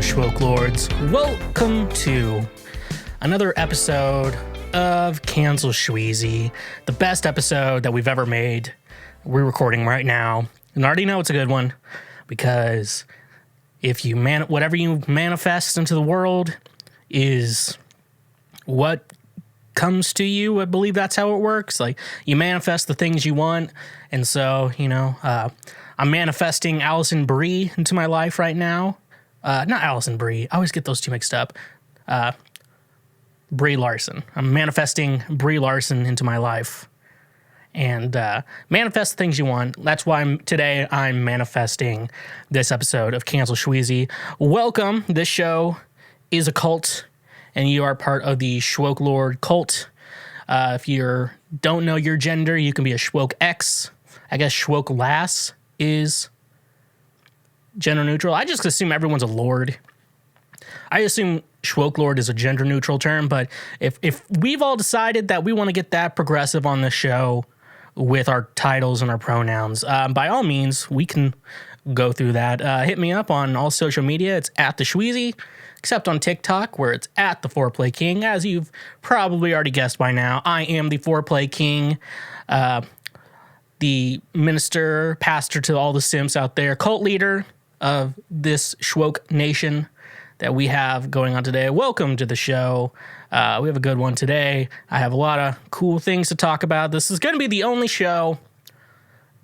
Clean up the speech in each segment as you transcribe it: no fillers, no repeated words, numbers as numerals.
fellow Schwoke Lords. Welcome to another episode of Cancel Schweezy, the best episode that we've ever made. We're recording right now, and I already know it's a good one, because if you whatever you manifest into the world is what comes to you. I believe that's how it works. Like, you manifest the things you want, and so, I'm manifesting Allison Brie into my life right now. Not Allison Brie. I always get those two mixed up. Brie Larson. I'm manifesting Brie Larson into my life. And manifest the things you want. That's why today I'm manifesting this episode of Cancel Schweezy. Welcome. This show is a cult, and you are part of the Schwoke Lord cult. If you don't know your gender, you can be a Schwoke X. I guess Schwoke Lass is gender neutral. I just assume everyone's a lord. I assume Schwoke Lord is a gender neutral term, but if we've all decided that we want to get that progressive on the show with our titles and our pronouns, by all means, we can go through that. Hit me up on all social media. It's at the Schweezy, except on TikTok, where it's at the Foreplay King. As you've probably already guessed by now, I am the Foreplay King, the minister, pastor to all the simps out there, cult leader of this Schwoke nation that we have going on today. Welcome to the show. We have a good one today. I have a lot of cool things to talk about. This is going to be the only show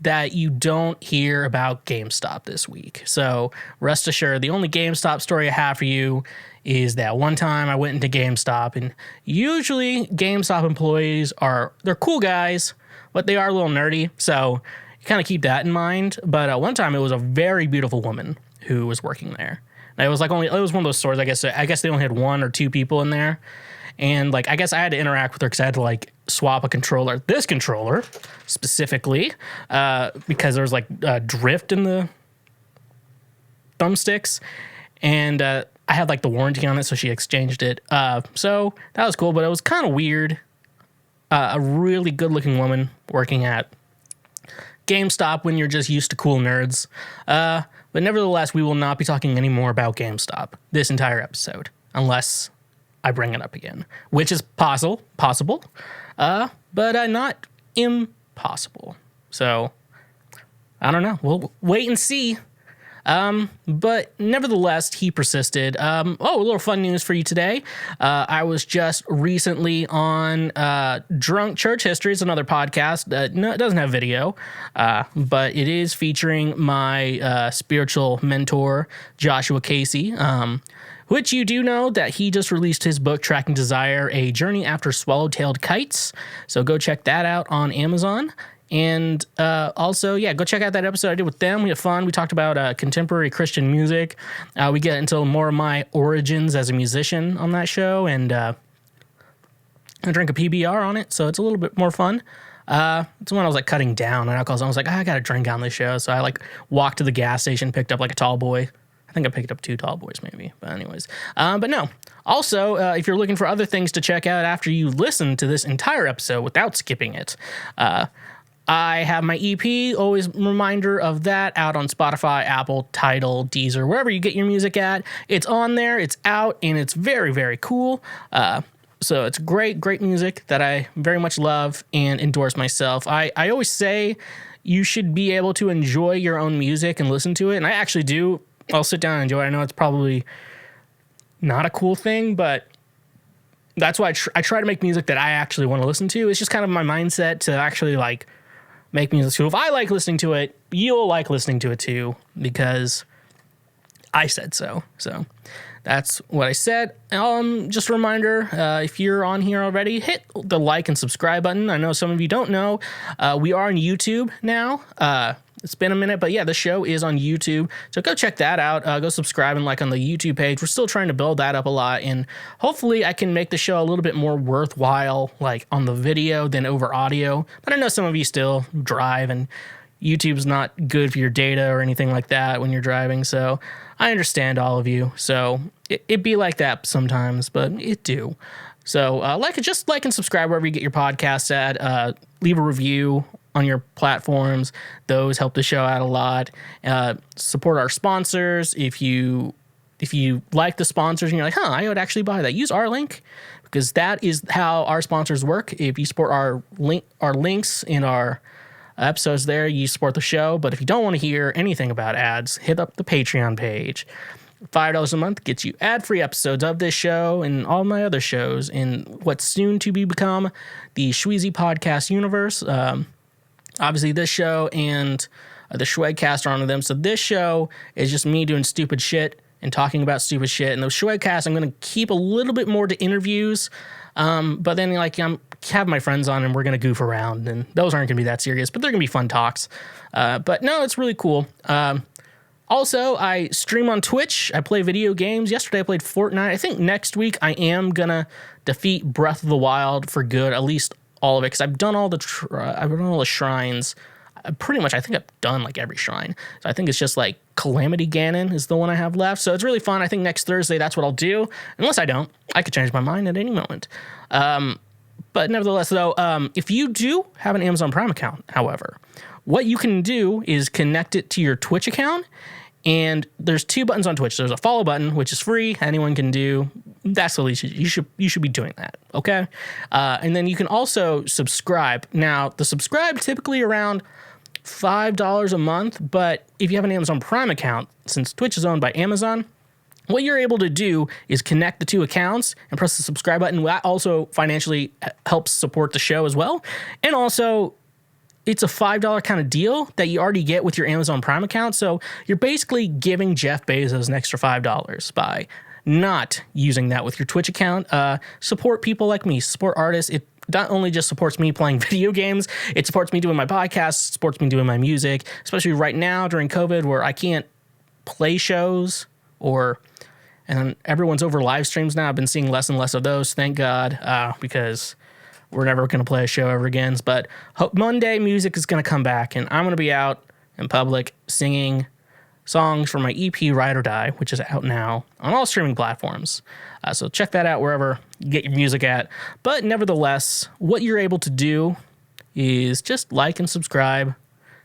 that you don't hear about GameStop this week. So rest assured, the only GameStop story I have for you is that one time I went into GameStop, and usually GameStop employees they're cool guys, but they are a little nerdy. So you kind of keep that in mind. But one time it was a very beautiful woman who was working there. And it was one of those stores, I guess they only had one or two people in there. And I guess I had to interact with her because I had to swap a controller. This controller specifically, because there was drift in the thumbsticks, and I had the warranty on it, so she exchanged it. So that was cool, but it was kind of weird. A really good looking woman working at GameStop when you're just used to cool nerds. But nevertheless, we will not be talking anymore about GameStop this entire episode, unless I bring it up again, which is possible, but not impossible. So, I don't know. We'll wait and see. But nevertheless, he persisted. A little fun news for you today. I was just recently on Drunk Church History. It's another podcast. No, it doesn't have video, but it is featuring my spiritual mentor, Joshua Casey, which you do know that he just released his book, Tracking Desire, A Journey After Swallow-Tailed Kites. So go check that out on Amazon. And also, go check out that episode I did with them. We had fun. We talked about contemporary Christian music. We get into more of my origins as a musician on that show, and I drink a PBR on it, so it's a little bit more fun. It's when I was cutting down on alcohol. I was I got to drink on this show, so I walked to the gas station, picked up a tall boy. I think I picked up 2 tall boys maybe, but anyways. But no. Also, if you're looking for other things to check out after you listen to this entire episode without skipping it, I have my EP, always reminder of that, out on Spotify, Apple, Tidal, Deezer, wherever you get your music at. It's on there, it's out, and it's very, very cool. So it's great music that I very much love and endorse myself. I always say you should be able to enjoy your own music and listen to it, and I actually do. I'll sit down and enjoy it. I know it's probably not a cool thing, but that's why I try to make music that I actually want to listen to. It's just kind of my mindset to actually make music. So if I like listening to it, you'll like listening to it too, because I said so. So that's what I said. Just a reminder, if you're on here already, hit the like and subscribe button. I know some of you don't know. We are on YouTube now. It's been a minute, but the show is on YouTube. So go check that out. Go subscribe and like on the YouTube page. We're still trying to build that up a lot, and hopefully I can make the show a little bit more worthwhile, on the video than over audio. But I know some of you still drive, and YouTube's not good for your data or anything like that when you're driving. So I understand all of you. So it be like that sometimes, but it do. So just like and subscribe wherever you get your podcasts at. Leave a review on your platforms. Those help the show out a lot. Support our sponsors. If you if you like the sponsors and you're like, I would actually buy that, use our link, because that is how our sponsors work. If you support our links in our episodes there, you support the show. But if you don't want to hear anything about ads, hit up the Patreon page. $5 a month gets you ad-free episodes of this show and all my other shows in what's soon to become the Schweezy podcast universe. Obviously, this show and the Schwegcast are on them. So this show is just me doing stupid shit and talking about stupid shit. And the Schwegcast, I'm going to keep a little bit more to interviews. But then, I'm have my friends on and we're going to goof around. And those aren't going to be that serious, but they're going to be fun talks. But no, it's really cool. Also, I stream on Twitch. I play video games. Yesterday, I played Fortnite. I think next week, I am going to defeat Breath of the Wild for good, at least all of it, because I've done all the shrines. Pretty much, I think I've done like every shrine. So I think it's just like Calamity Ganon is the one I have left. So it's really fun. I think next Thursday, that's what I'll do. Unless I don't. I could change my mind at any moment. But nevertheless, though, if you do have an Amazon Prime account, however, what you can do is connect it to your Twitch account. And there's 2 buttons on Twitch. There's a follow button, which is free. Anyone can do. That's the least you should be doing that. Okay. And then you can also subscribe. Now, the subscribe typically around $5 a month. But if you have an Amazon Prime account, since Twitch is owned by Amazon, what you're able to do is connect the 2 accounts and press the subscribe button. That also financially helps support the show as well. And also, it's a $5 kind of deal that you already get with your Amazon Prime account. So you're basically giving Jeff Bezos an extra $5 by not using that with your Twitch account. Support people like me, support artists. It not only just supports me playing video games, it supports me doing my podcast, supports me doing my music, especially right now during COVID where I can't play shows and everyone's over live streams now. I've been seeing less and less of those, thank God, because we're never going to play a show ever again. But Monday, music is going to come back, and I'm going to be out in public singing songs for my EP, Ride or Die, which is out now on all streaming platforms. So check that out wherever you get your music at. But nevertheless, what you're able to do is just like and subscribe.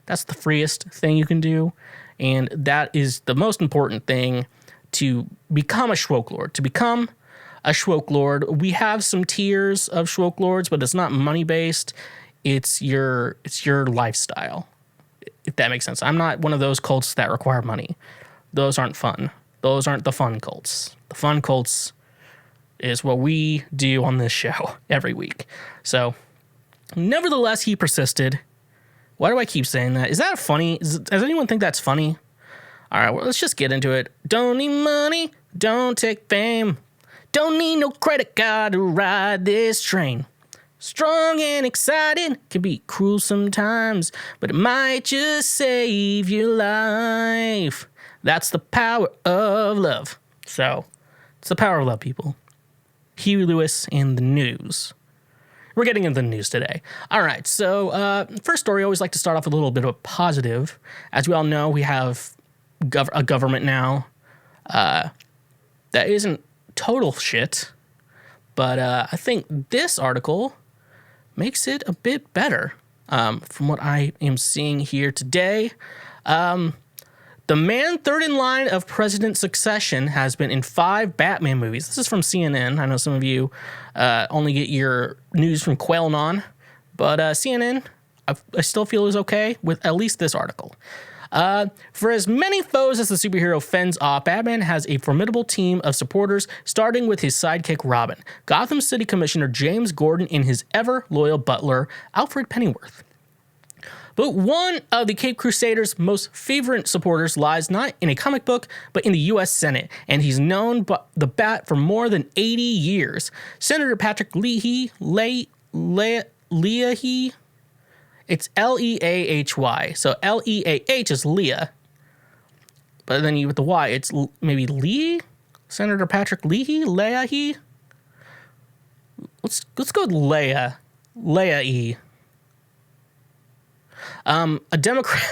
That's the freest thing you can do, and that is the most important thing to become a Schwoke to become a Schwoke Lord. We have some tiers of Schwoke Lords, but it's not money based. It's your lifestyle, if that makes sense. I'm not one of those cults that require money. Those aren't fun. Those aren't the fun cults. The fun cults is what we do on this show every week. So, nevertheless, he persisted. Why do I keep saying that? Is that funny? Does anyone think that's funny? All right, well, let's just get into it. Don't need money. Don't take fame. Don't need no credit card to ride this train. Strong and exciting can be cruel sometimes, but it might just save your life. That's the power of love. So, it's the power of love, people. Huey Lewis in the news. We're getting into the news today. All right, so first story, I always like to start off with a little bit of a positive. As we all know, we have a government now that isn't total shit, but I think this article makes it a bit better from what I am seeing here today. The man third in line of president succession has been in 5 Batman movies. This is from CNN. I know some of you only get your news from QAnon, but CNN, I still feel is okay with at least this article. For as many foes as the superhero fends off, Batman has a formidable team of supporters, starting with his sidekick Robin, Gotham City Commissioner James Gordon, and his ever-loyal butler, Alfred Pennyworth. But one of the Caped Crusader's most favorite supporters lies not in a comic book, but in the U.S. Senate, and he's known the Bat for more than 80 years. Senator Patrick Leahy, Leahy. It's Leahy. So Leah is Leah. But then you with the Y, it's maybe Lee? Senator Patrick Leahy? Leahy? Let's go with Leah. Leahy. A Democrat.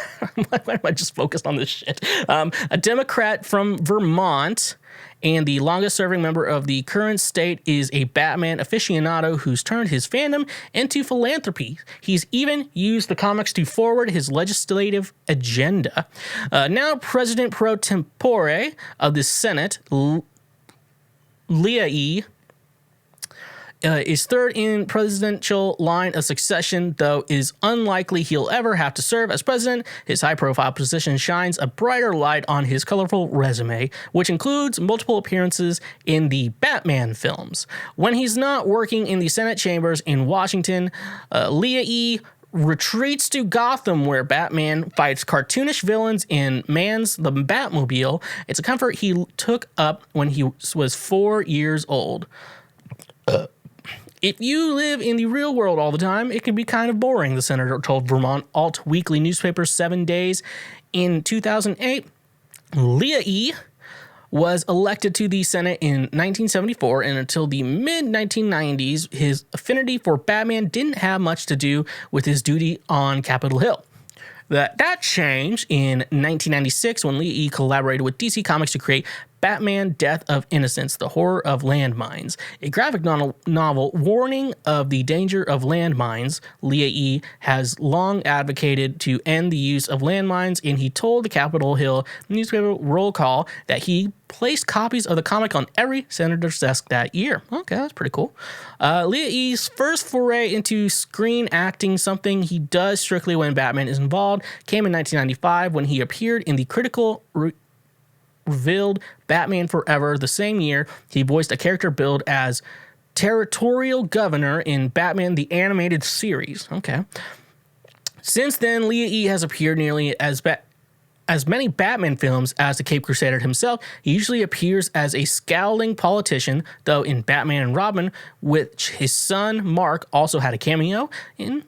Why am I just focused on this shit? A Democrat from Vermont and the longest-serving member of the current state is a Batman aficionado who's turned his fandom into philanthropy. He's even used the comics to forward his legislative agenda. Now President pro tempore of the Senate, Leah E., is third in presidential line of succession, though is unlikely he'll ever have to serve as president. His high-profile position shines a brighter light on his colorful resume, which includes multiple appearances in the Batman films. When he's not working in the Senate chambers in Washington, Leah E. retreats to Gotham, where Batman fights cartoonish villains and mans the Batmobile. It's a comfort he took up when he was 4 years old. If you live in the real world all the time, it can be kind of boring, the senator told Vermont alt weekly newspaper 7 Days. In 2008, Leah E. was elected to the Senate in 1974, and until the mid-1990s, his affinity for Batman didn't have much to do with his duty on Capitol Hill. That changed in 1996 when Leah E. collaborated with DC Comics to create Batman Death of Innocence, The Horror of Landmines, a graphic novel warning of the danger of landmines. Leah E. has long advocated to end the use of landmines, and he told the Capitol Hill newspaper roll call that he placed copies of the comic on every senator's desk that year. Okay, that's pretty cool. Leah E.'s first foray into screen acting, something he does strictly when Batman is involved, came in 1995 when he appeared in the critical revealed Batman Forever. The same year, he voiced a character billed as Territorial Governor in Batman the Animated Series. Okay. Since then, Leah E. has appeared nearly as many Batman films as the Caped Crusader himself. He usually appears as a scowling politician, though in Batman and Robin, which his son Mark also had a cameo in.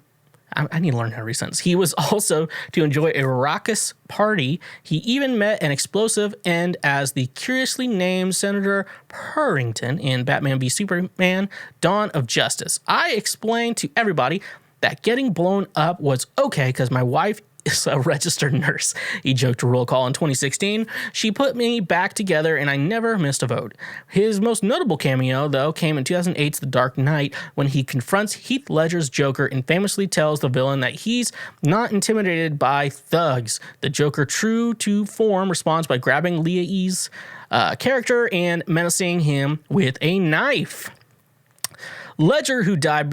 I need to learn how to resentence. He was also to enjoy a raucous party. He even met an explosive end as the curiously named Senator Purrington in Batman v Superman: Dawn of Justice. I explained to everybody that getting blown up was okay because my wife is a registered nurse, he joked to roll call in 2016. She put me back together and I never missed a vote. His most notable cameo, though, came in 2008's The Dark Knight when he confronts Heath Ledger's Joker and famously tells the villain that he's not intimidated by thugs. The Joker, true to form, responds by grabbing Leah E.'s character and menacing him with a knife. Ledger, who died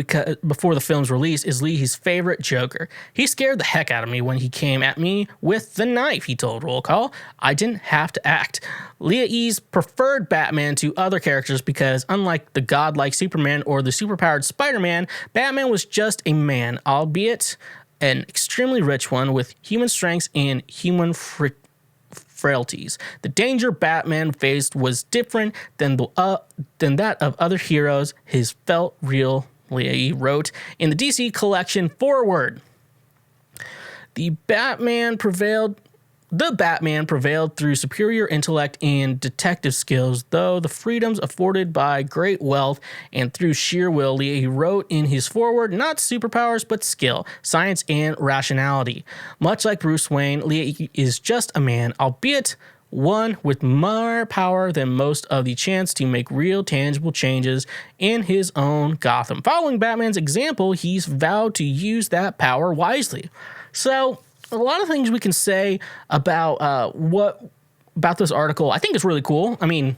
before the film's release, is Lee's favorite Joker. He scared the heck out of me when he came at me with the knife, he told Roll Call. I didn't have to act. Leah E's preferred Batman to other characters because, unlike the godlike Superman or the superpowered Spider-Man, Batman was just a man, albeit an extremely rich one with human strengths and human frailties. The danger Batman faced was different than that of other heroes. His felt real, Leah wrote in the DC collection foreword. The Batman prevailed through superior intellect and detective skills, though the freedoms afforded by great wealth and through sheer will. Lee wrote in his foreword, not superpowers, but skill, science, and rationality. Much like Bruce Wayne, Lee is just a man, albeit one with more power than most of the chance to make real tangible changes in his own Gotham. Following Batman's example, he's vowed to use that power wisely. So, a lot of things we can say about about this article. I think it's really cool. I mean,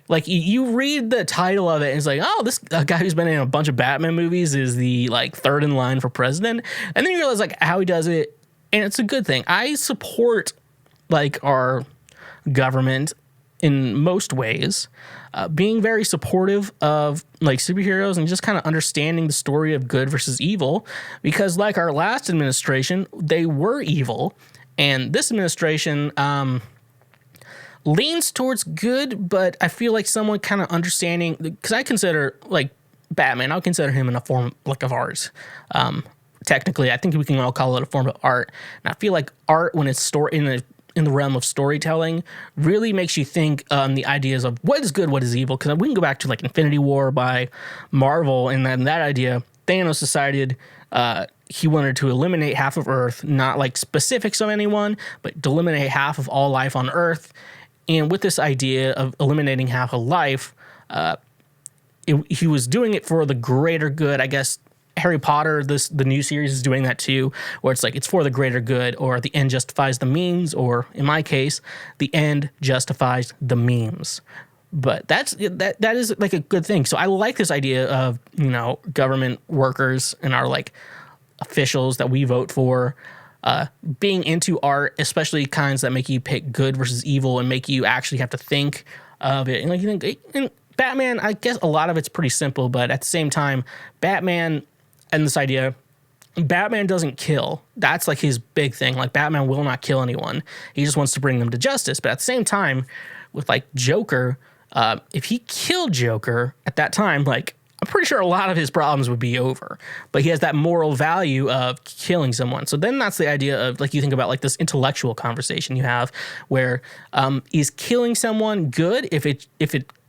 like you read the title of it and it's like, oh, this guy who's been in a bunch of Batman movies is the like third in line for president. And then you realize like how he does it, and it's a good thing. I support like our government in most ways, being very supportive of like superheroes and just kind of understanding the story of good versus evil, because like our last administration, they were evil, and this administration leans towards good, but I feel like someone kind of understanding, because I consider like Batman, I'll consider him in a form like of art. Technically, I think we can all call it a form of art, and I feel like art when it's stored in the realm of storytelling really makes you think the ideas of what is good, what is evil. Because we can go back to like Infinity War by Marvel, and then that idea Thanos decided he wanted to eliminate half of Earth, not like specifics of anyone, but to eliminate half of all life on Earth. And with this idea of eliminating half of life, he was doing it for the greater good. I guess Harry Potter, the new series, is doing that too, where it's like it's for the greater good, or the end justifies the means, or in my case, the end justifies the memes. But that is like a good thing. So I like this idea of, you know, government workers and our like officials that we vote for being into art, especially kinds that make you pick good versus evil and make you actually have to think of it. And like you think, and Batman, I guess a lot of it's pretty simple, but at the same time, Batman and this idea, Batman doesn't kill. That's like his big thing. Like Batman will not kill anyone. He just wants to bring them to justice. But at the same time, with like Joker, if he killed Joker at that time, like I'm pretty sure a lot of his problems would be over, but he has that moral value of killing someone. So then that's the idea of like, you think about like this intellectual conversation you have where is killing someone good if it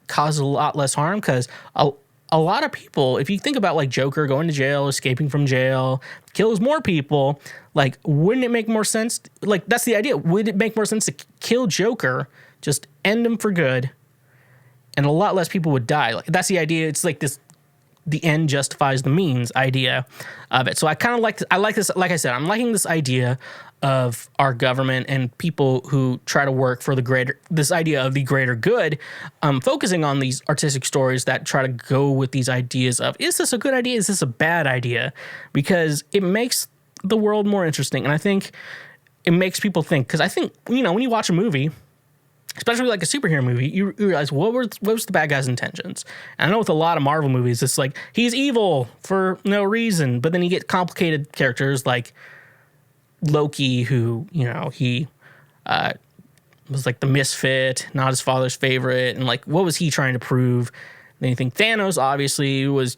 causes a lot less harm? Because a lot of people, if you think about like Joker going to jail, escaping from jail, kills more people, like wouldn't it make more sense? Like that's the idea. Would it make more sense to kill Joker, just end him for good, and a lot less people would die? Like that's the idea. It's like this, the end justifies the means idea of it. So I kind of like this. Like I said, I'm liking this idea of our government and people who try to work for this idea of the greater good, focusing on these artistic stories that try to go with these ideas of, is this a good idea? Is this a bad idea? Because it makes the world more interesting. And I think it makes people think, because I think, you know, when you watch a movie, especially like a superhero movie, you realize what was the bad guy's intentions. And I know with a lot of Marvel movies, it's like he's evil for no reason, but then you get complicated characters like Loki, who, you know, he was like the misfit, not his father's favorite, and like what was he trying to prove? Then you think Thanos obviously was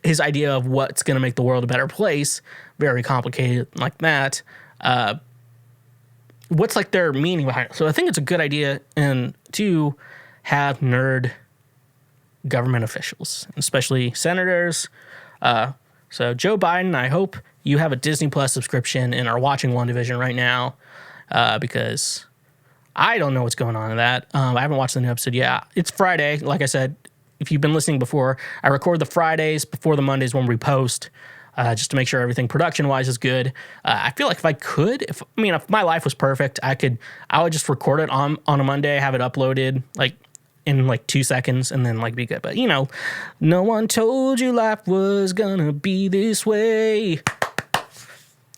his idea of what's going to make the world a better place, very complicated like that. What's like their meaning behind it? So I think it's a good idea, and to have nerd government officials, especially senators. So Joe Biden, I hope you have a Disney Plus subscription and are watching WandaVision right now, because I don't know what's going on in that. I haven't watched the new episode yet. It's Friday. Like I said, if you've been listening before, I record the Fridays before the Mondays when we post, just to make sure everything production-wise is good. I feel like if my life was perfect, I would just record it on a Monday, have it uploaded like in like 2 seconds, and then like be good. But you know, no one told you life was gonna be this way.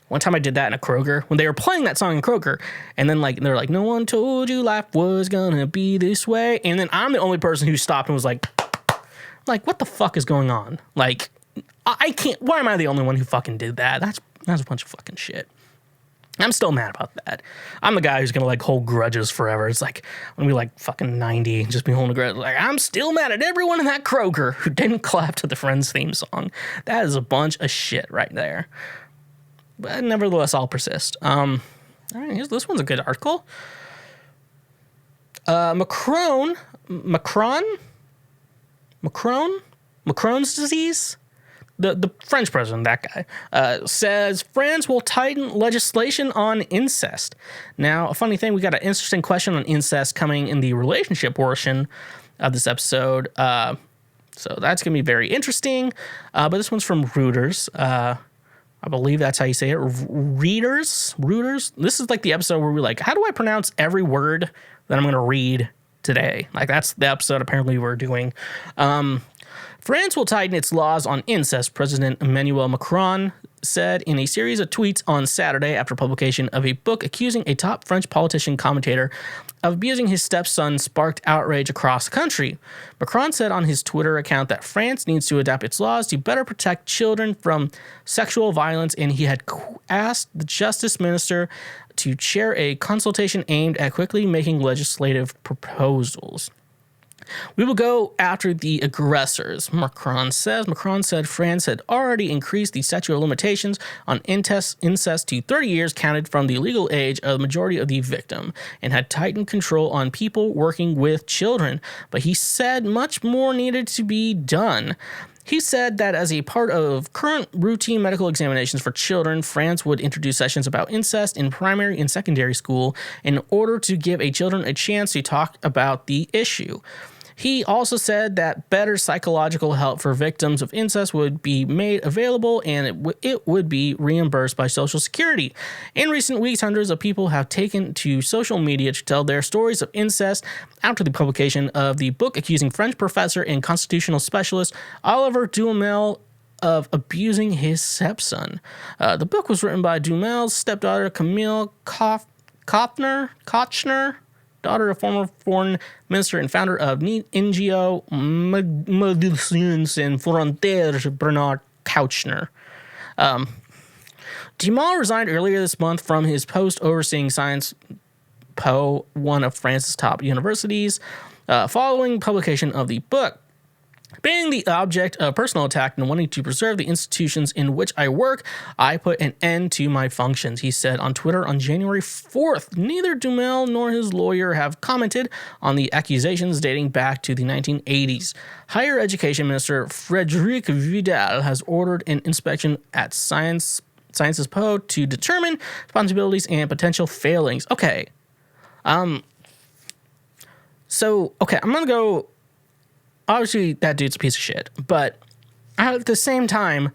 One time I did that in a Kroger when they were playing that song in Kroger, and then like they're like, no one told you life was gonna be this way, and then I'm the only person who stopped and was like, what the fuck is going on? Like, I can't. Why am I the only one who fucking did that? That's a bunch of fucking shit. I'm still mad about that. I'm the guy who's gonna like hold grudges forever. It's like I'm gonna be like fucking 90, just be holding a grudge. Like I'm still mad at everyone in that Kroger who didn't clap to the Friends theme song. That is a bunch of shit right there. But nevertheless, I'll persist. All right, this one's a good article. Macron's disease. The French president, that guy, says France will tighten legislation on incest. Now, a funny thing, we got an interesting question on incest coming in the relationship portion of this episode. So that's going to be very interesting. But this one's from Reuters. I believe that's how you say it. Reuters. This is like the episode where we're like, how do I pronounce every word that I'm going to read today? Like that's the episode apparently we're doing. France will tighten its laws on incest, President Emmanuel Macron said in a series of tweets on Saturday after publication of a book accusing a top French politician commentator of abusing his stepson sparked outrage across the country. Macron said on his Twitter account that France needs to adapt its laws to better protect children from sexual violence, and he had asked the justice minister to chair a consultation aimed at quickly making legislative proposals. We will go after the aggressors, Macron says. Macron said France had already increased the statute of limitations on incest to 30 years counted from the legal age of the majority of the victim and had tightened control on people working with children. But he said much more needed to be done. He said that as a part of current routine medical examinations for children, France would introduce sessions about incest in primary and secondary school in order to give children a chance to talk about the issue. He also said that better psychological help for victims of incest would be made available and it would be reimbursed by Social Security. In recent weeks, hundreds of people have taken to social media to tell their stories of incest after the publication of the book accusing French professor and constitutional specialist Oliver Duhamel of abusing his stepson. The book was written by Duhamel's stepdaughter Camille Kochner, daughter of former foreign minister and founder of NGO Médecins Sans Frontières, Bernard Kouchner. Duhamel resigned earlier this month from his post overseeing Sciences Po, one of France's top universities, following publication of the book. Being the object of personal attack and wanting to preserve the institutions in which I work, I put an end to my functions, he said on Twitter on January 4th. Neither Duhamel nor his lawyer have commented on the accusations dating back to the 1980s. Higher Education Minister Frédéric Vidal has ordered an inspection at Sciences Po to determine responsibilities and potential failings. Okay. I'm going to go... Obviously, that dude's a piece of shit, but at the same time,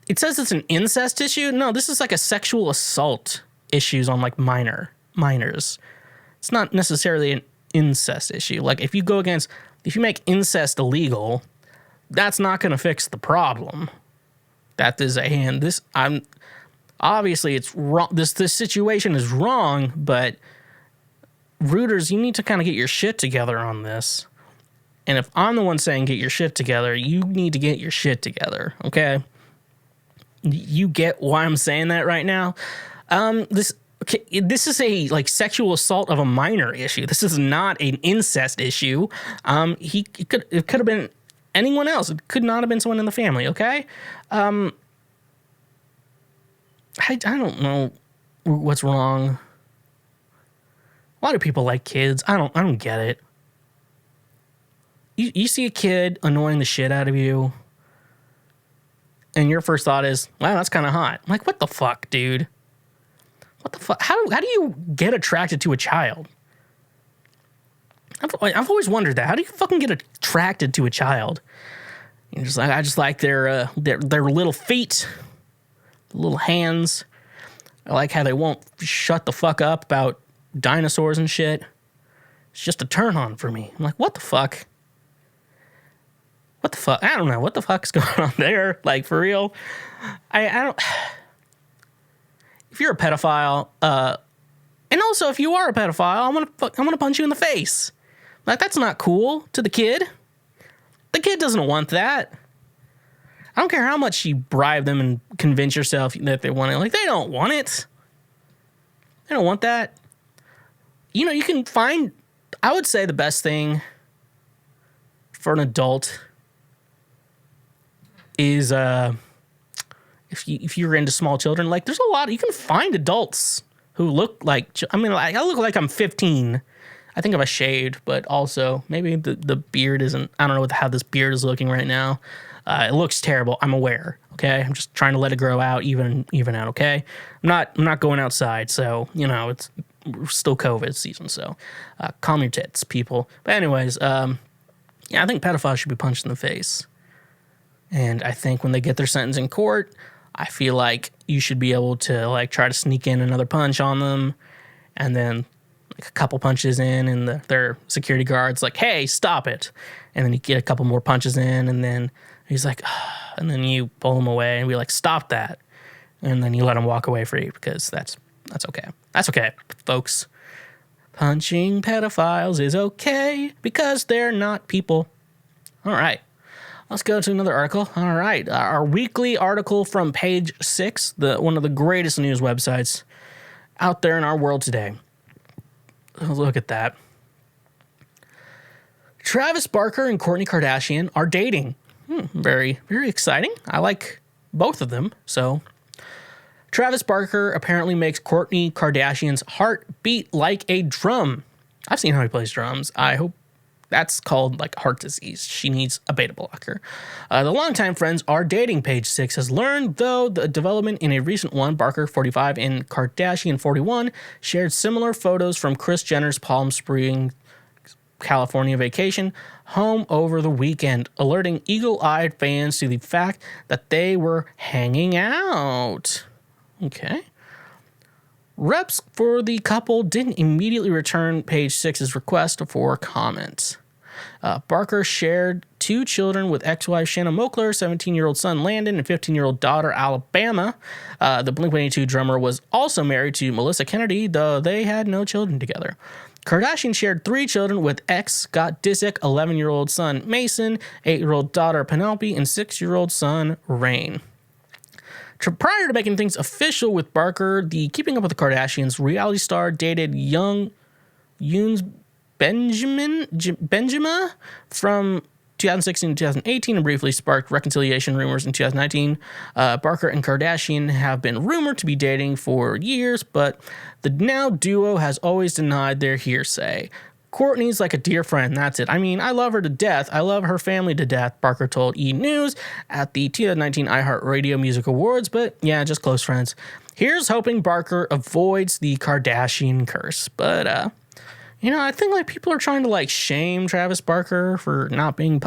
it says it's an incest issue. No, this is like a sexual assault issues on like minors. It's not necessarily an incest issue. Like if you make incest illegal, that's not going to fix the problem. Obviously it's wrong. This situation is wrong, but rooters, you need to kind of get your shit together on this. And if I'm the one saying get your shit together, you need to get your shit together, okay? You get why I'm saying that right now? This is a like sexual assault of a minor issue. This is not an incest issue. It could have been anyone else. It could not have been someone in the family, okay? I don't know what's wrong. A lot of people like kids. I don't get it. You see a kid annoying the shit out of you, and your first thought is, wow, that's kind of hot. I'm like, what the fuck, dude? What the fuck? How do you get attracted to a child? I've always wondered that. How do you fucking get attracted to a child? You're just like, I just like their little feet, little hands. I like how they won't shut the fuck up about dinosaurs and shit. It's just a turn on for me. I'm like, what the fuck? What the fuck? I don't know. What the fuck's going on there? Like, for real? I don't... If you're a pedophile, and also if you are a pedophile, I'm gonna punch you in the face. Like, that's not cool to the kid. The kid doesn't want that. I don't care how much you bribe them and convince yourself that they want it. Like, they don't want it. They don't want that. You know, you can find... I would say the best thing for an adult is if you're into small children, like there's a lot, you can find adults who look like, I look like I'm 15. I think if I shaved, but also maybe the beard isn't, I don't know how this beard is looking right now. It looks terrible. I'm aware. Okay. I'm just trying to let it grow out, even out. Okay. I'm not going outside. So, you know, it's still COVID season. So, calm your tits, people. But anyways, I think pedophiles should be punched in the face. And I think when they get their sentence in court, I feel like you should be able to like try to sneak in another punch on them, and then like a couple punches in, and their security guard's like, "Hey, stop it!" And then you get a couple more punches in, and then he's like, and then you pull him away and be like, "Stop that!" And then you let him walk away free because that's okay. That's okay, folks. Punching pedophiles is okay because they're not people. All right. Let's go to another article. All right. Our weekly article from Page 6, one of the greatest news websites out there in our world today. Look at that. Travis Barker and Kourtney Kardashian are dating. Very, very exciting. I like both of them. So, Travis Barker apparently makes Kourtney Kardashian's heart beat like a drum. I've seen how he plays drums. I hope That's called like heart disease. She needs a beta blocker. The longtime friends are dating, page 6 has learned, though the development in a recent one. Barker, 45, and Kardashian, 41, shared similar photos from Kris Jenner's Palm Springs, California vacation home over the weekend, alerting eagle-eyed fans to the fact that they were hanging out. Okay. Reps for the couple didn't immediately return page 6's request for comment. Barker shared 2 children with ex-wife Shanna Moakler, 17-year-old son Landon, and 15-year-old daughter Alabama. The Blink-182 drummer was also married to Melissa Kennedy, though they had no children together. Kardashian shared 3 children with ex-Scott Disick, 11-year-old son Mason, 8-year-old daughter Penelope, and 6-year-old son Rain. Prior to making things official with Barker, the Keeping Up with the Kardashians reality star dated young Yoons Benjamin from 2016 to 2018 and briefly sparked reconciliation rumors in 2019. Barker and Kardashian have been rumored to be dating for years, but the now duo has always denied their hearsay. Kourtney's like a dear friend, that's it. I mean, I love her to death. I love her family to death, Barker told E! News at the 2019 iHeartRadio Music Awards, but yeah, just close friends. Here's hoping Barker avoids the Kardashian curse. But, I think like people are trying to like shame Travis Barker for not being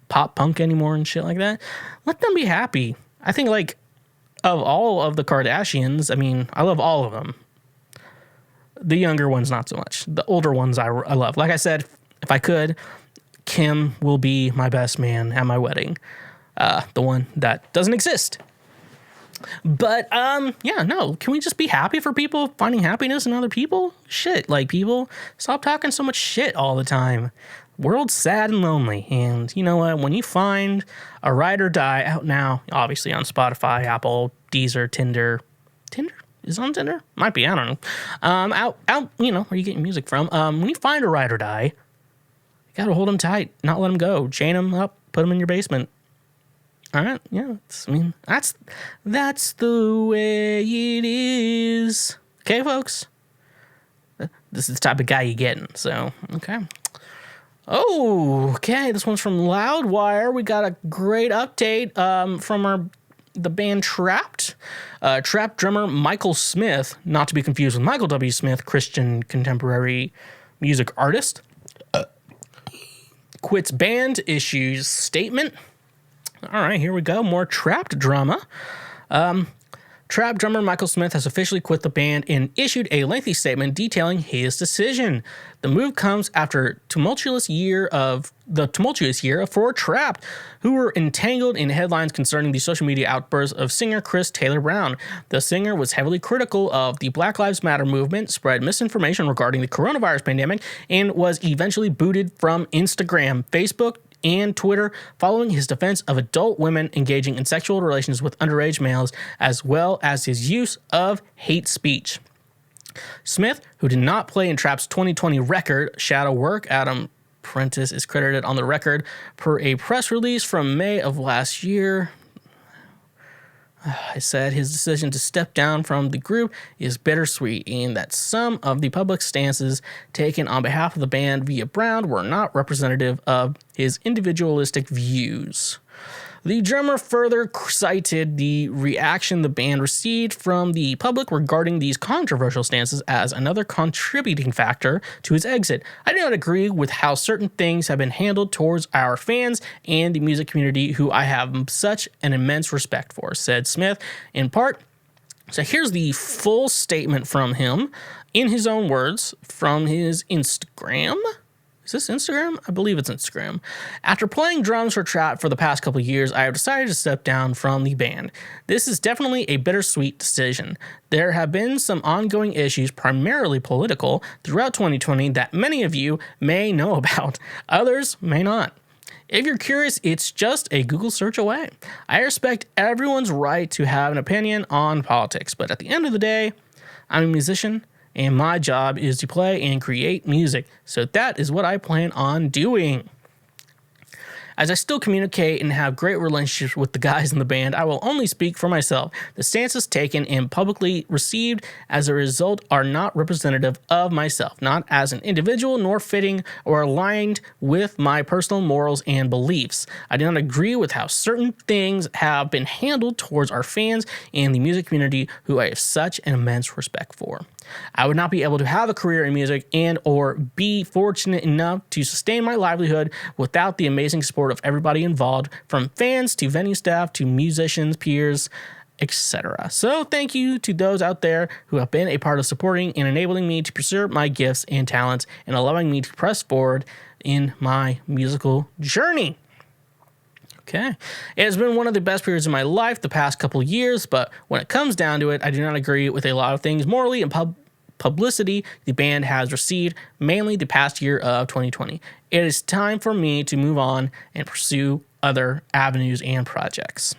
pop punk anymore and shit like that. Let them be happy. I think like of all of the Kardashians, I mean, I love all of them. The younger ones, not so much. The older ones I love. Like I said, if I could, Kim will be my best man at my wedding. The one that doesn't exist. But, can we just be happy for people finding happiness in other people? Shit, like people, stop talking so much shit all the time. World's sad and lonely. And you know what? When you find a Ride or Die out now, obviously on Spotify, Apple, Deezer, Tinder? Is it on Tinder? Might be, I don't know. Out, where you getting music from. When you find a Ride or Die, you gotta hold them tight, not let them go. Chain them up, put them in your basement. All right, yeah. That's the way it is. Okay, folks. This is the type of guy you're getting. So, okay. Oh, okay. This one's from Loudwire. We got a great update from the band Trapt. Trapt drummer Michael Smith, not to be confused with Michael W. Smith, Christian contemporary music artist, quits band, issues statement. All right, here we go. More Trapt drama. Trapt drummer Michael Smith has officially quit the band and issued a lengthy statement detailing his decision. The move comes after the tumultuous year for Trapt, who were entangled in headlines concerning the social media outbursts of singer Chris Taylor Brown. The singer was heavily critical of the Black Lives Matter movement, spread misinformation regarding the coronavirus pandemic, and was eventually booted from Instagram, Facebook, and Twitter following his defense of adult women engaging in sexual relations with underage males, as well as his use of hate speech. Smith, who did not play in Trapt's 2020 record, Shadow Work, Adam Prentice is credited on the record per a press release from May of last year. I said his decision to step down from the group is bittersweet, and that some of the public stances taken on behalf of the band via Brown were not representative of his individualistic views. The drummer further cited the reaction the band received from the public regarding these controversial stances as another contributing factor to his exit. I do not agree with how certain things have been handled towards our fans and the music community, who I have such an immense respect for, said Smith, in part. So here's the full statement from him, in his own words, from his Instagram. Is this Instagram? I believe it's Instagram. After playing drums for Trapt for the past couple of years, I have decided to step down from the band. This is definitely a bittersweet decision. There have been some ongoing issues, primarily political, throughout 2020 that many of you may know about. Others may not. If you're curious, it's just a Google search away. I respect everyone's right to have an opinion on politics, but at the end of the day, I'm a musician, and my job is to play and create music. So that is what I plan on doing. As I still communicate and have great relationships with the guys in the band, I will only speak for myself. The stances taken and publicly received as a result are not representative of myself, not as an individual, nor fitting or aligned with my personal morals and beliefs. I do not agree with how certain things have been handled towards our fans and the music community, who I have such an immense respect for. I would not be able to have a career in music and or be fortunate enough to sustain my livelihood without the amazing support of everybody involved, from fans to venue staff to musicians, peers, etc. So thank you to those out there who have been a part of supporting and enabling me to pursue my gifts and talents and allowing me to press forward in my musical journey. Okay. It has been one of the best periods of my life the past couple years, but when it comes down to it, I do not agree with a lot of things morally and publicity the band has received, mainly the past year of 2020. It is time for me to move on and pursue other avenues and projects.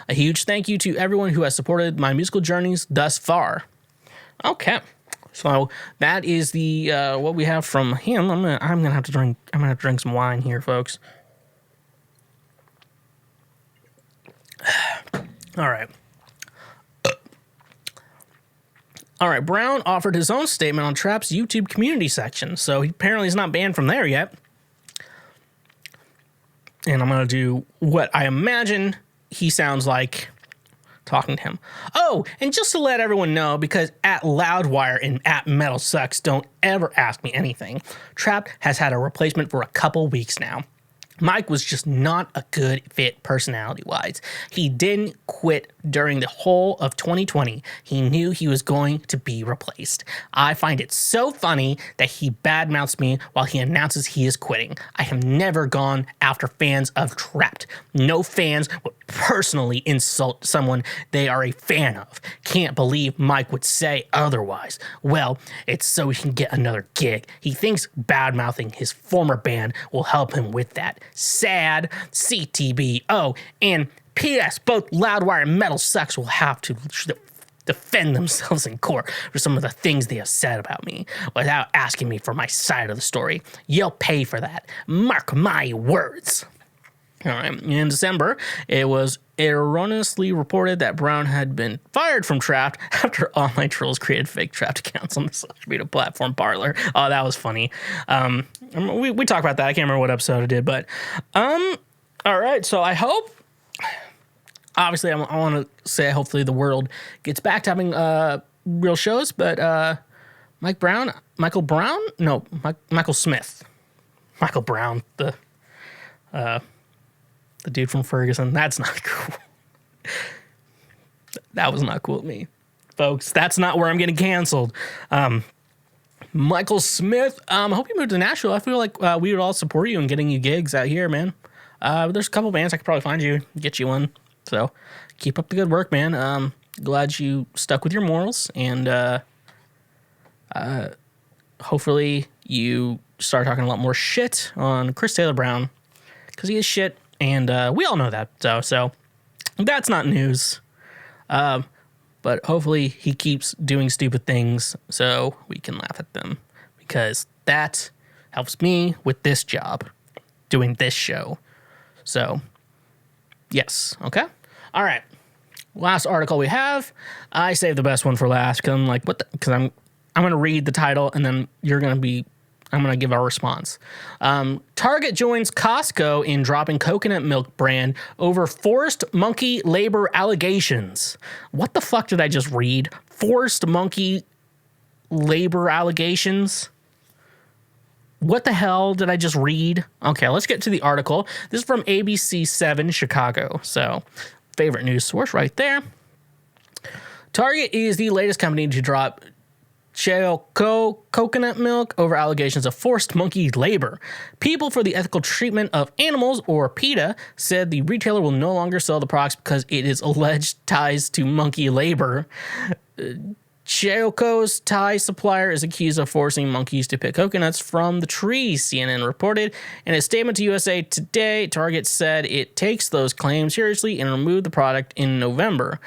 A huge thank you to everyone who has supported my musical journeys thus far. Okay. So that is the what we have from him. I'm gonna have to drink some wine here, folks. All right. Brown offered his own statement on Trapt's YouTube community section, so he apparently is not banned from there yet. And I'm going to do what I imagine he sounds like talking to him. Oh, and just to let everyone know, because at Loudwire and at Metal Sucks don't ever ask me anything, Trapt has had a replacement for a couple weeks now. Mike was just not a good fit personality-wise. He didn't quit during the whole of 2020. He knew he was going to be replaced. I find it so funny that he badmouths me while he announces he is quitting. I have never gone after fans of Trapt. No fans would personally insult someone they are a fan of. Can't believe Mike would say otherwise. Well, it's so he can get another gig. He thinks badmouthing his former band will help him with that. Sad. CTB. Oh, and P.S. Both Loudwire and Metal Sucks will have to defend themselves in court for some of the things they have said about me without asking me for my side of the story. You'll pay for that. Mark my words. All right. In December, it was erroneously reported that Brown had been fired from Trapt after online trolls created fake Trapt accounts on the social media platform Parler. Oh, that was funny. We talked about that. I can't remember what episode I did, but all right. So I hope, obviously, I want to say hopefully the world gets back to having real shows, but Michael Smith, Michael Brown, the dude from Ferguson. That's not cool. That was not cool with me, folks. That's not where I'm getting canceled. Michael Smith, I hope you moved to Nashville. I feel like we would all support you in getting you gigs out here, man. There's a couple bands I could probably find you, get you one. So keep up the good work, man. Glad you stuck with your morals, and hopefully you start talking a lot more shit on Chris Taylor Brown, because he is shit. And we all know that, so that's not news. But hopefully he keeps doing stupid things so we can laugh at them, because that helps me with this job, doing this show. So, yes, okay? All right. Last article we have. I saved the best one for last, because I'm like, because I'm going to read the title, and then I'm going to give our response. Target joins Costco in dropping coconut milk brand over forced monkey labor allegations. What the fuck did I just read? Forced monkey labor allegations? What the hell did I just read? Okay, let's get to the article. This is from ABC7 Chicago. So, favorite news source right there. Target is the latest company to drop coconut milk over allegations of forced monkey labor. People for the Ethical Treatment of Animals, or PETA, said the retailer will no longer sell the products because it is alleged ties to monkey labor. Choco's Thai supplier is accused of forcing monkeys to pick coconuts from the trees, CNN reported. In a statement to USA Today, Target said it takes those claims seriously and removed the product in November.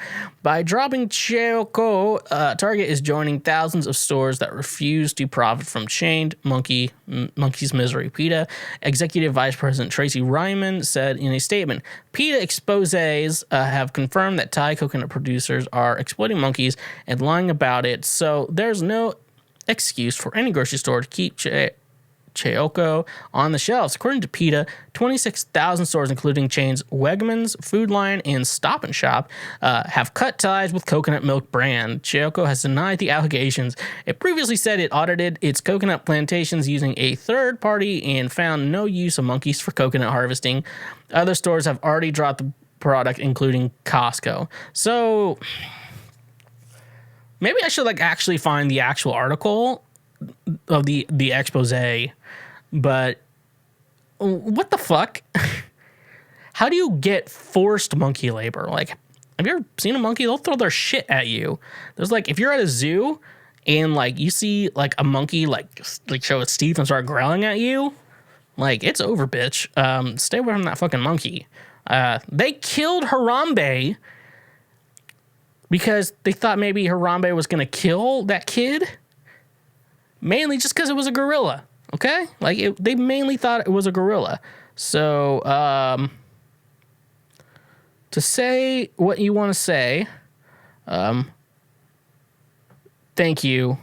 By dropping Choco, Target is joining thousands of stores that refuse to profit from chained monkey's misery. PETA Executive Vice President Tracy Ryman said in a statement, PETA exposés have confirmed that Thai coconut producers are exploiting monkeys and lying about it, so there's no excuse for any grocery store to keep Choco on the shelves. According to PETA, 26,000 stores, including chains Wegmans, Food Lion, and Stop and Shop, have cut ties with Coconut Milk brand. Choco has denied the allegations. It previously said it audited its coconut plantations using a third party and found no use of monkeys for coconut harvesting. Other stores have already dropped the product, including Costco. So maybe I should actually find the actual article of the expose, but what the fuck? How do you get forced monkey labor? Have you ever seen a monkey? They'll throw their shit at you. There's if you're at a zoo and you see a monkey show its teeth and start growling at you, it's over, bitch. Stay away from that fucking monkey. They killed Harambe because they thought maybe Harambe was going to kill that kid. Mainly just because it was a gorilla, okay? They mainly thought it was a gorilla. So, to say what you want to say, thank you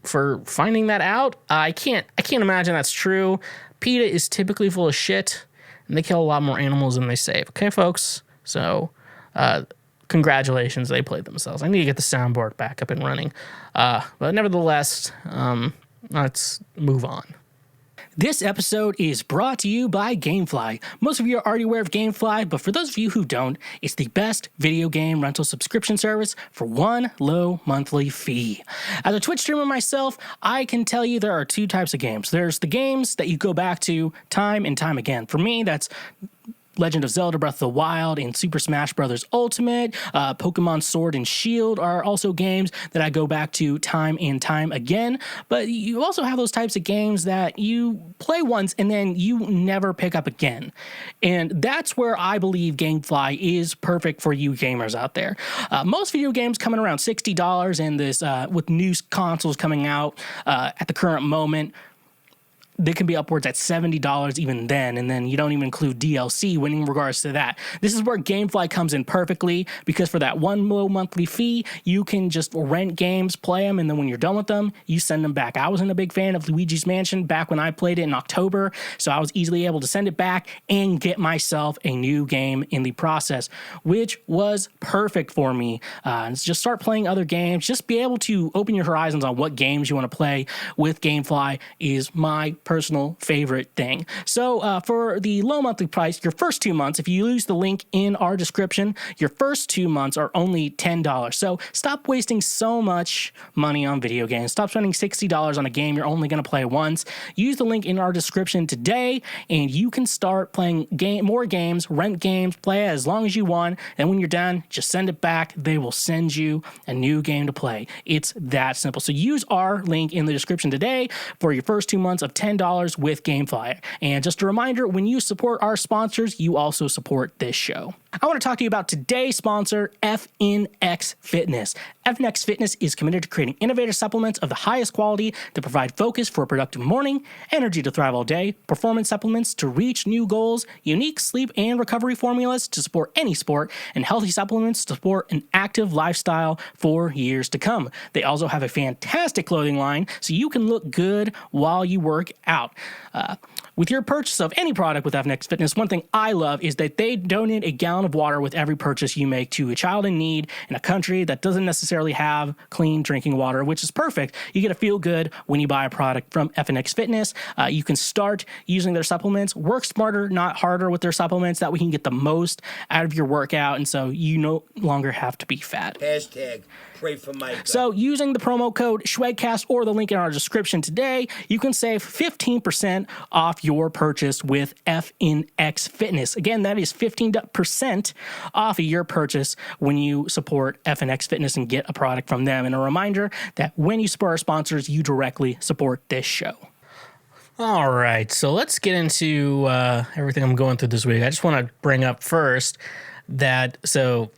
for finding that out. I can't imagine that's true. PETA is typically full of shit, and they kill a lot more animals than they save, okay, folks? So, congratulations, they played themselves. I need to get the soundboard back up and running. But nevertheless, let's move on. This episode is brought to you by Gamefly. Most of you are already aware of Gamefly, but for those of you who don't, it's the best video game rental subscription service for one low monthly fee. As a Twitch streamer myself, I can tell you there are two types of games. There's the games that you go back to time and time again. For me, that's Legend of Zelda Breath of the Wild and Super Smash Bros. Ultimate, Pokemon Sword and Shield are also games that I go back to time and time again. But you also have those types of games that you play once and then you never pick up again. And that's where I believe Gamefly is perfect for you gamers out there. Most video games coming around $60, and this with new consoles coming out at the current moment, they can be upwards at $70 even then, and then you don't even include DLC when in regards to that. This is where Gamefly comes in perfectly, because for that one low monthly fee, you can just rent games, play them, and then when you're done with them, you send them back. I wasn't a big fan of Luigi's Mansion back when I played it in October, so I was easily able to send it back and get myself a new game in the process, which was perfect for me. Just start playing other games, just be able to open your horizons on what games you want to play with Gamefly is my personal favorite thing. So for the low monthly price, your first 2 months, if you use the link in our description, your first 2 months are only $10. So stop wasting so much money on video games. Stop spending $60 on a game you're only going to play once. Use the link in our description today, and you can start playing more games, rent games, play it as long as you want, and when you're done, just send it back. They will send you a new game to play. It's that simple. So use our link in the description today for your first 2 months of $10 with Gamefly. And just a reminder, when you support our sponsors, you also support this show. I want to talk to you about today's sponsor, FNX Fitness. FNX Fitness is committed to creating innovative supplements of the highest quality to provide focus for a productive morning, energy to thrive all day, performance supplements to reach new goals, unique sleep and recovery formulas to support any sport, and healthy supplements to support an active lifestyle for years to come. They also have a fantastic clothing line so you can look good while you work out. With your purchase of any product with FNX Fitness, one thing I love is that they donate a gallon of water with every purchase you make to a child in need in a country that doesn't necessarily have clean drinking water, which is perfect. You get to feel good when you buy a product from FNX Fitness. You can start using their supplements, work smarter, not harder with their supplements. That way you can get the most out of your workout, and so you no longer have to be fat. Hashtag pray for Mike. So using the promo code SHWEGCAST or the link in our description today, you can save 15% off off your purchase with FNX Fitness. Again, that is 15% off of your purchase when you support FNX Fitness and get a product from them. And a reminder that when you support our sponsors, you directly support this show. All right, so let's get into everything I'm going through this week. I just want to bring up first that, so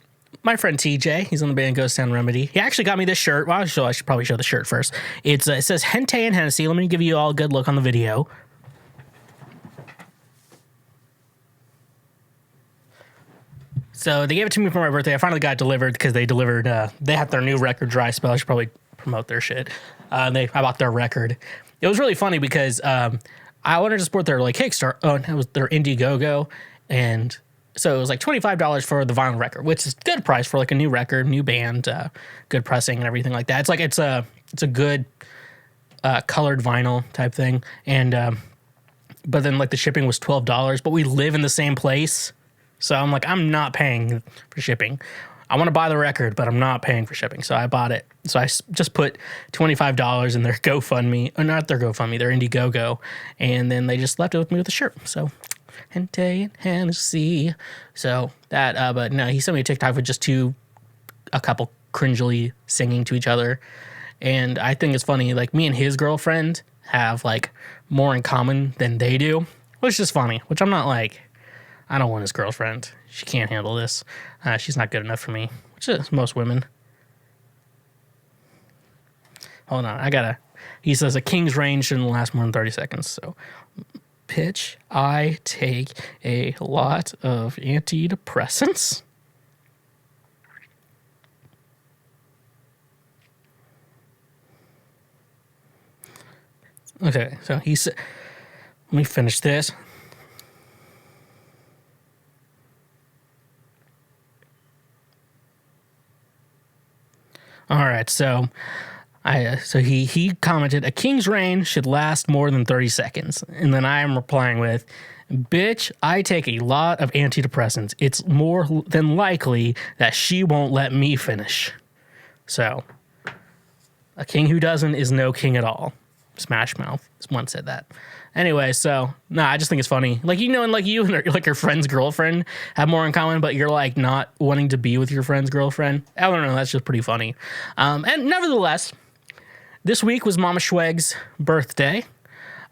my friend TJ, he's on the band Ghost Town Remedy. He actually got me this shirt. Well, I should probably show the shirt first. It says Hentai and Hennessy. Let me give you all a good look on the video. So they gave it to me for my birthday. I finally got it delivered because they delivered, they had their new record, Dry Spell. I should probably promote their shit. I bought their record. It was really funny because I wanted to support their like Kickstarter. Oh, it was their Indiegogo, and so it was like $25 for the vinyl record, which is a good price for like a new record, new band, good pressing and everything like that. It's like it's a good colored vinyl type thing, and but then like the shipping was $12. But we live in the same place, so I'm like, I'm not paying for shipping. I want to buy the record, but I'm not paying for shipping. So I bought it. So I just put $25 in their GoFundMe, or not their GoFundMe, their Indiegogo. And then they just left it with me with a shirt. So, Hentai and Hennessy. So that, but no, he sent me a TikTok with just a couple cringily singing to each other. And I think it's funny, like me and his girlfriend have like more in common than they do, which is funny, which I'm not like, I don't want his girlfriend. She can't handle this. She's not good enough for me, which is most women. Hold on, he says a king's range shouldn't last more than 30 seconds. So, pitch, I take a lot of antidepressants. Okay, so he said, let me finish this. All right, so he commented, a king's reign should last more than 30 seconds. And then I am replying with, bitch, I take a lot of antidepressants. It's more than likely that she won't let me finish. So, a king who doesn't is no king at all. Smash Mouth. Someone said that. Anyway, so, I just think it's funny. Like, you know, and like you and like your friend's girlfriend have more in common, but you're like not wanting to be with your friend's girlfriend. I don't know. That's just pretty funny. And nevertheless, this week was Mama Schweg's birthday.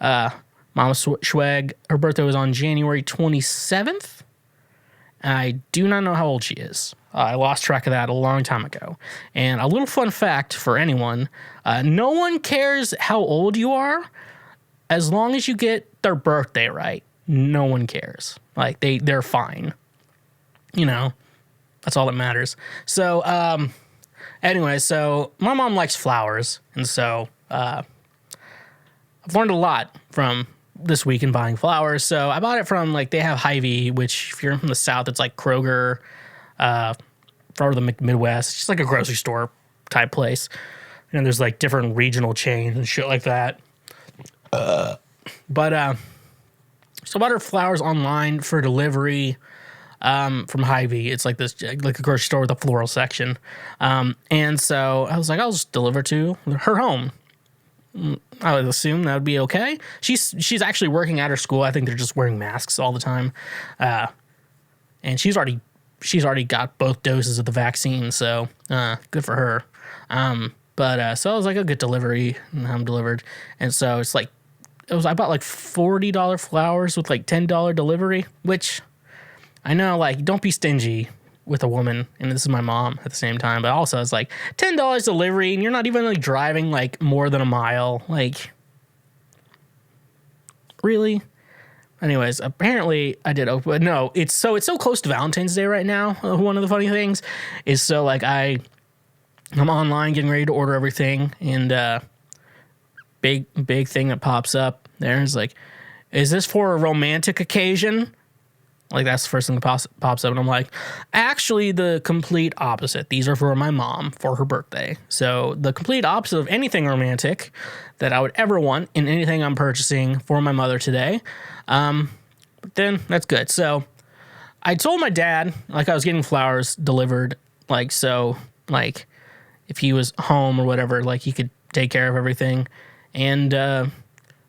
Mama Schweg, her birthday was on January 27th. I do not know how old she is. I lost track of that a long time ago. And a little fun fact for anyone, no one cares how old you are as long as you get their birthday right. No one cares. Like, they're fine. You know, that's all that matters. So, anyway, so my mom likes flowers. And so I've learned a lot from this week in buying flowers. So I bought it from, like, they have Hy-Vee, which if you're from the South, it's like Kroger, for the Midwest. It's just like a grocery store type place. And there's like different regional chains and shit like that. So I bought her flowers online for delivery from Hy-Vee. It's like this, like a grocery store with a floral section. And so I was like, I'll just deliver to her home. I would assume that would be okay. She's actually working at her school. I think they're just wearing masks all the time. And she's already got both doses of the vaccine, so good for her. So I was like, I'll get delivery, and I'm delivered. And so it's like, I bought like $40 flowers with like $10 delivery, which I know, like, don't be stingy with a woman, and this is my mom at the same time, but also it's like $10 delivery, and you're not even like driving like more than a mile. Like, really? Anyways, apparently I did open, but no, it's so close to Valentine's Day right now. One of the funny things is, so like I'm online getting ready to order everything, and big thing that pops up there is like, is this for a romantic occasion? Like, that's the first thing that pops up, and I'm like, actually, the complete opposite. These are for my mom for her birthday. So the complete opposite of anything romantic that I would ever want in anything I'm purchasing for my mother today. But then that's good. So I told my dad, like, I was getting flowers delivered, like, so, like, if he was home or whatever, like, he could take care of everything. And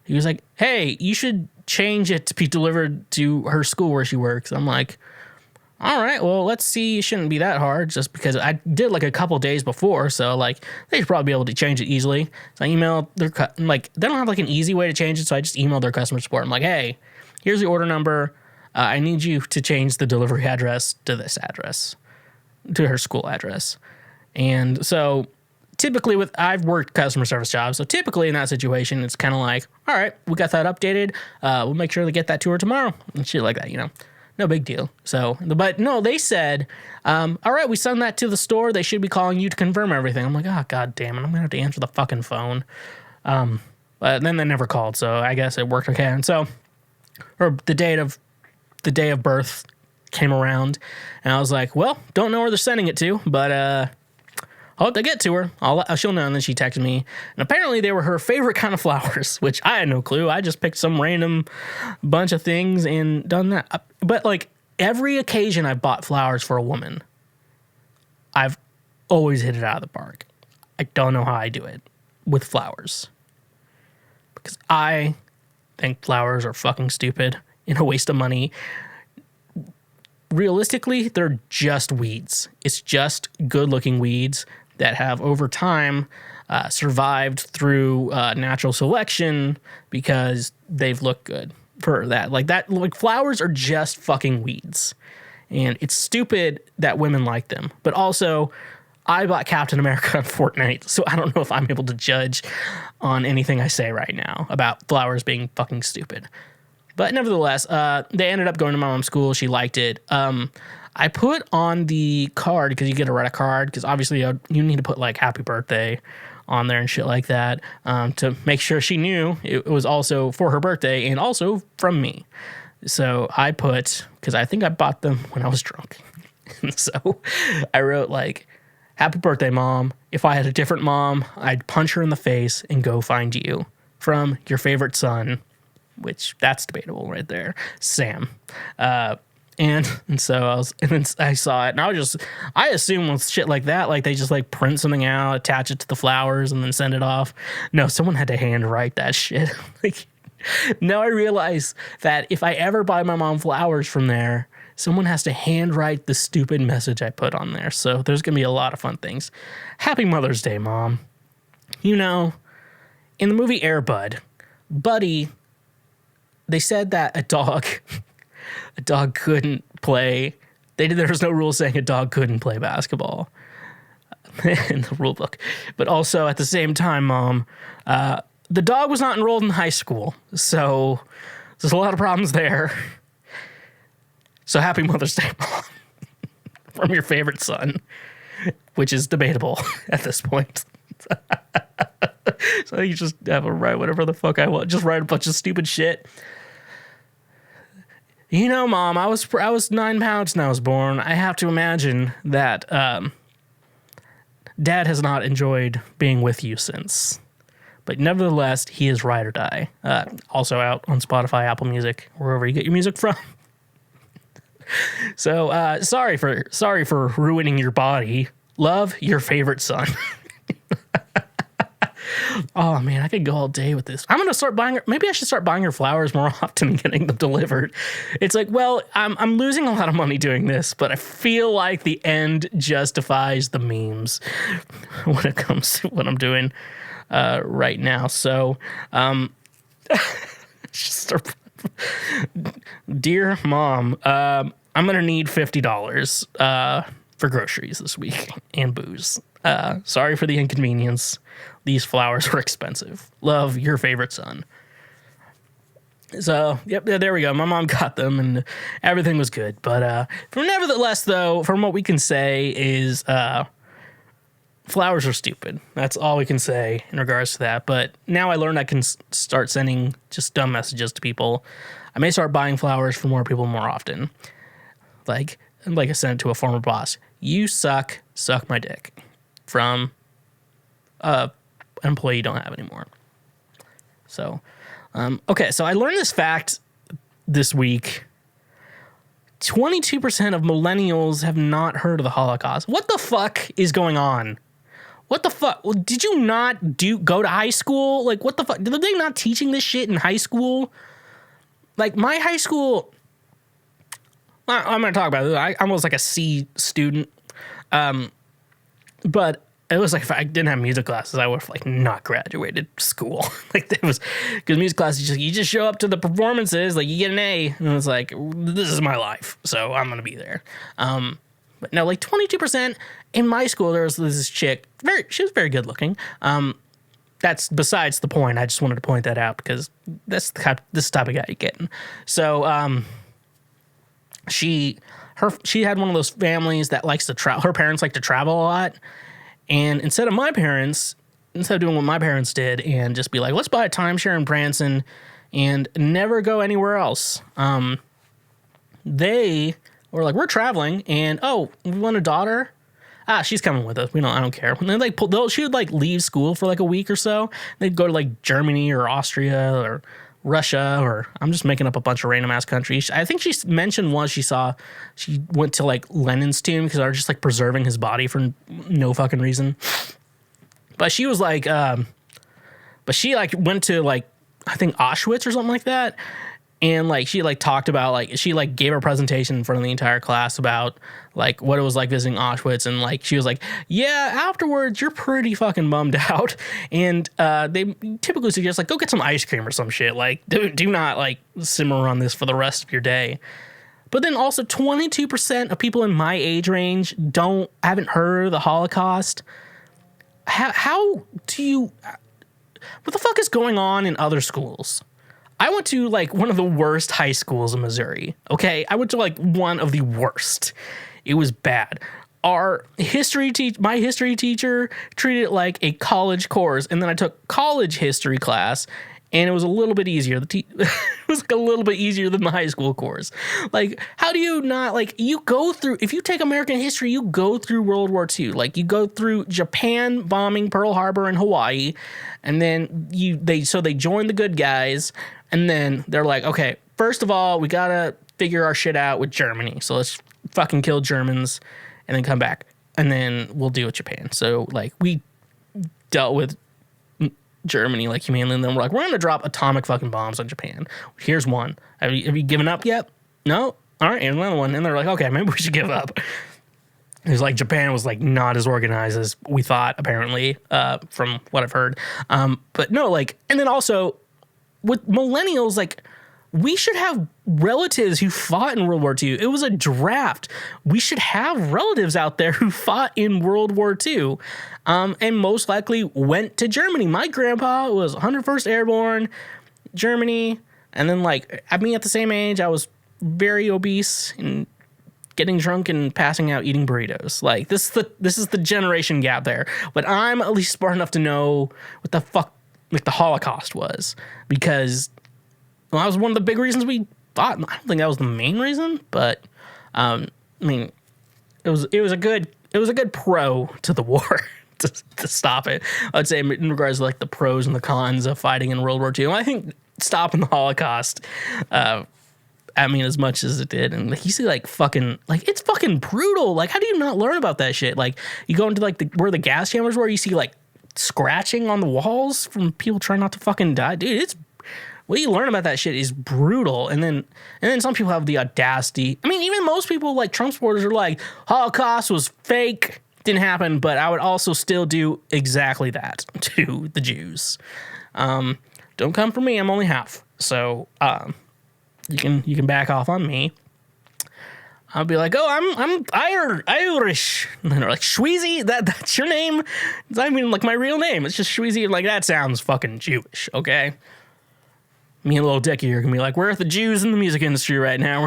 he was like, hey, you should change it to be delivered to her school where she works. I'm like, all right, well, let's see. It shouldn't be that hard just because I did like a couple days before. So like they should probably be able to change it easily. So I emailed their, like, they don't have like an easy way to change it. So I just emailed their customer support. I'm like, hey, here's the order number. I need you to change the delivery address to this address, to her school address. And so typically I've worked customer service jobs. So typically in that situation, it's kind of like, all right, we got that updated. We'll make sure to get that to her tomorrow and shit like that, you know. No big deal. So, but no, they said, all right, we send that to the store. They should be calling you to confirm everything. I'm like, oh, God damn it. I'm going to have to answer the fucking phone. But then they never called. So I guess it worked okay. And so, or the day of birth came around and I was like, well, don't know where they're sending it to, but, I hope they get to her. She'll know. And then she texted me. And apparently they were her favorite kind of flowers, which I had no clue. I just picked some random bunch of things and done that. But like every occasion I've bought flowers for a woman, I've always hit it out of the park. I don't know how I do it with flowers. Because I think flowers are fucking stupid and a waste of money. Realistically, they're just weeds. It's just good-looking weeds that have over time survived through natural selection because they've looked good for that. Like flowers are just fucking weeds. And it's stupid that women like them. But also, I bought Captain America on Fortnite, so I don't know if I'm able to judge on anything I say right now about flowers being fucking stupid. But nevertheless, they ended up going to my mom's school. She liked it. I put on the card, because you get to write a card, because obviously you need to put like happy birthday on there and shit like that to make sure she knew it was also for her birthday and also from me. So I put, because I think I bought them when I was drunk. And so I wrote like, happy birthday, Mom. If I had a different mom, I'd punch her in the face and go find you. From your favorite son, which that's debatable right there, Sam. And so then I saw it, and I assume with shit like that, like they just like print something out, attach it to the flowers, and then send it off. No, someone had to handwrite that shit. Like, now I realize that if I ever buy my mom flowers from there, someone has to handwrite the stupid message I put on there. So there's gonna be a lot of fun things. Happy Mother's Day, Mom. You know, in the movie Air Bud, Buddy, they said that a dog couldn't play. There was no rule saying a dog couldn't play basketball in the rule book. But also at the same time, Mom, the dog was not enrolled in high school. So there's a lot of problems there. So happy Mother's Day, Mom, from your favorite son, which is debatable at this point. So you just have a write whatever the fuck I want. Just write a bunch of stupid shit. You know, Mom, I was 9 pounds when I was born. I have to imagine that Dad has not enjoyed being with you since. But nevertheless, he is Ride or Die. Also out on Spotify, Apple Music, wherever you get your music from. So sorry for ruining your body. Love, your favorite son. Oh man, I could go all day with this. I'm gonna start buying her. Maybe I should start buying her flowers more often and getting them delivered. It's like, well, I'm losing a lot of money doing this, but I feel like the end justifies the memes when it comes to what I'm doing right now. So, dear Mom, I'm gonna need $50 for groceries this week and booze. Sorry for the inconvenience. These flowers were expensive. Love, your favorite son. So, yep, there we go. My mom got them, and everything was good. But nevertheless, though, from what we can say is flowers are stupid. That's all we can say in regards to that. But now I learned I can start sending just dumb messages to people. I may start buying flowers for more people more often. Like I sent it to a former boss. You suck my dick. From an employee you don't have anymore. So, okay, so I learned this fact this week. 22% of millennials have not heard of the Holocaust. What the fuck is going on? What the fuck? Well, did you not go to high school? Like, what the fuck? Are they not teaching this shit in high school? like my high school, I'm going to talk about it. I was like a C student. But it was like if I didn't have music classes, I would have like not graduated school. Like it was because music classes, you just show up to the performances, like you get an A, and it's like this is my life, so I'm gonna be there. But no, like 22% in my school, there was this chick, she was very good looking. That's besides the point. I just wanted to point that out because this type of guy you're getting. So she had one of those families that likes to travel. Her parents like to travel a lot. And instead of doing what my parents did and just be like, let's buy a timeshare in Branson and never go anywhere else. They were like, we're traveling and, oh, we want a daughter. She's coming with us. I don't care. And then she would like leave school for like a week or so. They'd go to like Germany or Austria or Russia, or I'm just making up a bunch of random ass countries. I think she mentioned once she went to like Lenin's tomb because they're just like preserving his body for no fucking reason. But she was like, she like went to like, I think Auschwitz or something like that. And like she like talked about like she like gave a presentation in front of the entire class about like what it was like visiting Auschwitz, and like she was like, yeah, afterwards you're pretty fucking bummed out, and they typically suggest like go get some ice cream or some shit, like do not like simmer on this for the rest of your day. But then also 22% of people in my age range haven't heard of the Holocaust. How do you? What the fuck is going on in other schools? I went to like one of the worst high schools in Missouri. Okay, I went to like one of the worst. It was bad. My history teacher treated it like a college course, and then I took college history class, and it was a little bit easier. It was like a little bit easier than the high school course. Like, how do you not like? You go through, if you take American history, you go through World War II. Like, you go through Japan bombing Pearl Harbor and Hawaii, and then they join the good guys. And then they're like, okay, first of all, we gotta figure our shit out with Germany. So let's fucking kill Germans and then come back. And then we'll deal with Japan. So, like, we dealt with Germany, like, humanely. And then we're like, we're gonna drop atomic fucking bombs on Japan. Here's one. Have you given up yet? No? All right, and another one. And they're like, okay, maybe we should give up. It was like Japan was, like, not as organized as we thought, apparently, from what I've heard. But no, like, and then also, with millennials, like, we should have relatives who fought in World War II. It was a draft. We should have relatives out there who fought in World War II, and most likely went to Germany. My grandpa was 101st Airborne, Germany, and then, like, at the same age, I very obese and getting drunk and passing out eating burritos. Like, this is the generation gap there. But I'm at least smart enough to know what the fuck like the Holocaust was, because that was one of the big reasons we fought. I don't think that was the main reason, but I mean, it was a good pro to the war to stop it. I'd say in regards to like the pros and the cons of fighting in World War II. I think stopping the Holocaust, as much as it did, and like you see like fucking like it's fucking brutal. Like, how do you not learn about that shit? Like, you go into like where the gas chambers were, you see like scratching on the walls from people trying not to fucking die. Dude, it's what you learn about that shit is brutal. And then some people have the audacity. I mean, even most people like Trump supporters are like, Holocaust was fake, didn't happen, but I would also still do exactly that to the Jews. Don't come for me, I'm only half. So you can back off on me. I'll be like, oh, I'm Irish. And they're like, Schweezy? That's your name? It's not even like my real name. It's just Schweezy. Like, that sounds fucking Jewish, okay? Me and Little Dicky are gonna be like, we're at the Jews in the music industry right now.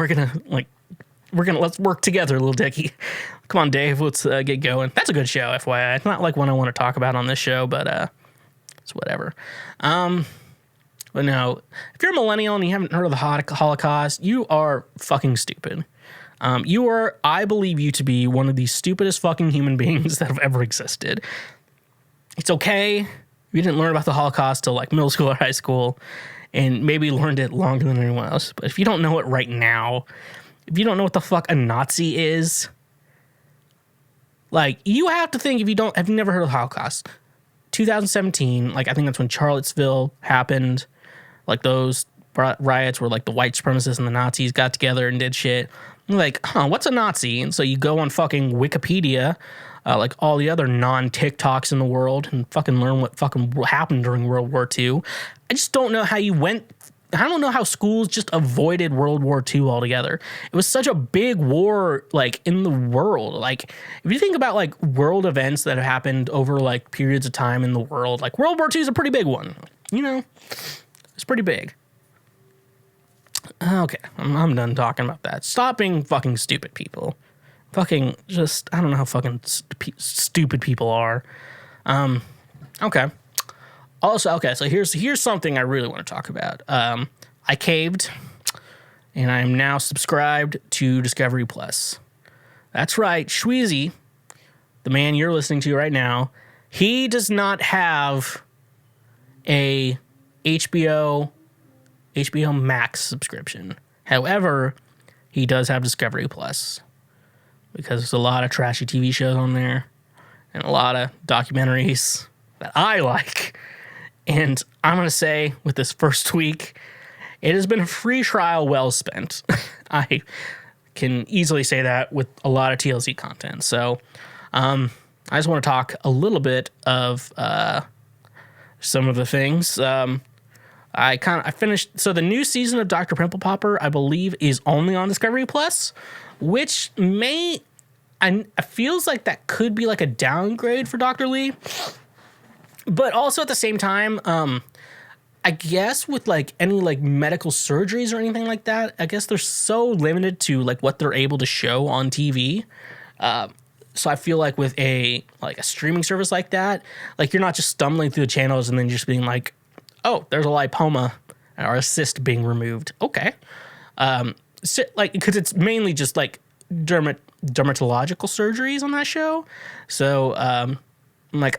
Let's work together, Little Dicky. Come on, Dave, let's get going. That's a good show, FYI. It's not like one I want to talk about on this show, but it's whatever. But no, if you're a millennial and you haven't heard of the Holocaust, you are fucking stupid. You are, I believe you to be one of the stupidest fucking human beings that have ever existed. It's okay if you didn't learn about the Holocaust till like middle school or high school, and maybe learned it longer than anyone else. But if you don't know it right now, if you don't know what the fuck a Nazi is, like, you have to think, if you never heard of the Holocaust, 2017, like, I think that's when Charlottesville happened, like those riots where like the white supremacists and the Nazis got together and did shit. I'm like, what's a Nazi? And so you go on fucking Wikipedia, like all the other non-TikToks in the world, and fucking learn what fucking happened during World War II. I just don't know how I don't know how schools just avoided World War II altogether. It was such a big war, like, in the world. Like, if you think about, like, world events that have happened over, like, periods of time in the world, like, World War II is a pretty big one. You know? It's pretty big. Okay, I'm done talking about that. Stop being fucking stupid, people. Fucking just, I don't know how fucking stupid people are. Okay. Also, okay, so here's something I really want to talk about. I caved, and I am now subscribed to Discovery Plus. That's right, Schweezy, the man you're listening to right now, he does not have a HBO Max subscription. However, he does have Discovery Plus because there's a lot of trashy TV shows on there and a lot of documentaries that I like. And I'm going to say, with this first week, it has been a free trial well spent. I can easily say that with a lot of TLC content. So I just want to talk a little bit of some of the things. I finished. So the new season of Dr. Pimple Popper, I believe, is only on Discovery Plus, which feels like that could be like a downgrade for Dr. Lee. But also at the same time, I guess with like any like medical surgeries or anything like that, I guess they're so limited to like what they're able to show on TV. So I feel like with a streaming service like that, like you're not just stumbling through the channels and then just being like, oh, there's a lipoma or a cyst being removed. Okay. Because it's mainly just like dermatological surgeries on that show. So,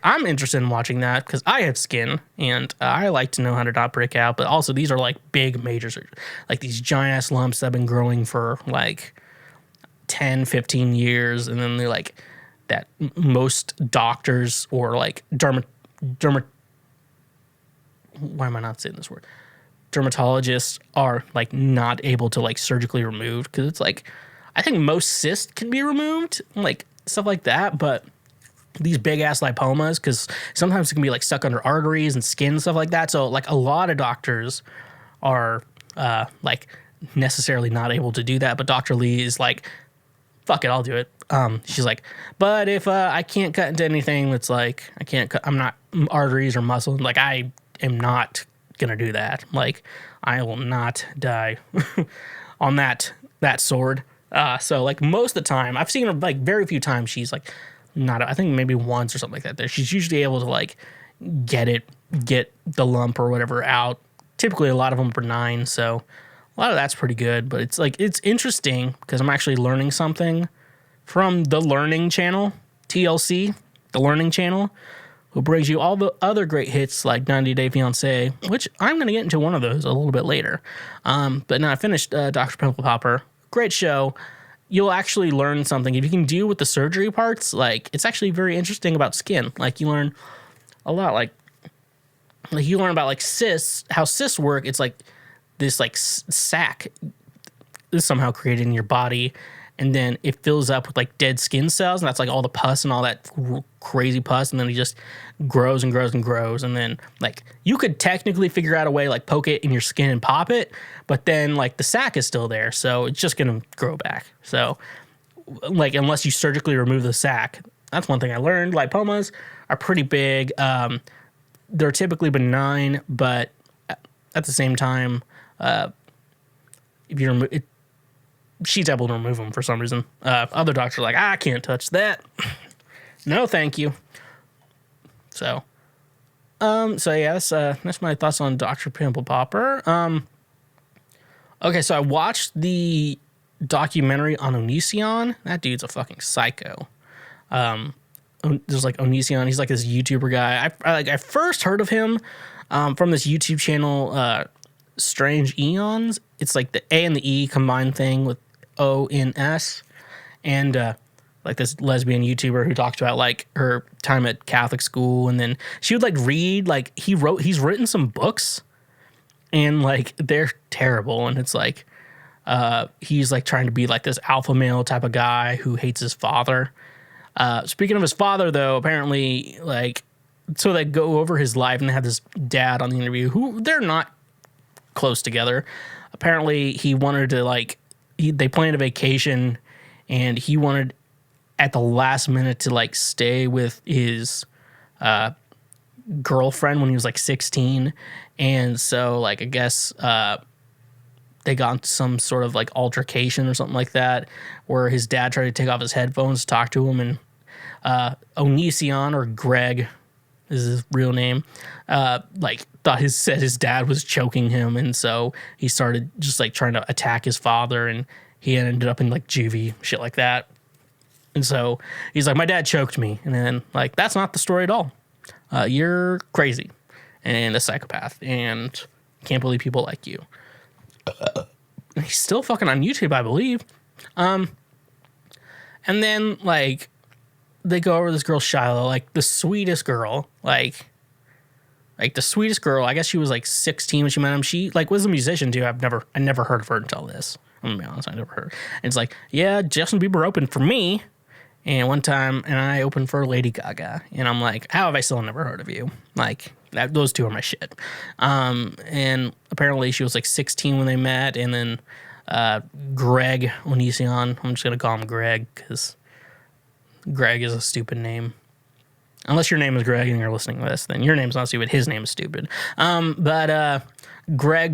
I'm interested in watching that because I have skin and I like to know how to not break out. But also, these are like big major surgeries, like these giant ass lumps that have been growing for like 10, 15 years. And then they're like that most doctors or like why am I not saying this word? Dermatologists are like not able to like surgically remove because it's like, I think most cysts can be removed, like stuff like that. But these big ass lipomas, because sometimes it can be like stuck under arteries and skin and stuff like that. So like a lot of doctors are like necessarily not able to do that. But Dr. Lee is like, fuck it, I'll do it. She's like, but if I can't cut into anything that's like, I'm not arteries or muscle, like I am not gonna do that. Like I will not die on that sword. So like most of the time, I've seen her like very few times. She's like not, I think maybe once or something like that. There, she's usually able to like get the lump or whatever out. Typically, a lot of them are benign, so a lot of that's pretty good. But it's like it's interesting because I'm actually learning something from the Learning Channel, TLC, the Learning Channel, who brings you all the other great hits like 90 Day Fiancé, which I'm going to get into one of those a little bit later. But now I finished Dr. Pimple Popper. Great show. You'll actually learn something. If you can deal with the surgery parts, like, it's actually very interesting about skin. Like, you learn a lot. Like you learn about, like, cysts, how cysts work. It's like this, like, sac is somehow created in your body, and then it fills up with, like, dead skin cells, and that's, like, all the pus and all that crazy pus, and then it just grows and grows and grows, and then, like, you could technically figure out a way, like, poke it in your skin and pop it, but then, like, the sac is still there, so it's just gonna grow back. So, like, unless you surgically remove the sac, that's one thing I learned. Lipomas are pretty big. They're typically benign, but at the same time, if you remove it, she's able to remove them for some reason. Other doctors are like, I can't touch that. No, thank you. So yeah, that's my thoughts on Dr. Pimple Popper. Okay, so I watched the documentary on Onision. That dude's a fucking psycho. There's like Onision. He's like this YouTuber guy. I first heard of him from this YouTube channel, Strange Eons. It's like the A and the E combined thing with ONS, and like this lesbian YouTuber who talks about like her time at Catholic school, and then she would like read, like he's written some books and like they're terrible, and it's like he's like trying to be like this alpha male type of guy who hates his father. Speaking of his father, though, apparently like so they go over his life, and they have this dad on the interview who they're not close together. Apparently he wanted to like they planned a vacation, and he wanted at the last minute to like stay with his girlfriend when he was like 16. And so like I guess they got into some sort of like altercation or something like that, where his dad tried to take off his headphones to talk to him, and Onision, or Greg is his real name, like said his dad was choking him, and so he started just like trying to attack his father, and he ended up in like juvie, shit like that. And so he's like, my dad choked me, and then like that's not the story at all. You're crazy and a psychopath, and can't believe people like you. And he's still fucking on YouTube, I believe. And then like they go over this girl Shiloh, like the sweetest girl, like the sweetest girl. I guess she was like 16 when she met him. She like was a musician too. I never heard of her until this. I'm gonna be honest, I never heard. And it's like, yeah, Justin Bieber opened for me, and one time, and I opened for Lady Gaga, and I'm like, how have I still never heard of you? Like those two are my shit. And apparently she was like 16 when they met, and then Greg Onision, I'm just gonna call him Greg because Greg is a stupid name. Unless your name is Greg and you're listening to this, then your name's not stupid. His name is stupid. But Greg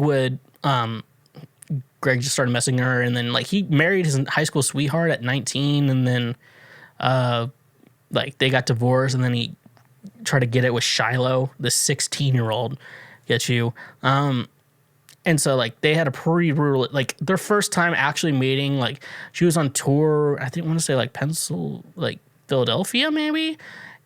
just started messing her, and then like he married his high school sweetheart at 19, and then like they got divorced, and then he tried to get it with Shiloh, the 16-year-old. Get you? And so like they had a pretty brutal, like their first time actually meeting. Like she was on tour, I think I want to say like Philadelphia maybe,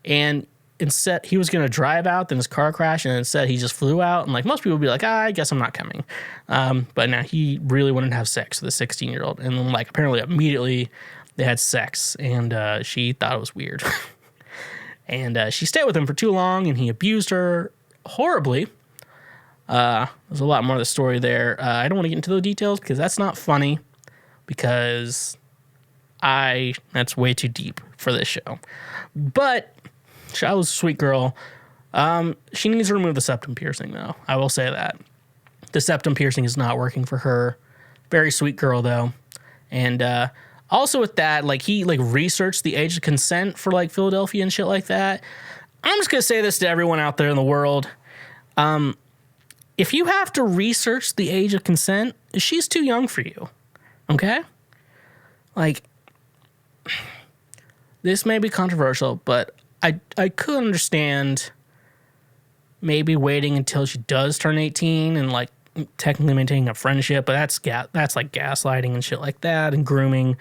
and instead he was going to drive out, then his car crashed, and instead he just flew out. And like most people would be like, I guess I'm not coming. But now he really wanted to have sex with a 16-year-old, and then like apparently immediately they had sex, and she thought it was weird. And she stayed with him for too long, and he abused her horribly. There's a lot more of the story there. I don't want to get into the details because that's not funny, because that's way too deep for this show. But Shiloh's a sweet girl. She needs to remove the septum piercing, though. I will say that. The septum piercing is not working for her. Very sweet girl, though. And also with that, like he like researched the age of consent for like Philadelphia and shit like that. I'm just going to say this to everyone out there in the world. If you have to research the age of consent, she's too young for you. Okay? Like, this may be controversial, but I could understand maybe waiting until she does turn 18 and like technically maintaining a friendship, but that's like gaslighting and shit like that, and grooming.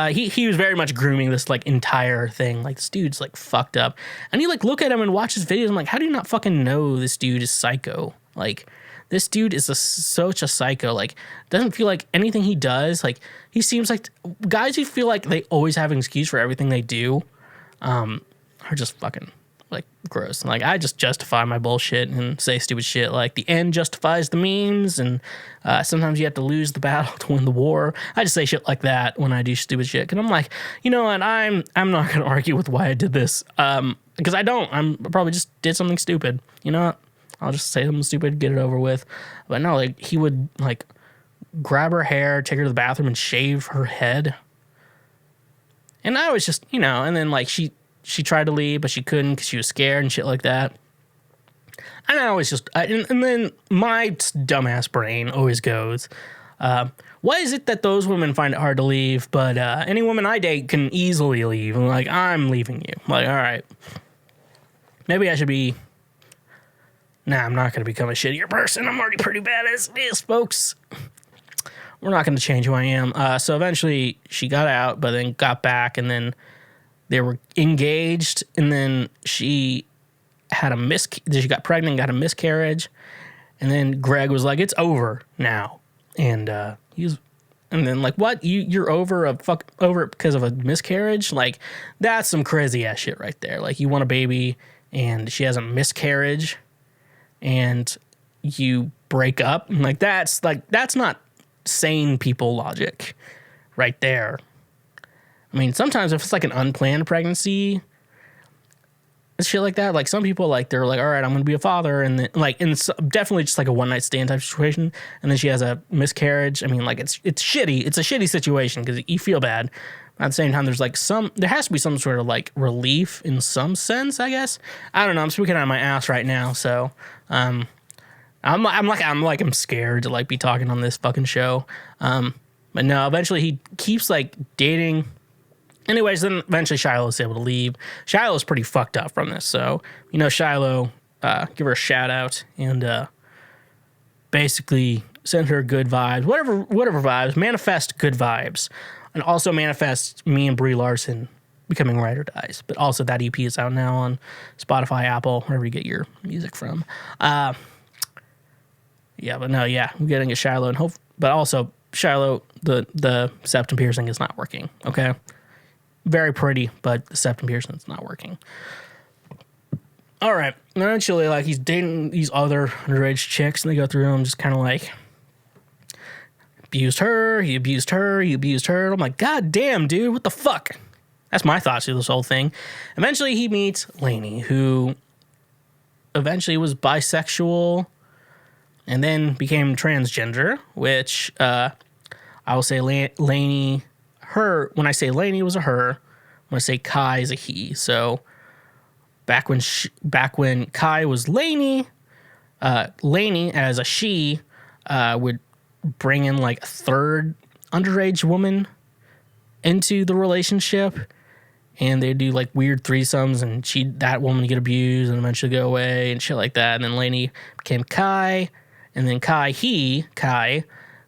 He was very much grooming this like entire thing. Like this dude's like fucked up, and you like look at him and watch his videos. I'm like, how do you not fucking know this dude is psycho? Like this dude is such a psycho. Like doesn't feel like anything he does. Like he seems like guys who feel like they always have an excuse for everything they do, are just fucking like gross. Like I just justify my bullshit and say stupid shit like the end justifies the means, and sometimes you have to lose the battle to win the war. I just say shit like that when I do stupid shit, because I'm like, you know what, I'm not gonna argue with why I did this, because I probably just did something stupid. You know what, I'll just say something stupid, get it over with. But no, like he would like grab her hair, take her to the bathroom, and shave her head. And I was just, and then like she tried to leave, but she couldn't because she was scared and shit like that. And I always just, and then my dumbass brain always goes, why is it that those women find it hard to leave, but any woman I date can easily leave? And like, I'm leaving you. Like, all right. Maybe I should be, I'm not going to become a shittier person. I'm already pretty bad as it is, folks. We're not going to change who I am. So eventually she got out, but then got back, and then they were engaged, and then she got pregnant, got a miscarriage, and then Greg was like, "It's over now," and and then like, "What? You're over it because of a miscarriage? Like, that's some crazy ass shit right there. Like, you want a baby, and she has a miscarriage, and you break up. Like that's not sane people logic right there. I mean, sometimes if it's like an unplanned pregnancy, shit like that, like some people like they're like, all right, I'm gonna be a father, and then like, and it's definitely just like a one night stand type situation, and then she has a miscarriage. I mean, like it's shitty. It's a shitty situation because you feel bad. At the same time, there has to be some sort of like relief in some sense, I guess. I don't know. I'm speaking out of my ass right now, so I'm scared to like be talking on this fucking show. But no, eventually he keeps like dating. Anyways, then eventually Shiloh's able to leave. Shiloh's pretty fucked up from this, so Shiloh, give her a shout out and basically send her good vibes, whatever vibes, manifest good vibes. And also manifest me and Brie Larson becoming Ride or Dies. But also that EP is out now on Spotify, Apple, wherever you get your music from. I'm getting a Shiloh and hope, but also Shiloh, the septum piercing is not working. Okay, very pretty, but the septum piercing is not working. All right, and eventually, like he's dating these other underage chicks, and they go through them, just kind of like. He abused her. I'm like, God damn, dude, what the fuck? That's my thoughts through this whole thing. Eventually, he meets Lainey, who eventually was bisexual and then became transgender, which I will say Lainey, her, when I say Lainey, it was a her. When I say Kai is a he. So back when Kai was Lainey, Lainey as a she would bring in like a third underage woman into the relationship, and they do like weird threesomes, and that woman would get abused and eventually go away and shit like that. And then Lainey became Kai, and then Kai,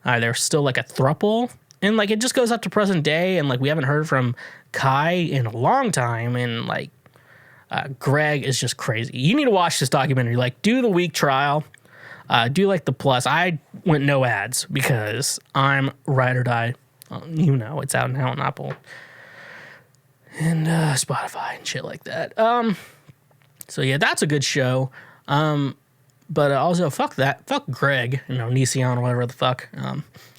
they're still like a throuple, and like it just goes up to present day, and like we haven't heard from Kai in a long time, and like Greg is just crazy. You need to watch this documentary. Like, do the week trial. Do like the plus. I went no ads because I'm Ride or Die. It's out now on Apple and Spotify and shit like that. So yeah, that's a good show. But also fuck Greg, Onision or whatever the fuck.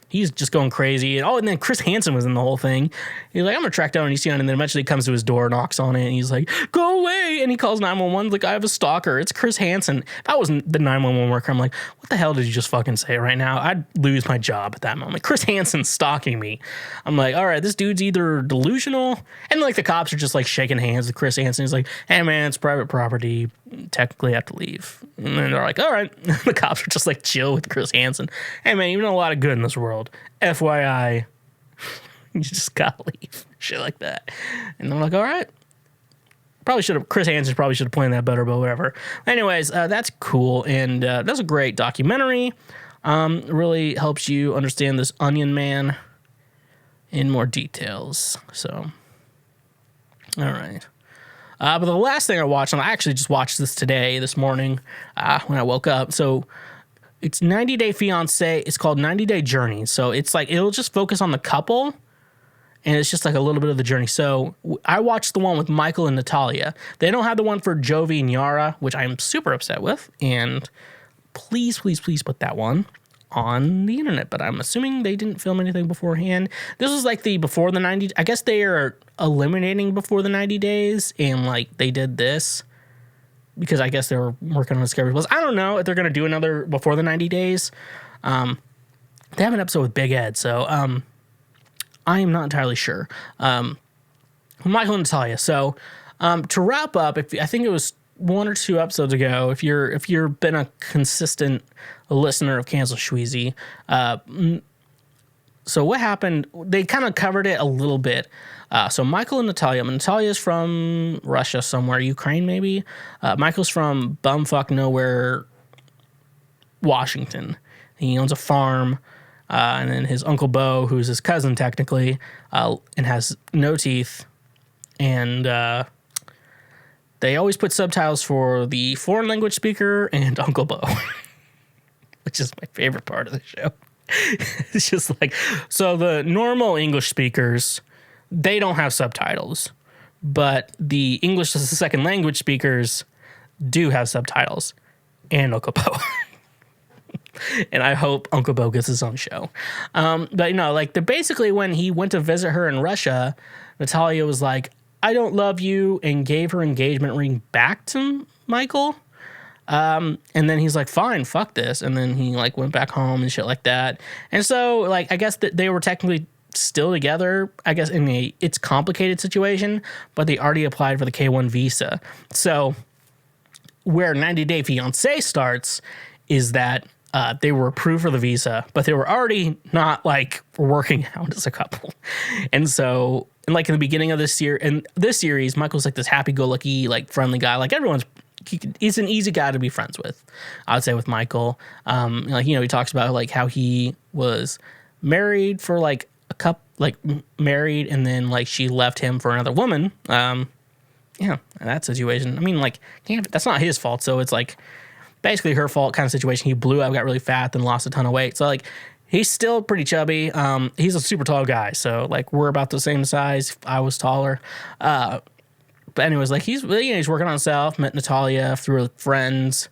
He's just going crazy. And then Chris Hansen was in the whole thing. He's like, I'm going to track down Onision. And then eventually comes to his door, knocks on it, and he's like, go away. And he calls 911. Like, I have a stalker. It's Chris Hansen. If I wasn't the 911 worker, I'm like, what the hell did you just fucking say right now? I'd lose my job at that moment. Chris Hansen's stalking me. I'm like, all right, this dude's either delusional. And like the cops are just like shaking hands with Chris Hansen. He's like, hey man, it's private property. Technically I have to leave. And then they're like, all right. The cops are just like chill with Chris Hansen. Hey man, you've done a lot of good in this world. FYI, you just gotta leave. Shit like that. And I'm like, all right. Chris Hansen probably should have planned that better, but whatever. Anyways, that's cool. And that's a great documentary. Really helps you understand this Onion Man in more details. So, all right. But the last thing I watched, and I actually just watched this morning when I woke up. So it's 90 Day Fiancé. It's called 90 Day Journey. So it's like, it'll just focus on the couple, and it's just like a little bit of the journey. So I watched the one with Michael and Natalia. They don't have the one for Jovi and Yara, which I'm super upset with. And please put that one on the internet. But I'm assuming they didn't film anything beforehand. This is like the before the 90. I guess they are eliminating before the 90 days, and like they did this because I guess they were working on Discovery Plus. I don't know if they're going to do another before the 90 days. They have an episode with Big Ed, so I am not entirely sure. Michael and Natalia. So to wrap up, I think it was 1 or 2 episodes ago, if you've been a consistent listener of Cancel Schweezy, so what happened, they kind of covered it a little bit. So Michael and Natalia. Natalia's from Russia somewhere, Ukraine maybe. Michael's from bumfuck nowhere, Washington. He owns a farm. And then his Uncle Bo, who's his cousin technically, and has no teeth. And they always put subtitles for the foreign language speaker and Uncle Bo, which is my favorite part of the show. It's just like, so the normal English speakers, they don't have subtitles, but the English as a second language speakers do have subtitles and Uncle Bo. And I hope Uncle Bill gets his own show. But, like, basically when he went to visit her in Russia, Natalia was like, I don't love you, and gave her engagement ring back to Michael. And then he's like, fine, fuck this. And then he, like, went back home and shit like that. And so, like, I guess that they were technically still together, I guess, in it's complicated situation, but they already applied for the K-1 visa. So where 90 Day Fiancé starts is that they were approved for the visa, but they were already not, like, working out as a couple. And so, and like in the beginning of this series, Michael's like this happy-go-lucky, like, friendly guy. Like, he's an easy guy to be friends with, I would say, with Michael. Like, he talks about, like, how he was married for, like, married, and then, like, she left him for another woman. That situation. I mean, like, that's not his fault. So it's, like, basically her fault kind of situation. He blew up, got really fat, then lost a ton of weight. So, like, he's still pretty chubby. He's a super tall guy. So, like, we're about the same size. I was taller. But anyways, like, he's working on himself. Met Natalia through friends.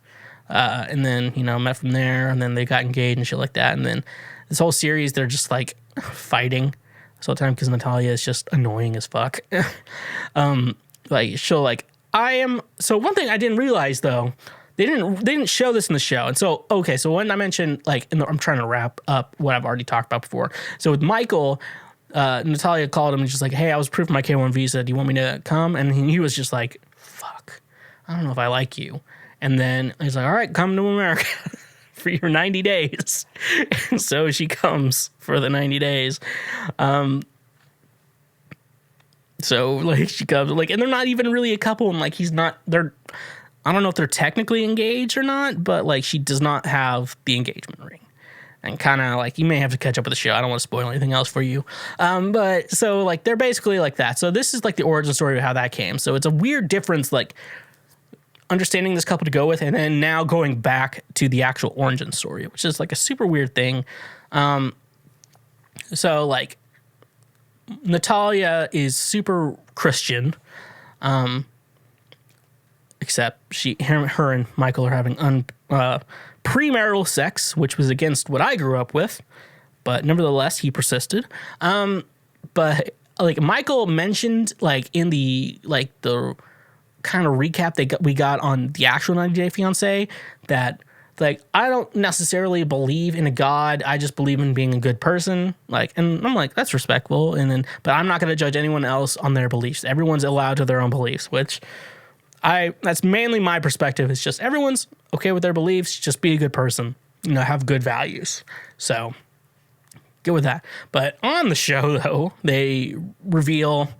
And then, met from there. And then they got engaged and shit like that. And then this whole series, they're just, like, fighting this whole time because Natalia is just annoying as fuck. Like, she'll, like, so one thing I didn't realize, though, they didn't show this in the show. And so, okay, so when I mentioned, like, I'm trying to wrap up what I've already talked about before. So with Michael, Natalia called him and just like, hey, I was approved for my K-1 visa. Do you want me to come? And he was just like, fuck, I don't know if I like you. And then he's like, all right, come to America for your 90 days. And so she comes for the 90 days. So, like, she comes, like, and they're not even really a couple. And, like, I don't know if they're technically engaged or not, but, like, she does not have the engagement ring. And kind of, like, you may have to catch up with the show. I don't want to spoil anything else for you. But, so, like, they're basically like that. So this is, like, the origin story of how that came. So it's a weird difference, like, understanding this couple to go with, and then now going back to the actual origin story, which is, like, a super weird thing. So, like, Natalia is super Christian, except her and Michael are having premarital sex, which was against what I grew up with, but nevertheless, he persisted. But, like, Michael mentioned, like, in the kind of recap we got on the actual 90 Day Fiancé, that, like, I don't necessarily believe in a God. I just believe in being a good person. Like, and I'm like, that's respectful. And then, but I'm not going to judge anyone else on their beliefs. Everyone's allowed to their own beliefs, which that's mainly my perspective. It's just everyone's okay with their beliefs. Just be a good person, have good values. So good with that. But on the show, though, they reveal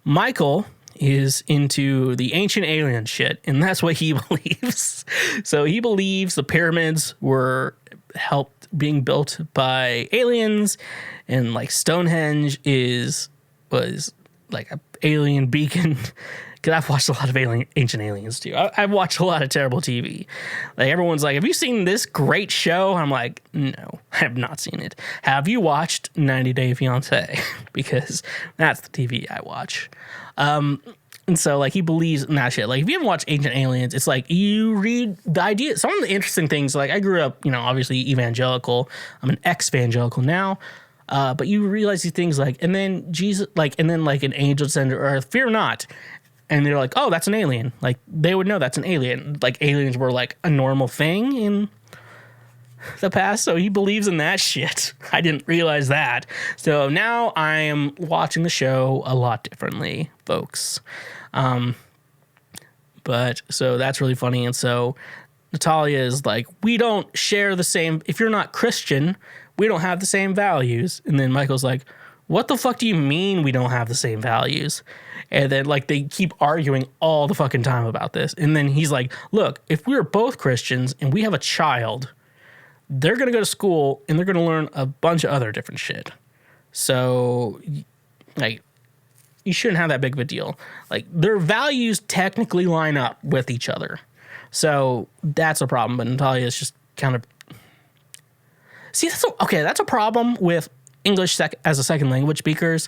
Michael is into the ancient alien shit, and that's what he believes. So he believes the pyramids were being built by aliens, and, like, Stonehenge was like an alien beacon. Because I've watched a lot of ancient aliens too. I've watched a lot of terrible TV. Like, everyone's like, have you seen this great show? I'm like, no, I have not seen it. Have you watched 90 Day Fiancé? Because that's the TV I watch. And so, like, he believes in that shit. Like, if you haven't watched Ancient Aliens, it's like you read the idea. Some of the interesting things, like, I grew up, obviously evangelical. I'm an ex-evangelical now. But you realize these things, like, and then Jesus, like, and then, like, an angel descended to earth, fear not. And they're like, oh, that's an alien. Like, they would know that's an alien. Like, aliens were, like, a normal thing in the past. So he believes in that shit. I didn't realize that. So now I am watching the show a lot differently, folks. But so that's really funny. And so Natalia is like, we don't share the same, if you're not Christian, we don't have the same values. And then Michael's like, what the fuck do you mean we don't have the same values? And then, like, they keep arguing all the fucking time about this. And then he's like, look, if we're both Christians and we have a child, they're going to go to school and they're going to learn a bunch of other different shit. So, like, you shouldn't have that big of a deal. Like, their values technically line up with each other. So that's a problem. But Natalia is just kind of... See, that's a problem with English as a second language speakers.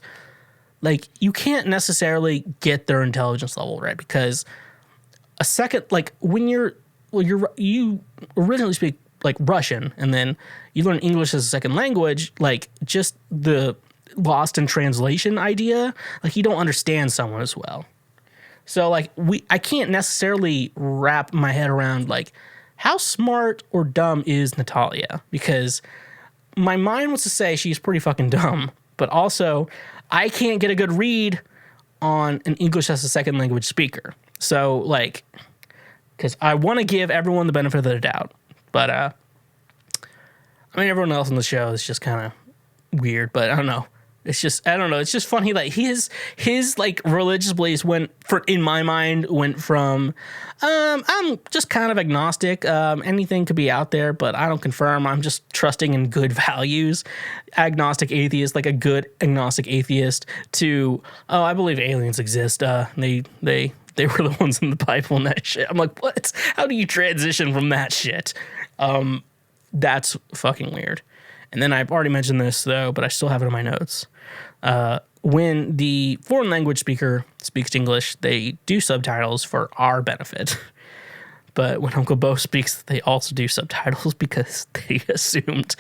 Like, you can't necessarily get their intelligence level right, because a second, like, when you originally speak like Russian, and then you learn English as a second language, like just the lost in translation idea, like you don't understand someone as well. So like I can't necessarily wrap my head around like how smart or dumb is Natalia, because my mind wants to say she's pretty fucking dumb, but also I can't get a good read on an English as a second language speaker. So like, because I want to give everyone the benefit of the doubt, but I mean everyone else on the show is just kind of weird, but I don't know. It's just, I don't know. It's just funny. Like his like religious beliefs in my mind went from, I'm just kind of agnostic. Anything could be out there, but I don't confirm. I'm just trusting in good values. Agnostic atheist, like a good agnostic atheist, to, oh, I believe aliens exist. They were the ones in the Bible and that shit. I'm like, what? How do you transition from that shit? That's fucking weird. And then I've already mentioned this, though, but I still have it in my notes. When the foreign language speaker speaks English, they do subtitles for our benefit. But when Uncle Bo speaks, they also do subtitles because they assumed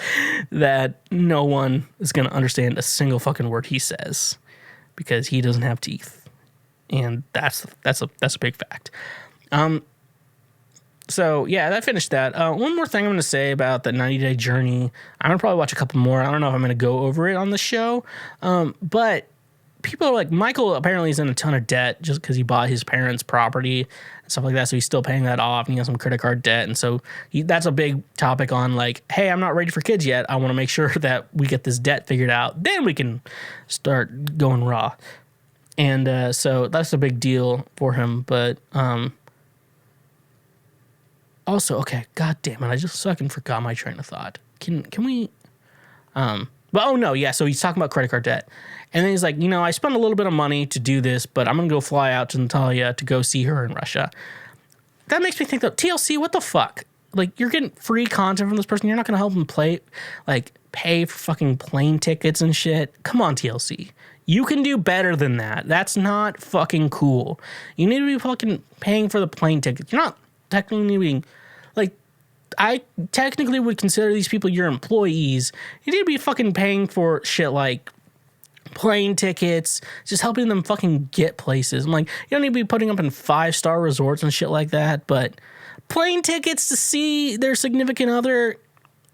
that no one is going to understand a single fucking word he says because he doesn't have teeth. And that's a big fact. So, yeah, that finished that. One more thing I'm going to say about the 90-day journey. I'm going to probably watch a couple more. I don't know if I'm going to go over it on the show. But people are like, Michael apparently is in a ton of debt just because he bought his parents' property and stuff like that. So he's still paying that off, and he has some credit card debt. And so that's a big topic on like, hey, I'm not ready for kids yet. I want to make sure that we get this debt figured out. Then we can start going raw. And so that's a big deal for him. But also, okay, god damn it, I just fucking forgot my train of thought. Can we so he's talking about credit card debt. And then he's like, I spent a little bit of money to do this, but I'm going to go fly out to Natalia to go see her in Russia. That makes me think, though, TLC, what the fuck? Like, you're getting free content from this person. You're not going to help him pay for fucking plane tickets and shit. Come on, TLC. You can do better than that. That's not fucking cool. You need to be fucking paying for the plane tickets. You're not technically being, like, I technically would consider these people your employees. You need to be fucking paying for shit like plane tickets, just helping them fucking get places. I'm like, you don't need to be putting up in 5-star resorts and shit like that, but plane tickets to see their significant other,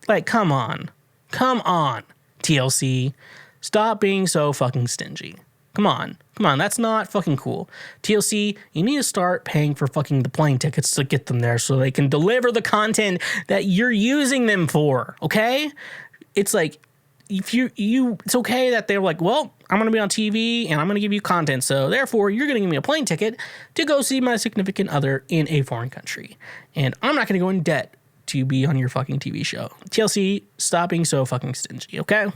like, come on, TLC. Stop being so fucking stingy. Come on, that's not fucking cool. TLC, you need to start paying for fucking the plane tickets to get them there so they can deliver the content that you're using them for, okay? It's like, if it's okay that they're like, well, I'm going to be on TV and I'm going to give you content, so therefore you're going to give me a plane ticket to go see my significant other in a foreign country. And I'm not going to go in debt to be on your fucking TV show. TLC, stop being so fucking stingy, okay?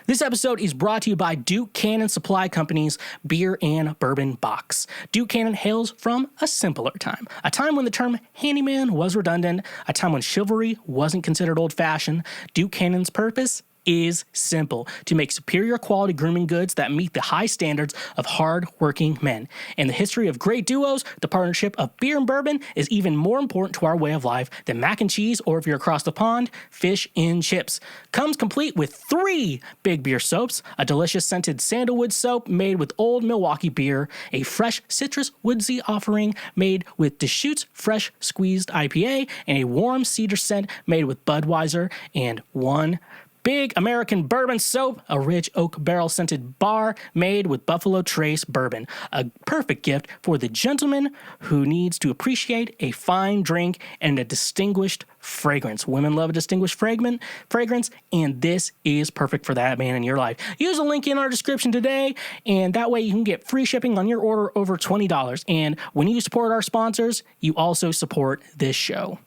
This episode is brought to you by Duke Cannon Supply Company's Beer and Bourbon Box. Duke Cannon hails from a simpler time, a time when the term handyman was redundant, a time when chivalry wasn't considered old-fashioned. Duke Cannon's purpose is simple: to make superior quality grooming goods that meet the high standards of hard-working men. In the history of great duos, the partnership of beer and bourbon is even more important to our way of life than mac and cheese, or if you're across the pond, fish and chips. Comes complete with 3 big beer soaps, a delicious scented sandalwood soap made with Old Milwaukee beer, a fresh citrus woodsy offering made with Deschutes Fresh Squeezed IPA, and a warm cedar scent made with Budweiser, and 1 big American bourbon soap, a rich oak barrel scented bar made with Buffalo Trace bourbon. A perfect gift for the gentleman who needs to appreciate a fine drink and a distinguished fragrance. Women love a distinguished fragrance, and this is perfect for that man in your life. Use a link in our description today, and that way you can get free shipping on your order over $20. And when you support our sponsors, you also support this show.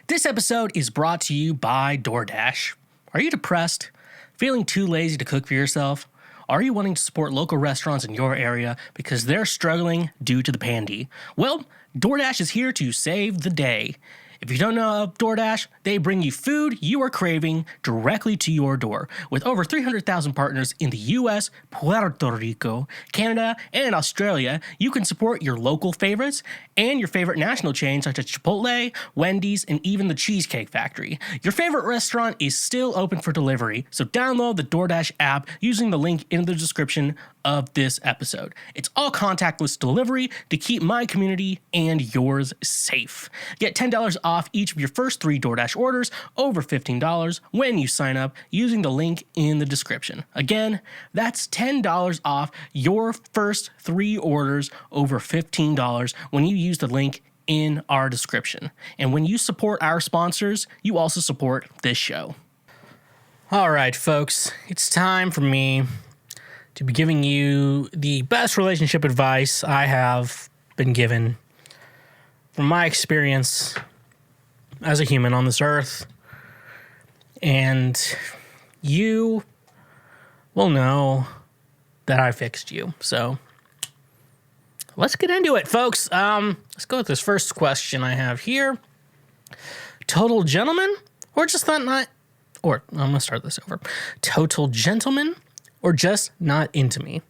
This episode is brought to you by DoorDash. Are you depressed? Feeling too lazy to cook for yourself? Are you wanting to support local restaurants in your area because they're struggling due to the pandy? Well, DoorDash is here to save the day. If you don't know DoorDash, they bring you food you are craving directly to your door. With over 300,000 partners in the US, Puerto Rico, Canada, and Australia, you can support your local favorites and your favorite national chains such as Chipotle, Wendy's, and even the Cheesecake Factory. Your favorite restaurant is still open for delivery, so download the DoorDash app using the link in the description of this episode. It's all contactless delivery to keep my community and yours safe. Get $10 off each of your first 3 DoorDash orders over $15 when you sign up using the link in the description. Again, that's $10 off your first 3 orders over $15 when you use the link in our description. And when you support our sponsors, you also support this show. All right, folks, it's time for me to be giving you the best relationship advice I have been given from my experience as a human on this earth. And you will know that I fixed you. So let's get into it, folks. Let's go with this first question I have here. Total gentleman or just not, or I'm going to start this over. Total gentleman or just not into me.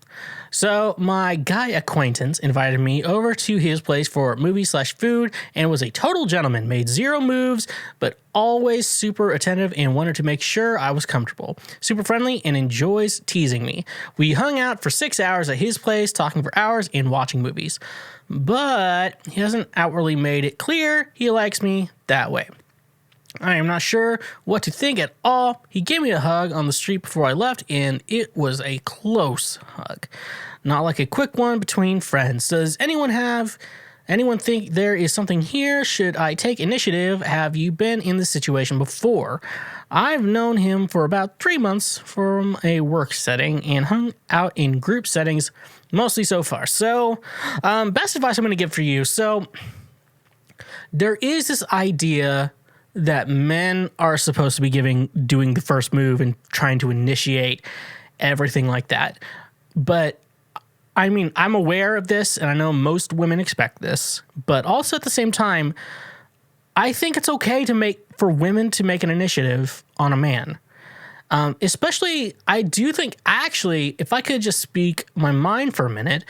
So my guy acquaintance invited me over to his place for movie/food and was a total gentleman, made 0 moves, but always super attentive and wanted to make sure I was comfortable. Super friendly and enjoys teasing me. We hung out for 6 hours at his place, talking for hours and watching movies. But he hasn't outwardly made it clear he likes me that way. I am not sure what to think at all. He gave me a hug on the street before I left, and it was a close hug. Not like a quick one between friends. Does anyone think there is something here? Should I take initiative? Have you been in this situation before? I've known him for about 3 months from a work setting and hung out in group settings mostly so far. So, best advice I'm going to give for you. So, there is this idea that men are supposed to be doing the first move and trying to initiate everything like that. But I mean, I'm aware of this and I know most women expect this, but also at the same time, I think it's okay for women to make an initiative on a man. Especially, I do think actually, if I could just speak my mind for a minute,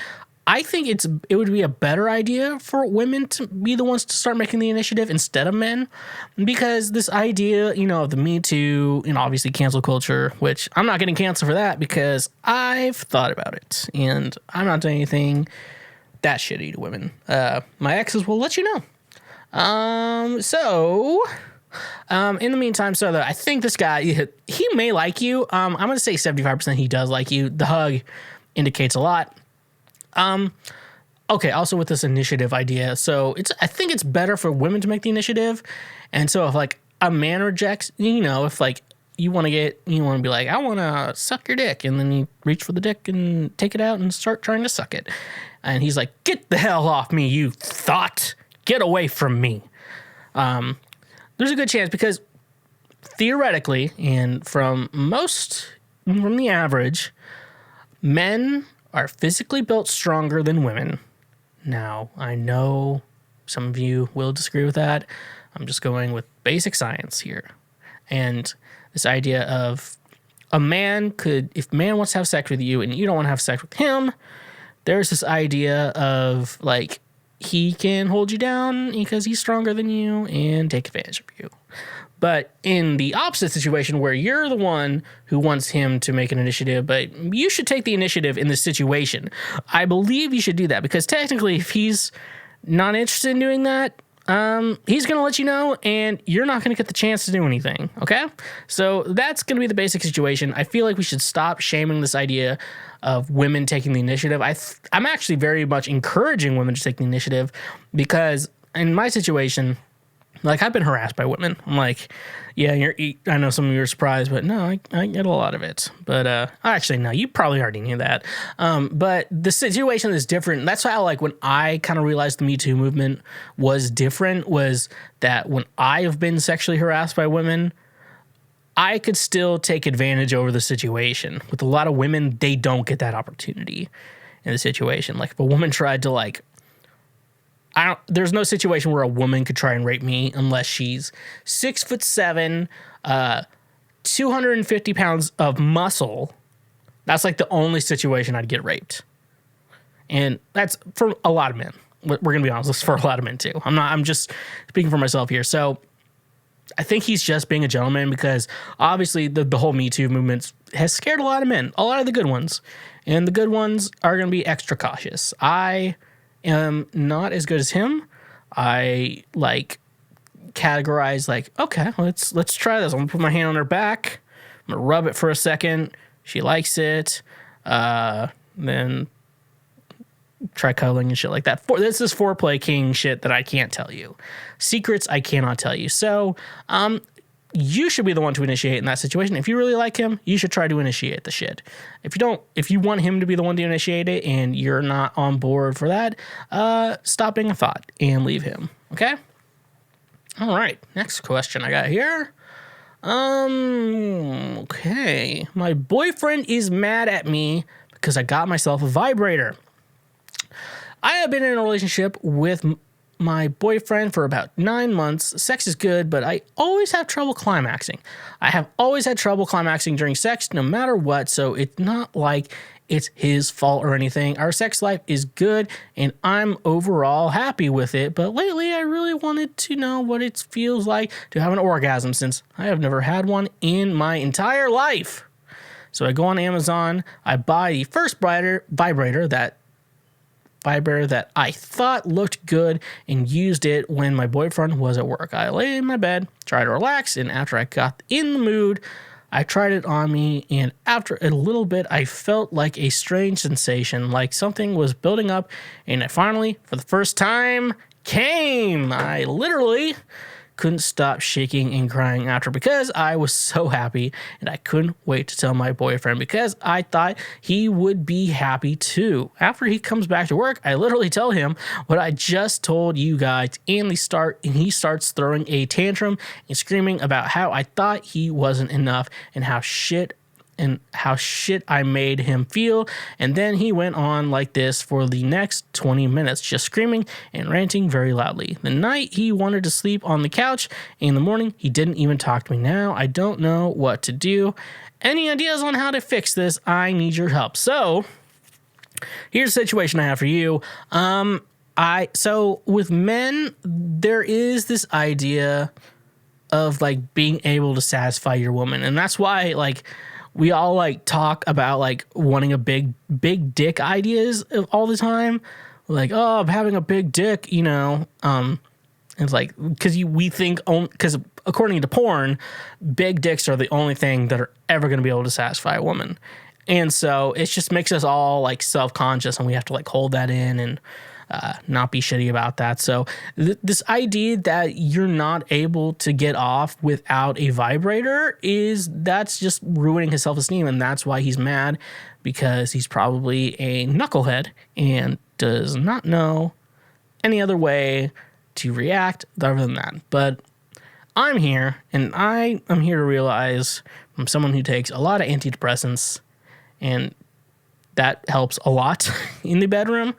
I think it would be a better idea for women to be the ones to start making the initiative instead of men, because this idea, of the Me Too, obviously cancel culture, which I'm not getting canceled for that because I've thought about it and I'm not doing anything that shitty to women. My exes will let you know. In the meantime, I think this guy, he may like you. I'm going to say 75% he does like you. The hug indicates a lot. Okay, also with this initiative idea, so I think it's better for women to make the initiative, and so if a man rejects, if you want to be like, I want to suck your dick, and then you reach for the dick and take it out and start trying to suck it, and he's like, get the hell off me, you thought, get away from me. There's a good chance because theoretically, and from the average, men are physically built stronger than women. Now, I know some of you will disagree with that. I'm just going with basic science here. And this idea of if man wants to have sex with you and you don't want to have sex with him, there's this idea of he can hold you down because he's stronger than you and take advantage of you. But in the opposite situation where you're the one who wants him to make an initiative, but you should take the initiative in this situation, I believe you should do that because technically if he's not interested in doing that, he's going to let you know and you're not going to get the chance to do anything, okay? So that's going to be the basic situation. I feel like we should stop shaming this idea of women taking the initiative. I'm actually very much encouraging women to take the initiative because in my situation, I've been harassed by women. I'm like, yeah, I know some of you are surprised, but no, I get a lot of it. But actually, no, you probably already knew that. But the situation is different. That's why when I kind of realized the Me Too movement was different, was that when I have been sexually harassed by women, I could still take advantage over the situation. With a lot of women, they don't get that opportunity in the situation. If a woman tried to There's no situation where a woman could try and rape me unless she's 6'7", 250 pounds of muscle. That's like the only situation I'd get raped. And that's for a lot of men. We're going to be honest, this is for a lot of men too. I'm just speaking for myself here. So I think he's just being a gentleman because obviously the whole Me Too movement has scared a lot of men, a lot of the good ones. And the good ones are going to be extra cautious. I am not as good as him. I categorize okay, let's try this. I'm going to put my hand on her back. I'm going to rub it for a second. She likes it. Then try cuddling and shit like that. This is foreplay king shit that I can't tell you. Secrets I cannot tell you. So, you should be the one to initiate in that situation. If you really like him, you should try to initiate the shit. If you want him to be the one to initiate it and you're not on board for that, stop being a thought and leave him. Okay? All right. Next question I got here. Okay. My boyfriend is mad at me because I got myself a vibrator. I have been in a relationship with my boyfriend for about 9 months. Sex is good, but I always have trouble climaxing. I have always had trouble climaxing during sex, no matter what, so it's not like it's his fault or anything. Our sex life is good, and I'm overall happy with it, but lately I really wanted to know what it feels like to have an orgasm since I have never had one in my entire life. So I go on Amazon, I buy the first vibrator that I thought looked good and used it when my boyfriend was at work. I lay in my bed, tried to relax, and after I got in the mood, I tried it on me, and after a little bit, I felt like a strange sensation, like something was building up, and I finally, for the first time, came. I literally couldn't stop shaking and crying after because I was so happy and I couldn't wait to tell my boyfriend because I thought he would be happy too. After he comes back to work, I literally tell him what I just told you guys and he starts throwing a tantrum and screaming about how I thought he wasn't enough and how shit I made him feel. And then he went on like this for the next 20 minutes, just screaming and ranting very loudly. The night he wanted to sleep on the couch. In the morning, he didn't even talk to me. Now I don't know what to do. Any ideas on how to fix this? I need your help. So here's the situation I have for you. So with men, there is this idea of being able to satisfy your woman. And that's why we all talk about wanting a big dick ideas all the time. I'm having a big dick, it's we think, because according to porn, big dicks are the only thing that are ever going to be able to satisfy a woman. And so it just makes us all self-conscious, and we have to hold that in and not be shitty about that. So this idea that you're not able to get off without a vibrator that's just ruining his self-esteem, and that's why he's mad, because he's probably a knucklehead and does not know any other way to react other than that. But I'm here, and I am here to realize I'm someone who takes a lot of antidepressants, and that helps a lot in the bedroom.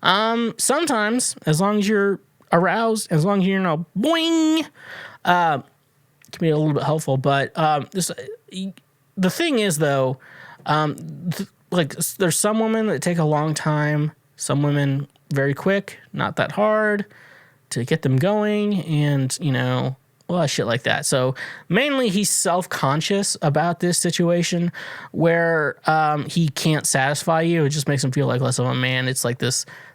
Sometimes, as long as you're aroused, as long as you're boing, can be a little bit helpful. But the thing is, though, there's some women that take a long time, some women very quick, not that hard to get them going, and shit like that. So mainly he's self-conscious about this situation where he can't satisfy you. It just makes him feel like less of a man. It's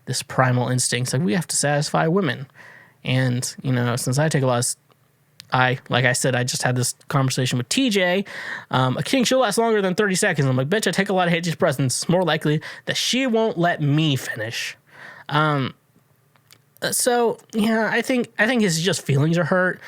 this primal instinct. We have to satisfy women. And, since I take a lot of... like I said, I just had this conversation with TJ. A king, she'll last longer than 30 seconds. I'm like, bitch, I take a lot of antidepressants. More likely that she won't let me finish. So yeah, I think his just feelings are hurt.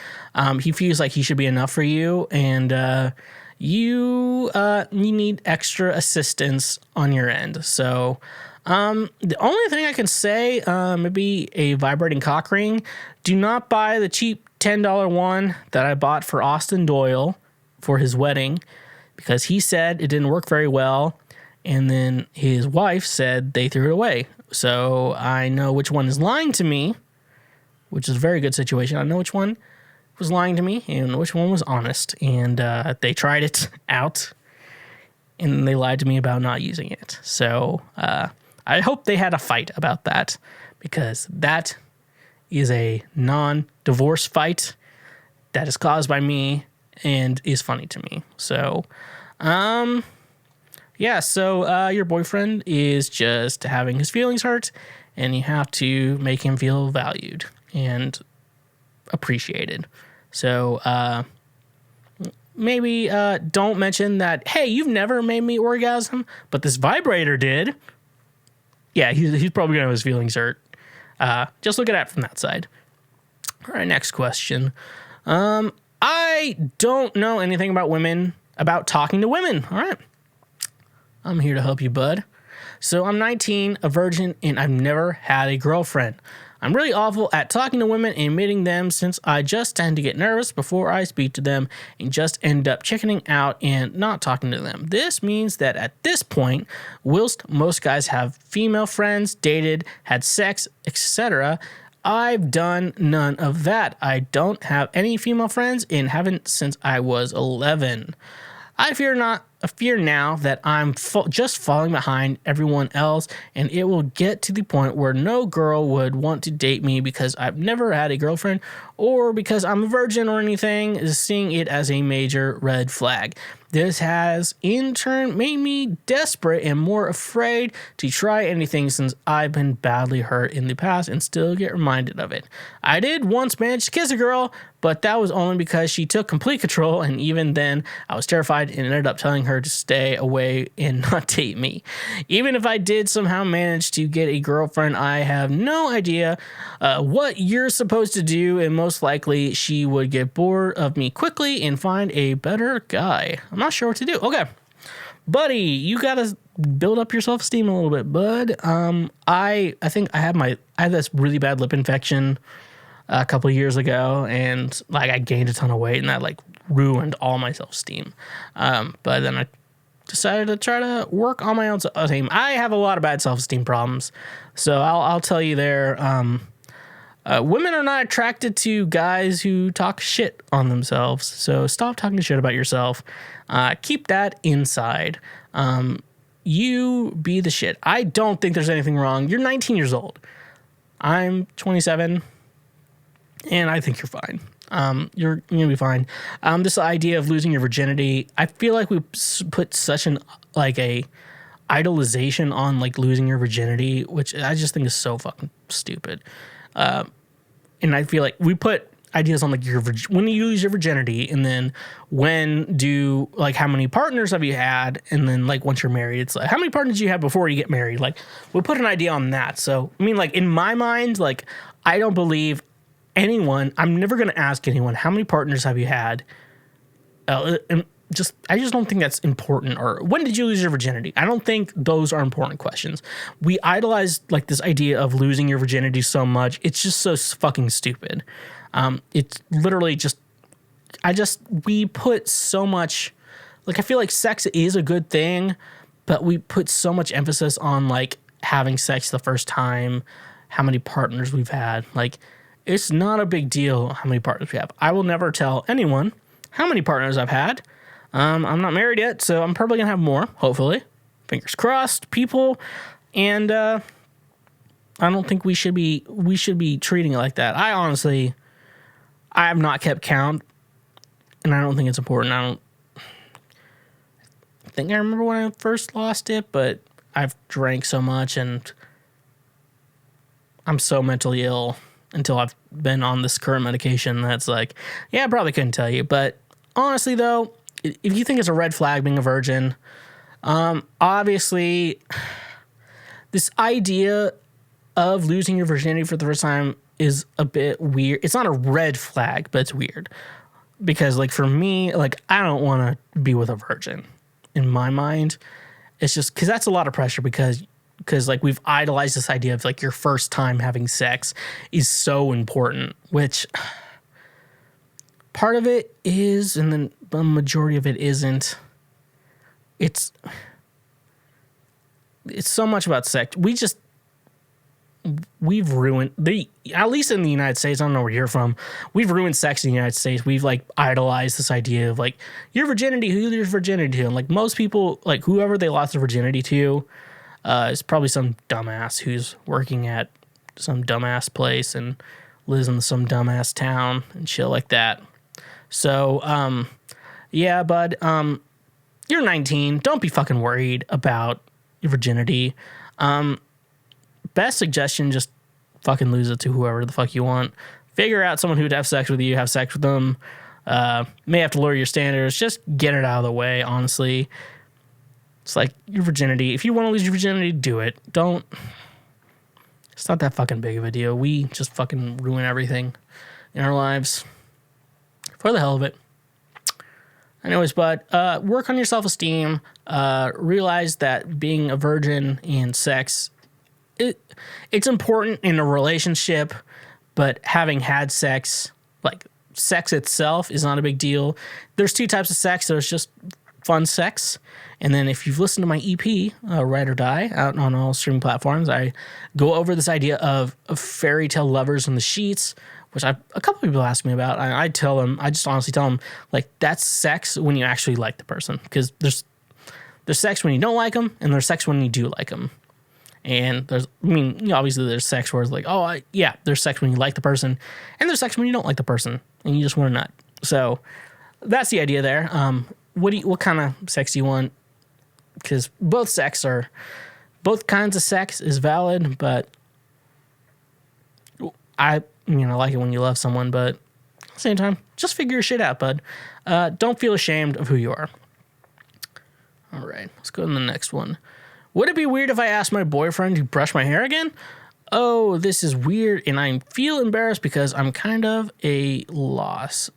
He feels like he should be enough for you, and you need extra assistance on your end. So the only thing I can say, maybe a vibrating cock ring. Do not buy the cheap $10 one that I bought for Austin Doyle for his wedding, because he said it didn't work very well, and then his wife said they threw it away. So I know which one is lying to me, which is a very good situation. I know which one was lying to me and which one was honest. And they tried it out, and they lied to me about not using it. So I hope they had a fight about that, because that is a non-divorce fight that is caused by me and is funny to me. So, yeah, so your boyfriend is just having his feelings hurt, and you have to make him feel valued and appreciated. So, maybe don't mention that, hey, you've never made me orgasm, but this vibrator did. Yeah, he's probably going to have his feelings hurt. Just look at it from that side. All right, next question. I don't know anything about talking to women. All right. I'm here to help you, bud. So I'm 19, a virgin, and I've never had a girlfriend. I'm really awful at talking to women and meeting them, since I just tend to get nervous before I speak to them and just end up chickening out and not talking to them. This means that at this point, whilst most guys have female friends, dated, had sex, etc., I've done none of that. I don't have any female friends and haven't since I was 11. I fear now that I'm just falling behind everyone else, and it will get to the point where no girl would want to date me because I've never had a girlfriend, or because I'm a virgin or anything, is seeing it as a major red flag. This has, in turn, made me desperate and more afraid to try anything, since I've been badly hurt in the past and still get reminded of it. I did once manage to kiss a girl, but that was only because she took complete control, and even then, I was terrified and ended up telling her to stay away and not date me. Even if I did somehow manage to get a girlfriend, I have no idea what you're supposed to do, and most likely she would get bored of me quickly and find a better guy. I'm not sure what to do. Okay, buddy, you gotta build up your self-esteem a little bit, bud. I think I had this really bad lip infection a couple of years ago, and like I gained a ton of weight, and that like ruined all my self-esteem. But then I decided to try to work on my own self-esteem. I have a lot of bad self-esteem problems, so I'll tell you there. Women are not attracted to guys who talk shit on themselves, so stop talking shit about yourself. Keep that inside. You be the shit. I don't think there's anything wrong. You're 19 years old. I'm 27, and I think you're fine. You're gonna be fine. This idea of losing your virginity, I feel like we put such a idolization on like losing your virginity, which I just think is so fucking stupid. And I feel like we put ideas on like when you lose your virginity, and then how many partners have you had, and then like once you're married, it's like how many partners you had before you get married. Like we put an idea on that. So I mean, like in my mind, like I don't believe anyone. I'm never gonna ask anyone how many partners have you had. And I just don't think that's important. Or when did you lose your virginity? I don't think those are important questions. We idolize like this idea of losing your virginity so much. It's just so fucking stupid. It's literally just, we put so much, like I feel like sex is a good thing, but we put so much emphasis on like having sex the first time, how many partners we've had. Like it's not a big deal how many partners we have. I will never tell anyone how many partners I've had. I'm not married yet, so I'm probably gonna have more, hopefully. Fingers crossed, people. And I don't think we should be treating it like that. I have not kept count, and I don't think it's important. I don't think I remember when I first lost it, but I've drank so much, and I'm so mentally ill until I've been on this current medication that's like, yeah, I probably couldn't tell you. But honestly, though, if you think it's a red flag being a virgin, obviously this idea of losing your virginity for the first time is a bit weird. It's not a red flag, but it's weird. Because like for me, like I don't want to be with a virgin in my mind. It's just because that's a lot of pressure because like we've idolized this idea of like your first time having sex is so important, which part of it is, and then the majority of it isn't. It's so much about sex. we've ruined at least in the United States, I don't know where you're from, we've ruined sex in the United States. We've like idolized this idea of like your virginity, who your virginity to. And like most people, like whoever they lost their virginity to is probably some dumbass who's working at some dumbass place and lives in some dumbass town and shit like that. So, yeah, bud, you're 19. Don't be fucking worried about your virginity. Best suggestion, just fucking lose it to whoever the fuck you want. Figure out someone who'd have sex with you, have sex with them. May have to lower your standards. Just get it out of the way, honestly. It's like your virginity. If you want to lose your virginity, do it. Don't. It's not that fucking big of a deal. We just fucking ruin everything in our lives for the hell of it. Anyways, bud, work on your self-esteem. Realize that being a virgin and sex, it's important in a relationship, but having had sex, like sex itself is not a big deal. There's two types of sex. There's just fun sex. And then if you've listened to my EP, Ride or Die, out on all streaming platforms, I go over this idea of fairy tale lovers in the sheets, which a couple people ask me about. I tell them, I just honestly tell them, like, that's sex when you actually like the person. Because there's sex when you don't like them, and there's sex when you do like them. And obviously there's sex where it's like, there's sex when you like the person, and there's sex when you don't like the person, and you just want a nut. So that's the idea there. What kind of sex do you want? Because both kinds of sex is valid, but I like it when you love someone, but at the same time, just figure your shit out, bud. Don't feel ashamed of who you are. All right, let's go to the next one. Would it be weird if I asked my boyfriend to brush my hair again? Oh, this is weird, and I feel embarrassed because I'm kind of at a loss.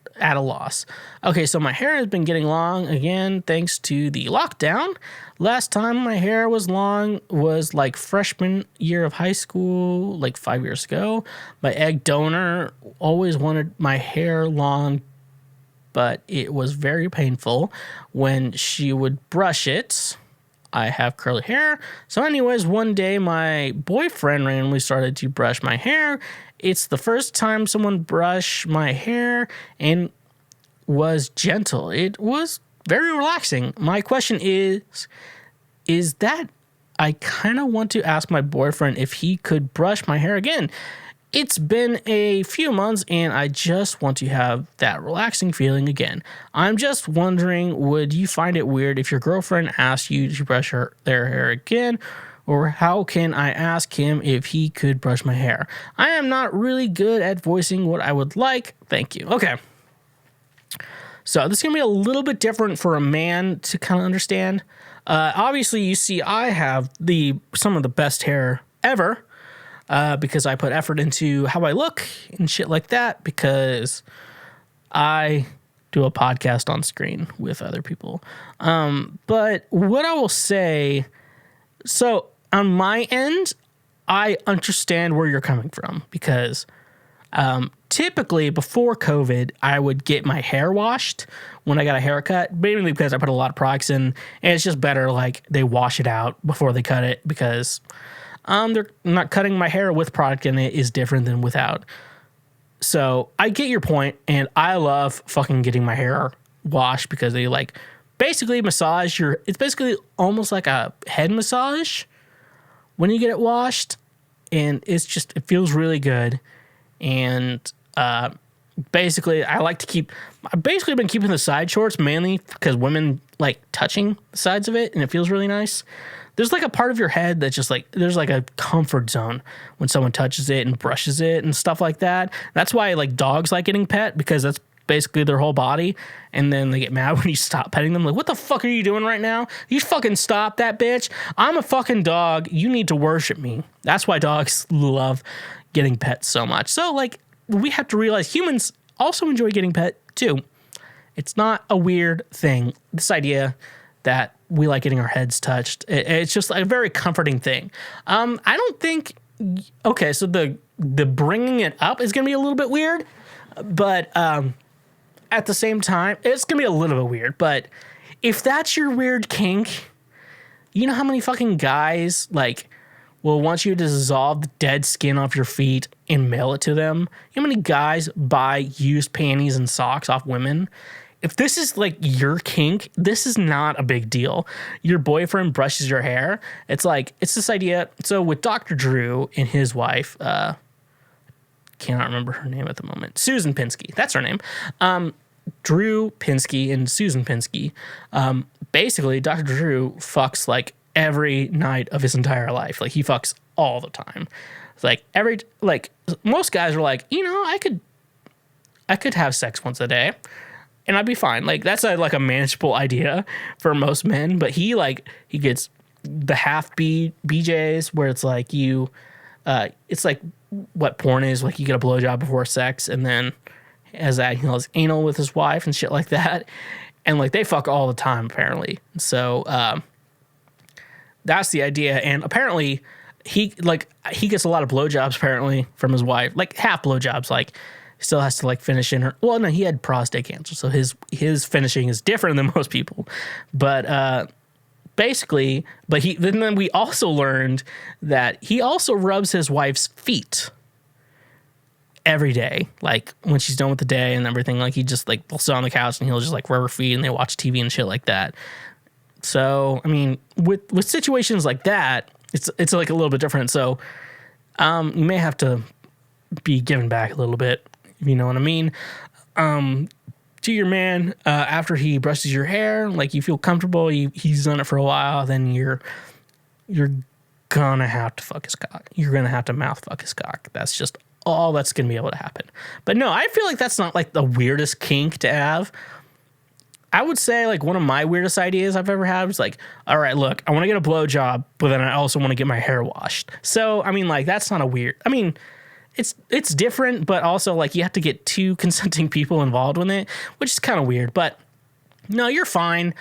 Okay, so my hair has been getting long again thanks to the lockdown. Last time my hair was long was like freshman year of high school, like 5 years ago. My egg donor always wanted my hair long, but it was very painful when she would brush it. I have curly hair. So anyways, one day my boyfriend randomly started to brush my hair. It's the first time someone brushed my hair and was gentle. It was very relaxing. My question is that I kind of want to ask my boyfriend if he could brush my hair again. It's been a few months and I just want to have that relaxing feeling again. I'm just wondering, would you find it weird if your girlfriend asked you to brush their hair again? Or how can I ask him if he could brush my hair? I am not really good at voicing what I would like. Thank you. Okay. So this is going to be a little bit different for a man to kind of understand. Obviously, you see I have some of the best hair ever. Because I put effort into how I look and shit like that, because I do a podcast on screen with other people. But what I will say, so on my end, I understand where you're coming from, because typically before COVID, I would get my hair washed when I got a haircut, mainly because I put a lot of products in, and it's just better, like, they wash it out before they cut it, because they're not cutting my hair with product in it is different than without. So I get your point, and I love fucking getting my hair washed because they like basically massage it's basically almost like a head massage when you get it washed, and it feels really good. And basically I've been keeping the side shorts mainly because women like touching the sides of it, and it feels really nice. There's like a part of your head that's just like, there's like a comfort zone when someone touches it and brushes it and stuff like that. That's why like dogs like getting pet, because that's basically their whole body. And then they get mad when you stop petting them. Like, what the fuck are you doing right now? You fucking stop that, bitch. I'm a fucking dog. You need to worship me. That's why dogs love getting pet so much. So like, we have to realize humans also enjoy getting pet too. It's not a weird thing. This idea that we like getting our heads touched, it's just a very comforting thing. I don't think, okay, so the bringing it up is going to be a little bit weird, but at the same time, it's going to be a little bit weird. But if that's your weird kink, you know how many fucking guys like will want you to dissolve the dead skin off your feet and mail it to them. You know how many guys buy used panties and socks off women? If this is like your kink, this is not a big deal. Your boyfriend brushes your hair. It's like, it's this idea. So with Dr. Drew and his wife, cannot remember her name at the moment. Susan Pinsky. That's her name. Drew Pinsky and Susan Pinsky. Basically, Dr. Drew fucks like every night of his entire life. Like he fucks all the time. It's like most guys are like, you know, I could have sex once a day and I'd be fine. Like that's like a manageable idea for most men. But he gets the half BJs where it's like it's like what porn is. Like you get a blowjob before sex and then as that, he has anal with his wife and shit like that. And like they fuck all the time apparently. So that's the idea. And apparently he gets a lot of blowjobs apparently from his wife, like half blowjobs. Like he still has to like finish in her. Well, no, he had prostate cancer, so his finishing is different than most people. But basically, then we also learned that he also rubs his wife's feet every day, like when she's done with the day and everything. Like he just like they'll sit on the couch and he'll just like rub her feet and they watch TV and shit like that. So I mean, with situations like that, it's like a little bit different. So you may have to be given back a little bit, if you know what I mean. To your man after he brushes your hair, like you feel comfortable, he's done it for a while, then you're gonna have to fuck his cock. You're gonna have to mouth fuck his cock. That's just all that's gonna be able to happen. But no, I feel like that's not like the weirdest kink to have. I would say like one of my weirdest ideas I've ever had was like, all right, look, I want to get a blowjob, but then I also want to get my hair washed. So I mean, like that's not a weird. I mean, it's different, but also like you have to get two consenting people involved with it, which is kind of weird. But no, you're fine.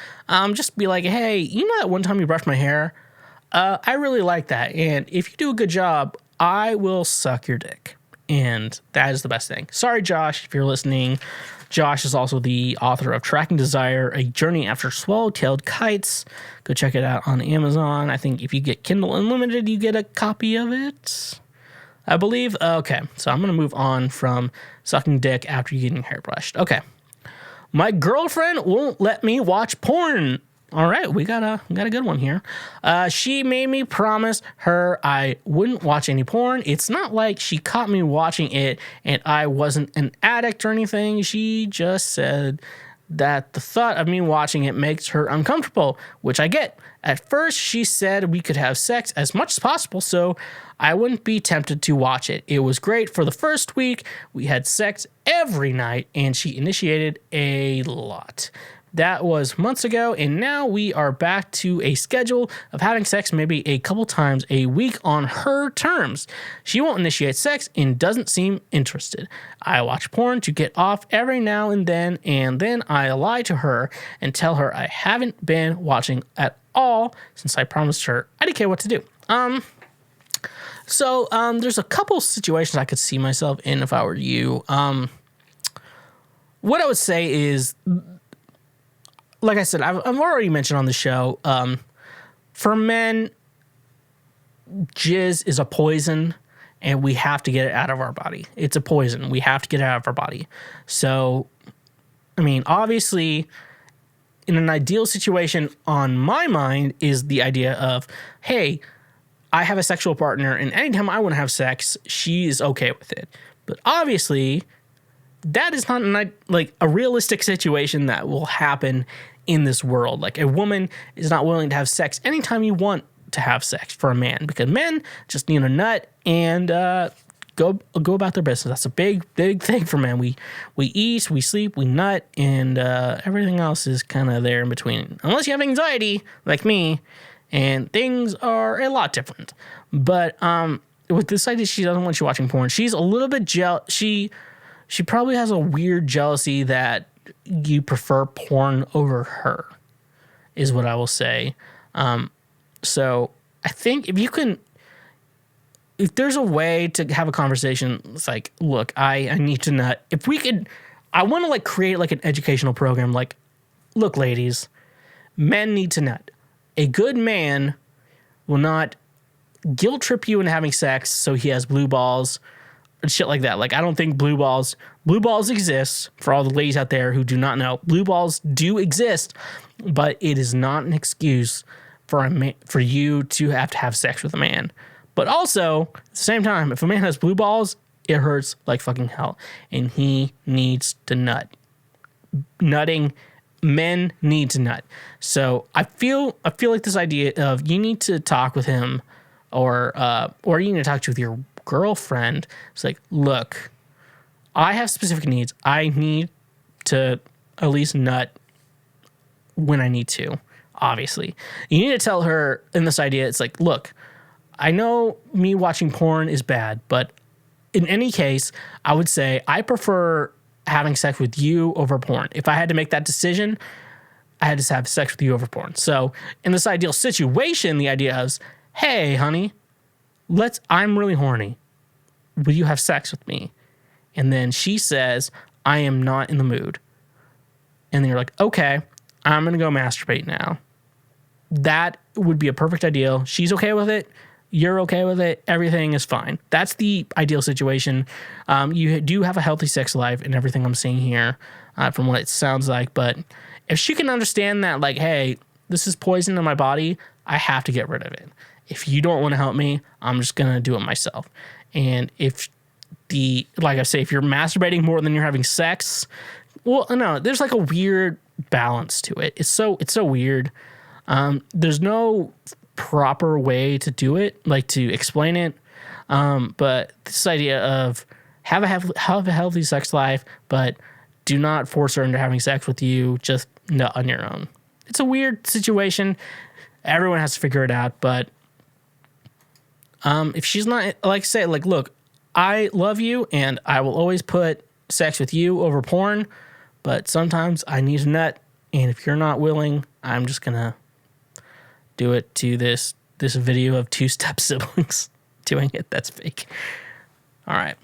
Just be like, hey, you know that one time you brushed my hair? I really like that, and if you do a good job, I will suck your dick. And that is the best thing. Sorry, Josh, if you're listening. Josh is also the author of Tracking Desire, A Journey After Swallow-Tailed Kites. Go check it out on Amazon. I think if you get Kindle Unlimited, you get a copy of it, I believe. Okay, so I'm going to move on from sucking dick after you getting hair brushed. Okay. My girlfriend won't let me watch porn. All right, we got a good one here. She made me promise her I wouldn't watch any porn. It's not like she caught me watching it and I wasn't an addict or anything. She just said that the thought of me watching it makes her uncomfortable, which I get. At first, she said we could have sex as much as possible, so I wouldn't be tempted to watch it. It was great for the first week. We had sex every night, and she initiated a lot. That was months ago, and now we are back to a schedule of having sex maybe a couple times a week on her terms. She won't initiate sex and doesn't seem interested. I watch porn to get off every now and then I lie to her and tell her I haven't been watching at all since I promised her I didn't care what to do. So there's a couple situations I could see myself in if I were you. What I would say is, like I said, I've already mentioned on the show, for men, jizz is a poison, and we have to get it out of our body. It's a poison. We have to get it out of our body. So, I mean, obviously, in an ideal situation, on my mind, is the idea of, hey, I have a sexual partner, and anytime I want to have sex, she is okay with it. But obviously, that is not like a realistic situation that will happen in this world. Like a woman is not willing to have sex anytime you want to have sex for a man, because men just need a nut and go about their business. That's a big thing for men. We eat, we sleep, we nut, and everything else is kind of there in between. Unless you have anxiety like me, and things are a lot different. But with this idea, she doesn't want you watching porn. She's a little bit jealous. She probably has a weird jealousy that you prefer porn over her, is what I will say. So I think if there's a way to have a conversation, it's like, look, I need to nut. If we could, I want to like create like an educational program. Like, look, ladies, men need to nut. A good man will not guilt trip you into having sex so he has blue balls and shit like that. Like, I don't think blue balls exist. For all the ladies out there who do not know, blue balls do exist, but it is not an excuse for for you to have sex with a man. But also, at the same time, if a man has blue balls, it hurts like fucking hell, and he needs to nut. Nutting, men need to nut. So I feel like this idea of you need to talk with him, or you need to talk with your girlfriend. It's like, look, I have specific needs. I need to at least nut when I need to. Obviously, you need to tell her in this idea. It's like, look, I know me watching porn is bad, but in any case, I would say I prefer having sex with you over porn. If I had to make that decision, I had to have sex with you over porn. So in this ideal situation, the idea is, hey, honey, I'm really horny. Will you have sex with me? And then she says, I am not in the mood. And then you're like, okay, I'm going to go masturbate now. That would be a perfect ideal. She's okay with it. You're okay with it. Everything is fine. That's the ideal situation. You do have a healthy sex life and everything I'm seeing here from what it sounds like. But if she can understand that, like, hey, this is poison in my body, I have to get rid of it. If you don't want to help me, I'm just going to do it myself. And if like I say, if you're masturbating more than you're having sex, well, no, there's like a weird balance to it. It's so weird. There's no proper way to do it, like to explain it. But this idea of have a healthy sex life, but do not force her into having sex with you, just nut on your own. It's a weird situation. Everyone has to figure it out. But if she's not, like, say, like, look, I love you and I will always put sex with you over porn, but sometimes I need a nut. And if you're not willing, I'm just going to do it to this video of two step siblings doing it. That's fake. All right.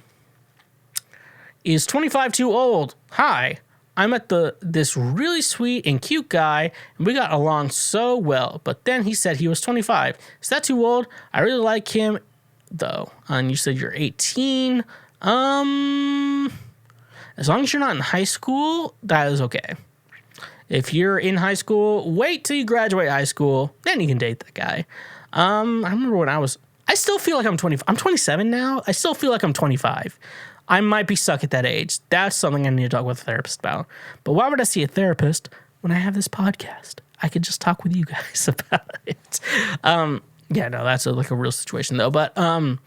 Is 25 too old? Hi, I met this really sweet and cute guy, and we got along so well, but then he said he was 25. Is that too old? I really like him, though. And you said you're 18. As long as you're not in high school, that is okay. If you're in high school, wait till you graduate high school, then you can date that guy. I remember when I still feel like I'm 20. I'm 27 now. I still feel like I'm 25. I might be stuck at that age. That's something I need to talk with a therapist about. But why would I see a therapist when I have this podcast? I could just talk with you guys about it. Yeah, no, that's like a real situation though. But I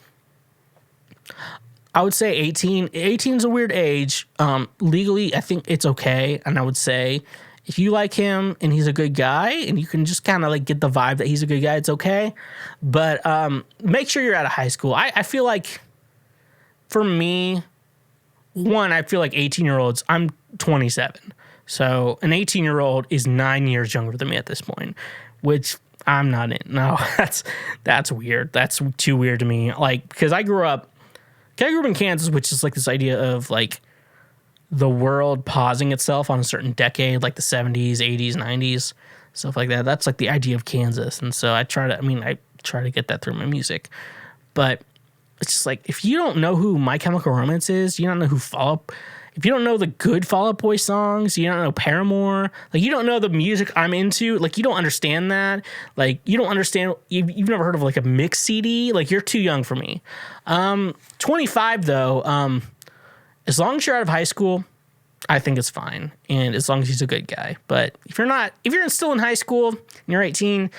would say 18. 18 is a weird age. Legally, I think it's okay. And I would say if you like him and he's a good guy and you can just kind of like get the vibe that he's a good guy, it's okay. But make sure you're out of high school. I feel like, for me, I feel like 18-year-olds, I'm 27. So an 18-year-old is 9 years younger than me at this point, which I'm not in. No, that's weird. That's too weird to me. Like, because I grew up in Kansas, which is like this idea of like the world pausing itself on a certain decade, like the 70s, 80s, 90s, stuff like that. That's like the idea of Kansas. And so I try to get that through my music. But it's just like, if you don't know who My Chemical Romance is, you don't know who if you don't know the good Fall Out Boy songs, you don't know Paramore, like you don't know the music I'm into, like you don't understand that, like you don't understand, you've never heard of like a mix CD, like you're too young for me. 25 though, as long as you're out of high school, I think it's fine, and as long as he's a good guy. But if you're still in high school and you're 18,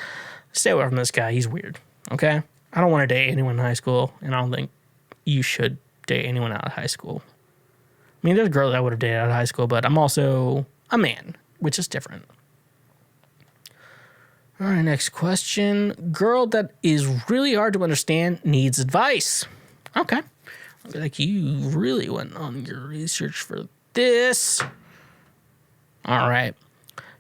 stay away from this guy. He's weird. Okay. I don't want to date anyone in high school, and I don't think you should date anyone out of high school. I mean, there's girls I would have dated out of high school, but I'm also a man, which is different. All right, next question. Girl that is really hard to understand needs advice. Okay. Like you really went on your research for this. All right.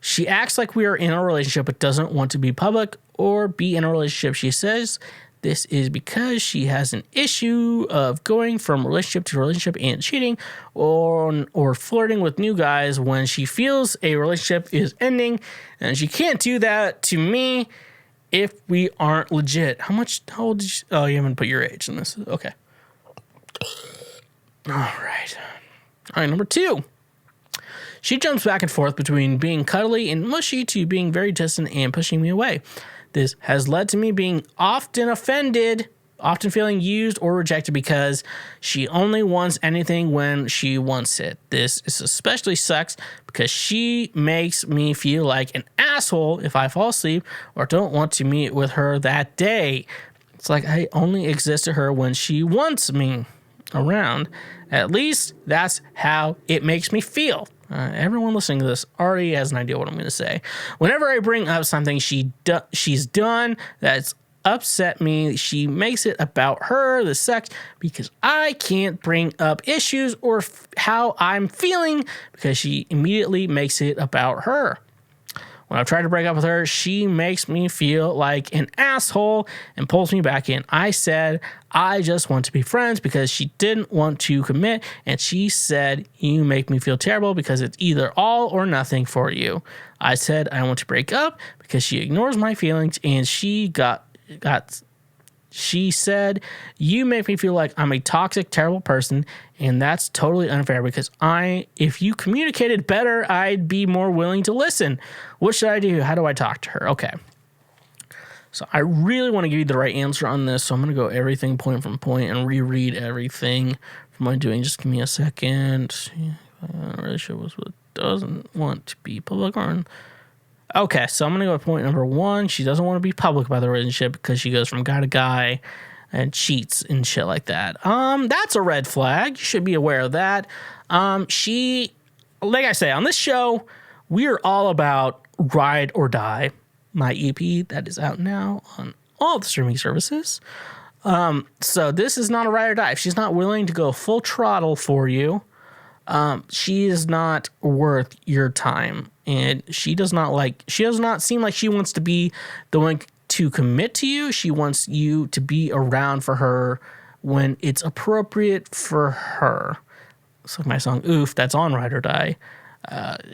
She acts like we are in a relationship but doesn't want to be public or be in a relationship. She says this is because she has an issue of going from relationship to relationship and cheating or flirting with new guys when she feels a relationship is ending, and she can't do that to me if we aren't legit. How old did you? Oh, you haven't put your age in this. Okay. All right. All right, number 2. She jumps back and forth between being cuddly and mushy to being very distant and pushing me away. This has led to me being often offended, often feeling used or rejected because she only wants anything when she wants it. This is especially sucks because she makes me feel like an asshole if I fall asleep or don't want to meet with her that day. It's like I only exist to her when she wants me around. At least that's how it makes me feel. Everyone listening to this already has an idea what I'm going to say. Whenever I bring up something she's done that's upset me, she makes it about her. This sucks because I can't bring up issues or how I'm feeling because she immediately makes it about her. When I try to break up with her, she makes me feel like an asshole and pulls me back in. I said, I just want to be friends because she didn't want to commit. And she said, you make me feel terrible because it's either all or nothing for you. I said, I want to break up because she ignores my feelings and she said, you make me feel like I'm a toxic, terrible person, and that's totally unfair because if you communicated better, I'd be more willing to listen. What should I do? How do I talk to her? Okay. So I really want to give you the right answer on this, so I'm going to go everything point from point and reread everything from what I'm doing. Just give me a second. Relationship was what doesn't want to be public or... Okay, so I'm going to go with point number 1. She doesn't want to be public about the relationship because she goes from guy to guy and cheats and shit like that. That's a red flag. You should be aware of that. She, like I say, on this show, we are all about ride or die. My EP that is out now on all the streaming services. So this is not a ride or die. If she's not willing to go full throttle for you, she is not worth your time. And she does not seem like she wants to be the one to commit to you. She wants you to be around for her when it's appropriate for her. It's like my song, Oof, that's on Ride or Die.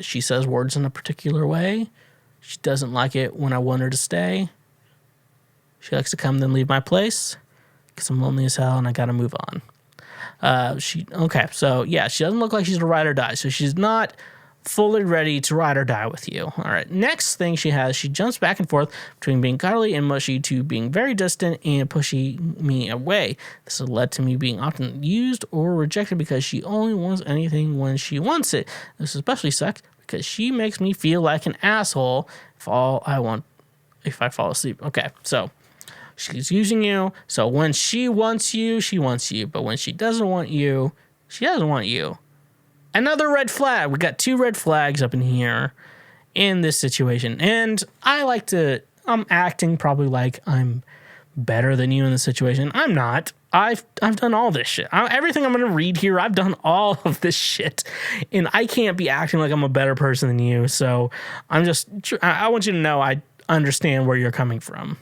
She says words in a particular way. She doesn't like it when I want her to stay. She likes to come then leave my place because I'm lonely as hell and I got to move on. She doesn't look like she's a ride or die. So she's not fully ready to ride or die with you. All right. Next thing she jumps back and forth between being cuddly and mushy to being very distant and pushing me away. This has led to me being often used or rejected because she only wants anything when she wants it. This especially sucks because she makes me feel like an asshole if I fall asleep. Okay. So she's using you. So when she wants you, she wants you. But when she doesn't want you, she doesn't want you. Another red flag. We got 2 red flags up in here in this situation. And I'm acting probably like I'm better than you in this situation. I'm not. I've done all this shit. Everything I'm going to read here, I've done all of this shit. And I can't be acting like I'm a better person than you. So I want you to know I understand where you're coming from.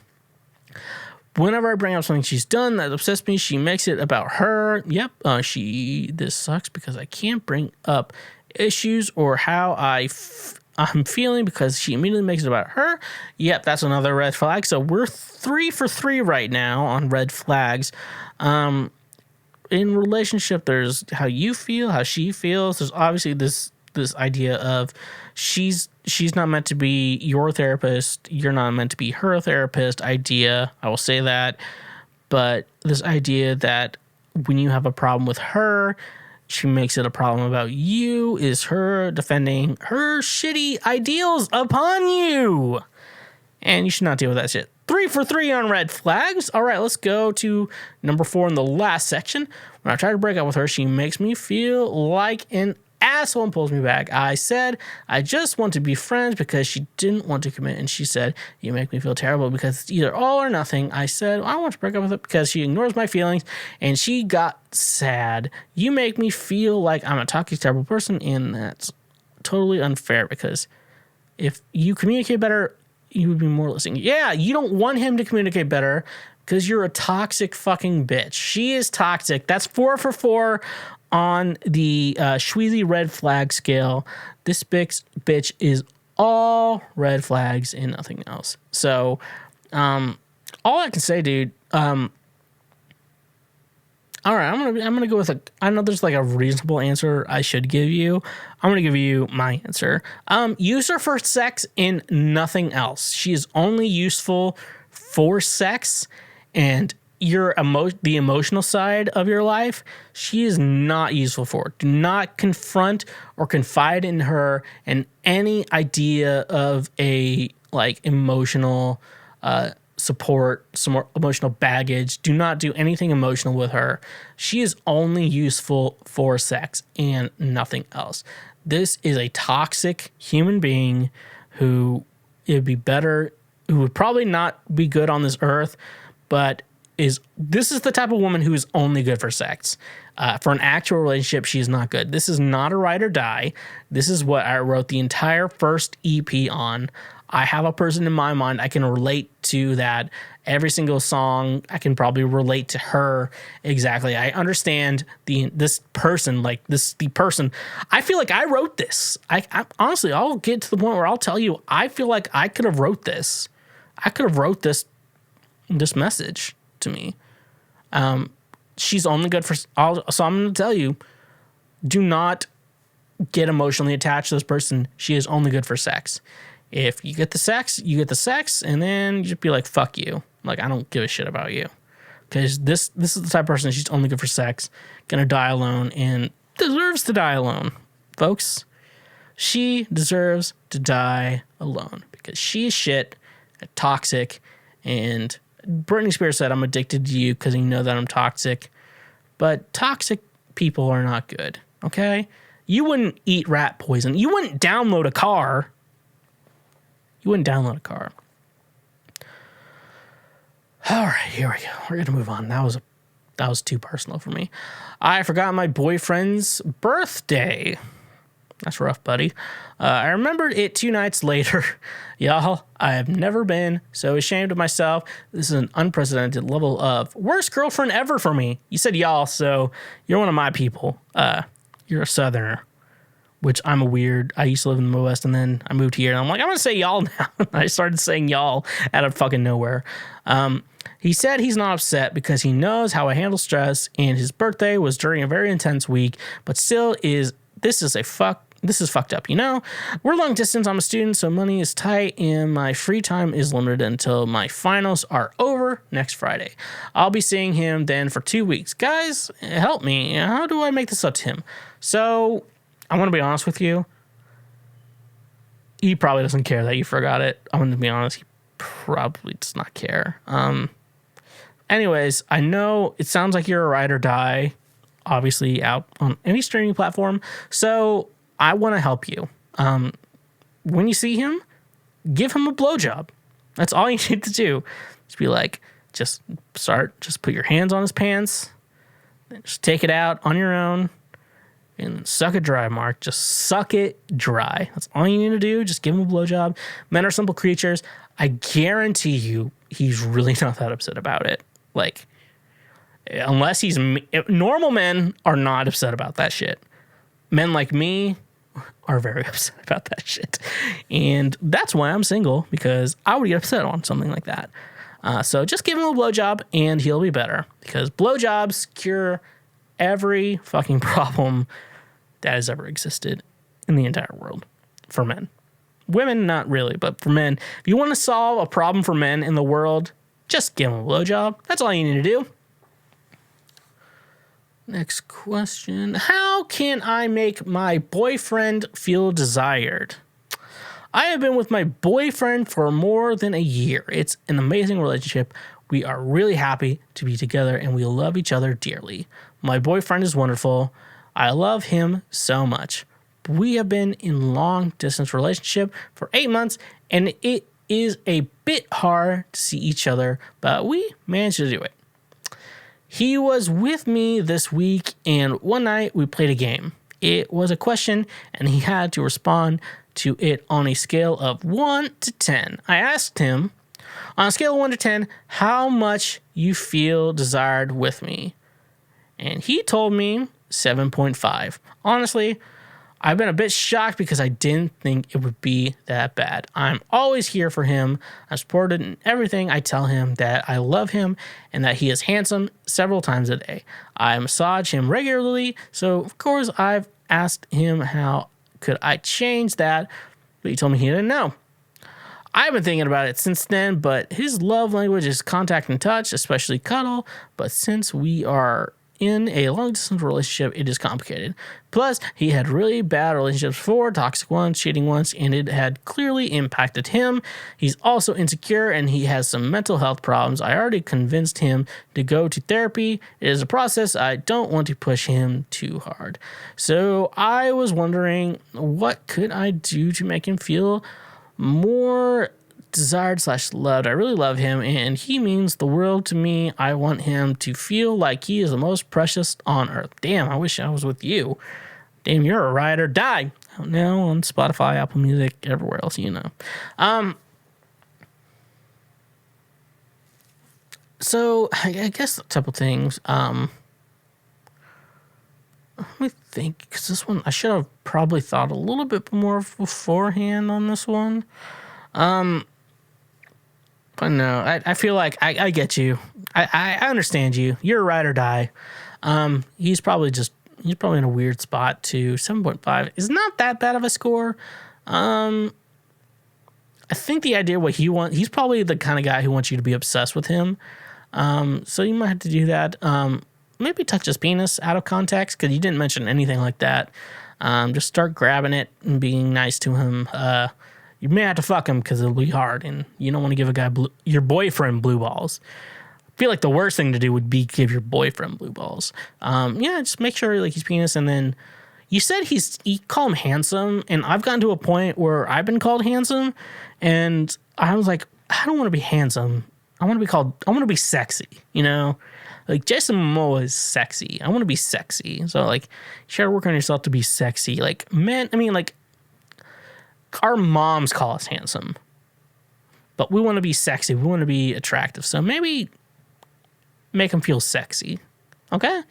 Whenever I bring up something she's done that upsets me, she makes it about her. Yep, this sucks because I can't bring up issues or how I'm feeling because she immediately makes it about her. Yep, that's another red flag. So we're 3 for 3 right now on red flags. In relationship, there's how you feel, how she feels. There's obviously this idea of she's not meant to be your therapist, you're not meant to be her therapist idea. I will say that. But this idea that when you have a problem with her, she makes it a problem about you, is her defending her shitty ideals upon you. And you should not deal with that shit. 3 for 3 on red flags. All right, let's go to number 4 in the last section. When I try to break up with her, she makes me feel like an asshole and pulls me back. I said, I just want to be friends because she didn't want to commit. And she said, you make me feel terrible because it's either all or nothing. I said, I want to break up with her because she ignores my feelings and she got sad. You make me feel like I'm a toxic, terrible person. And that's totally unfair because if you communicate better, you would be more listening. Yeah, you don't want him to communicate better because you're a toxic fucking bitch. She is toxic. That's 4 for 4 on the Schweezy red flag scale. This bitch is all red flags and nothing else. So All I can say, dude. All right, I'm gonna go with I know there's like a reasonable answer I should give you. I'm gonna give you my answer. Use her for sex and nothing else. She is only useful for sex, and the emotional side of your life, she is not useful for. Do not confront or confide in her and any idea of a like emotional support, some more emotional baggage. Do not do anything emotional with her. She is only useful for sex and nothing else. This is a toxic human being who would probably not be good on this earth, but this is the type of woman who is only good for sex. For an actual relationship, she is not good. This is not a ride or die. This is what I wrote the entire first EP on. I have a person in my mind I can relate to that. Every single song, I can probably relate to her exactly. I understand the person. I feel like I wrote this. I honestly, I'll get to the point where I'll tell you, I feel like I could have wrote this. I could have wrote this message to me. She's only good for. So I'm going to tell you, do not get emotionally attached to this person. She is only good for sex. If you get the sex, you get the sex, and then you just be like, fuck you. Like, I don't give a shit about you. Because this is the type of person, she's only good for sex, gonna die alone, and deserves to die alone. Folks, she deserves to die alone. Because she is shit, toxic, and Britney Spears said, I'm addicted to you because you know that I'm toxic. But toxic people are not good, okay? You wouldn't eat rat poison. You wouldn't download a car. All right, here we go. We're going to move on. That was too personal for me. I forgot my boyfriend's birthday. That's rough, buddy. I remembered it 2 nights later. Y'all, I have never been so ashamed of myself. This is an unprecedented level of worst girlfriend ever for me. You said y'all, so you're one of my people. You're a Southerner. Which I used to live in the Midwest, and then I moved here, and I'm like, I'm going to say y'all now. I started saying y'all out of fucking nowhere. He said he's not upset because he knows how I handle stress, and his birthday was during a very intense week, but still this is fucked up, you know? We're long distance, I'm a student, so money is tight, and my free time is limited until my finals are over next Friday. I'll be seeing him then for 2 weeks. Guys, help me. How do I make this up to him? So I want to be honest with you. He probably doesn't care that you forgot it. I'm going to be honest. He probably does not care. Anyways, I know it sounds like you're a ride or die, obviously out on any streaming platform. So I want to help you. When you see him, give him a blowjob. That's all you need to do. Just be like, just put your hands on his pants. Just take it out on your own. And suck it dry, Mark. Just suck it dry. That's all you need to do. Just give him a blowjob. Men are simple creatures. I guarantee you he's really not that upset about it. Like, unless normal men are not upset about that shit. Men like me are very upset about that shit. And that's why I'm single, because I would get upset on something like that. So just give him a blowjob and he'll be better. Because blowjobs cure every fucking problem that has ever existed in the entire world for men. Women, not really, but for men. If you want to solve a problem for men in the world, just give them a blowjob. That's all you need to do. Next question. How can I make my boyfriend feel desired? I have been with my boyfriend for more than a year. It's an amazing relationship. We are really happy to be together and we love each other dearly. My boyfriend is wonderful. I love him so much. We have been in long distance relationship for 8 months and it is a bit hard to see each other, but we managed to do it. He was with me this week and one night we played a game. It was a question and he had to respond to it on a scale of 1 to 10. I asked him, on a scale of 1 to 10, how much you feel desired with me. And he told me 7.5. Honestly, I've been a bit shocked because I didn't think it would be that bad. I'm always here for him. I'm supported in everything. I tell him that I love him and that he is handsome several times a day. I massage him regularly, so of course I've asked him how could I change that, but he told me he didn't know. I've been thinking about it since then, but his love language is contact and touch, especially cuddle, but since we are in a long-distance relationship, it is complicated. Plus, he had really bad relationships before, toxic ones, cheating ones, and it had clearly impacted him. He's also insecure, and he has some mental health problems. I already convinced him to go to therapy. It is a process. I don't want to push him too hard. So I was wondering, what could I do to make him feel more desired/loved? I really love him and he means the world to me. I want him to feel like he is the most precious on earth. Damn, I wish I was with you. Damn, you're a ride or die. Out now on Spotify, Apple Music, everywhere else, you know. So I guess a couple things. Let me think, because this one I should have probably thought a little bit more beforehand on this one. But no, I feel like I get you. I understand you. You're a ride or die. He's probably in a weird spot too. 7.5 is not that bad of a score. I think the idea what he wants, he's probably the kind of guy who wants you to be obsessed with him. So you might have to do that. Maybe touch his penis out of context because you didn't mention anything like that. Just start grabbing it and being nice to him. You may have to fuck him because it'll be hard, and you don't want to give a guy your boyfriend blue balls. I feel like the worst thing to do would be give your boyfriend blue balls. Yeah, just make sure like he's penis, and then you said you call him handsome, and I've gotten to a point where I've been called handsome, and I was like, I don't want to be handsome. I want to be sexy, you know? Like, Jason Momoa is sexy. I want to be sexy. So, like, you try to work on yourself to be sexy. Like, men, I mean, like, our moms call us handsome. But we want to be sexy. We want to be attractive. So maybe make them feel sexy. Okay?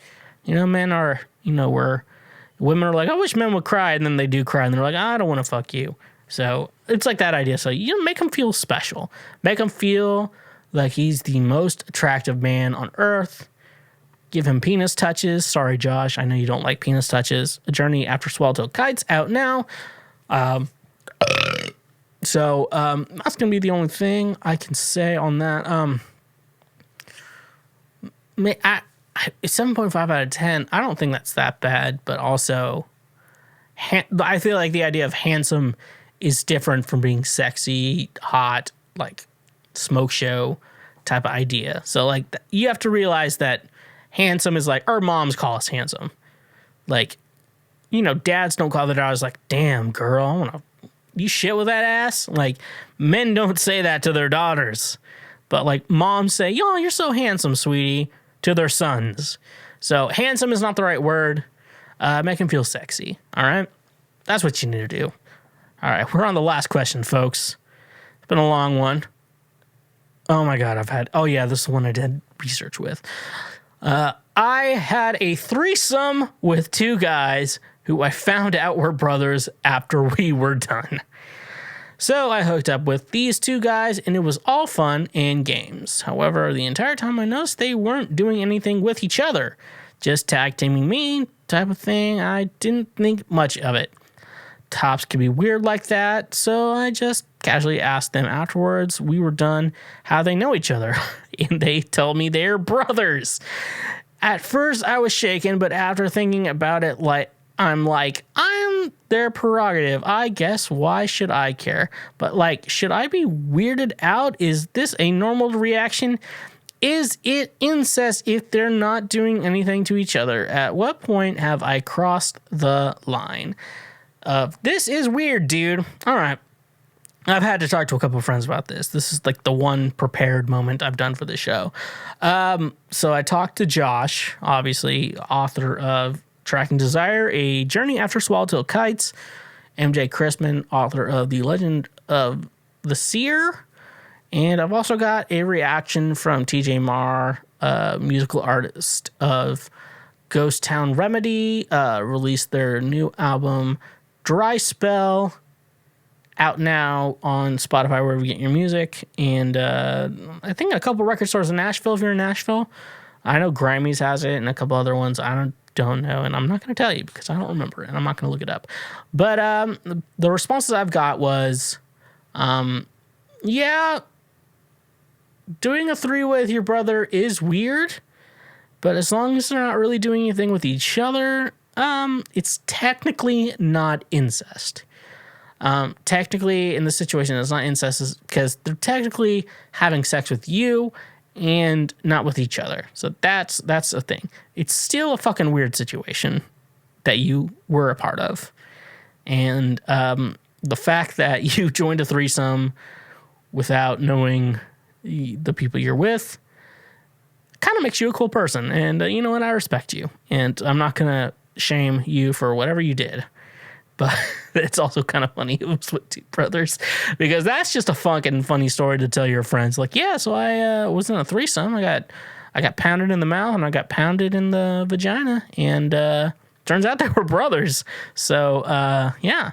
You know, men are, you know, women are like, I wish men would cry. And then they do cry. And they're like, I don't want to fuck you. So it's like that idea. So, you know, make him feel special. Make him feel like he's the most attractive man on earth. Give him penis touches. Sorry, Josh. I know you don't like penis touches. A Journey After Swallowtail Kite's out now. So that's going to be the only thing I can say on that. 7.5 out of 10. I don't think that's that bad, but also I feel like the idea of handsome is different from being sexy, hot, like smoke show type of idea. So like you have to realize that handsome is like our moms call us handsome. Like, you know, dads don't call their daughters like, damn girl, I want to, you shit with that ass. Like men don't say that to their daughters, but like moms say, yo, you're so handsome, sweetie, to their sons. So handsome is not the right word. Make him feel sexy. All right. That's what you need to do. All right. We're on the last question, folks. It's been a long one. Oh my God. This is the one I did research with. I had a threesome with two guys who I found out were brothers after we were done. So I hooked up with these two guys and it was all fun and games. However, the entire time I noticed they weren't doing anything with each other. Just tag teaming me type of thing. I didn't think much of it. Tops can be weird like that, so I just casually asked them afterwards we were done how they know each other, and they told me they're brothers. At first, I was shaken, but after thinking about it, I'm their prerogative. I guess why should I care? But like, should I be weirded out? Is this a normal reaction? Is it incest if they're not doing anything to each other? At what point have I crossed the line? This is weird, dude. All right. I've had to talk to a couple of friends about this. This is like the one prepared moment I've done for the show. So I talked to Josh, obviously, author of Tracking Desire, A Journey After Swallowtail Kites. MJ Crispin, author of The Legend of the Seer. And I've also got a reaction from TJ Marr, musical artist of Ghost Town Remedy, released their new album, Dry Spell, out now on Spotify, wherever you get your music. And I think a couple record stores in Nashville, if you're in Nashville. I know Grimey's has it and a couple other ones. I don't know, and I'm not going to tell you because I don't remember it, and I'm not going to look it up. But the responses I've got was, yeah, doing a three-way with your brother is weird, but as long as they're not really doing anything with each other, it's technically not incest. Technically, in this situation, it's not incest because they're technically having sex with you and not with each other. So that's a thing. It's still a fucking weird situation that you were a part of. And the fact that you joined a threesome without knowing the people you're with kind of makes you a cool person. And you know what? I respect you. And I'm not going to shame you for whatever you did. But it's also kind of funny it was with two brothers, because that's just a fucking funny story to tell your friends. Like, yeah, so I was in a threesome. I got pounded in the mouth and I got pounded in the vagina, and turns out they were brothers. So yeah,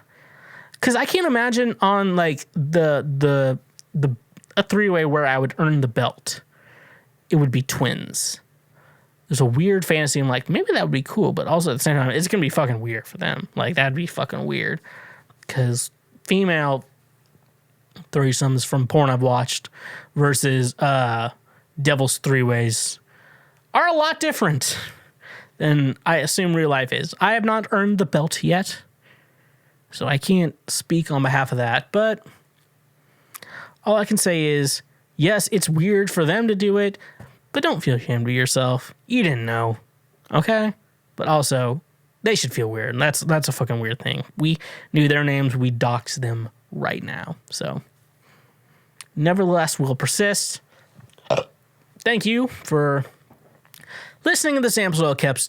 because I can't imagine on like a three-way where I would earn the belt, it would be twins. There's a weird fantasy. I'm like, maybe that would be cool, but also at the same time, it's going to be fucking weird for them. Like, that'd be fucking weird. Because female threesomes from porn I've watched versus devil's three-ways are a lot different than I assume real life is. I have not earned the belt yet, so I can't speak on behalf of that. But all I can say is, yes, it's weird for them to do it, but don't feel ashamed of yourself. You didn't know, okay? But also, they should feel weird. And that's a fucking weird thing. We knew their names. We doxed them right now. So, nevertheless, we'll persist. Thank you for listening to this episode of Keps.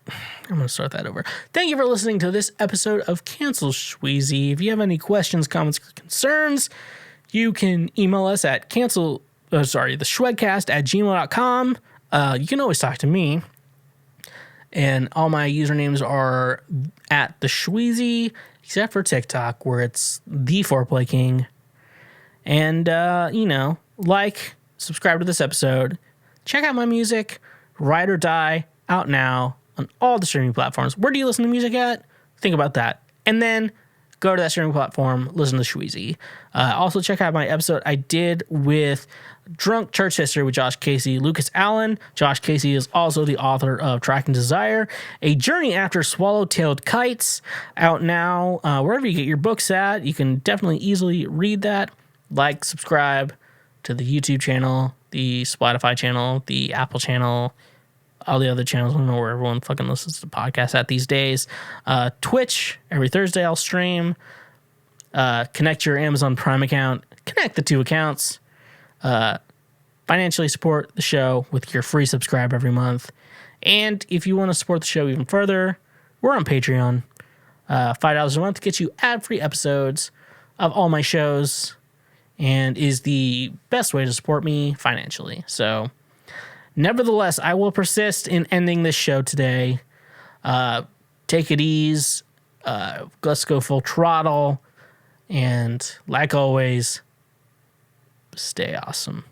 I'm going to start that over. Thank you for listening to this episode of Cancel Schweezy. If you have any questions, comments, or concerns, you can email us at theshwedcast@gmail.com. You can always talk to me. And all my usernames are at the Schweezy, except for TikTok, where it's the Foreplay King. And, subscribe to this episode. Check out my music, Ride or Die, out now on all the streaming platforms. Where do you listen to music at? Think about that. And then go to that streaming platform, listen to Schweezy. Also, check out my episode I did with Drunk Church History with Josh Casey, Lucas Allen. Josh Casey is also the author of Track and Desire, A Journey After Swallow-Tailed Kites, out now wherever you get your books at. You can definitely easily read that. Like, subscribe to the YouTube channel, the Spotify channel, the Apple channel, all the other channels. I don't know where everyone fucking listens to podcasts at these days. Twitch, every Thursday I'll stream. Connect your Amazon Prime account. Connect the two accounts. Financially support the show with your free subscribe every month. And if you want to support the show even further, we're on Patreon. $5 a month gets you ad-free episodes of all my shows and is the best way to support me financially. So, nevertheless, I will persist in ending this show today. Take it easy. Let's go full throttle. And like always, stay awesome.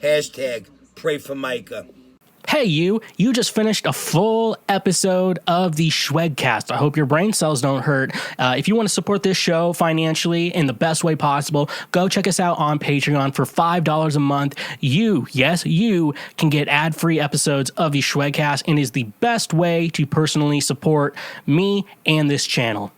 Hashtag pray for Micah. Hey, you just finished a full episode of the Schwedcast. I hope your brain cells don't hurt. If you want to support this show financially in the best way possible, go check us out on Patreon for $5 a month. You can get ad-free episodes of the Schwedcast and is the best way to personally support me and this channel.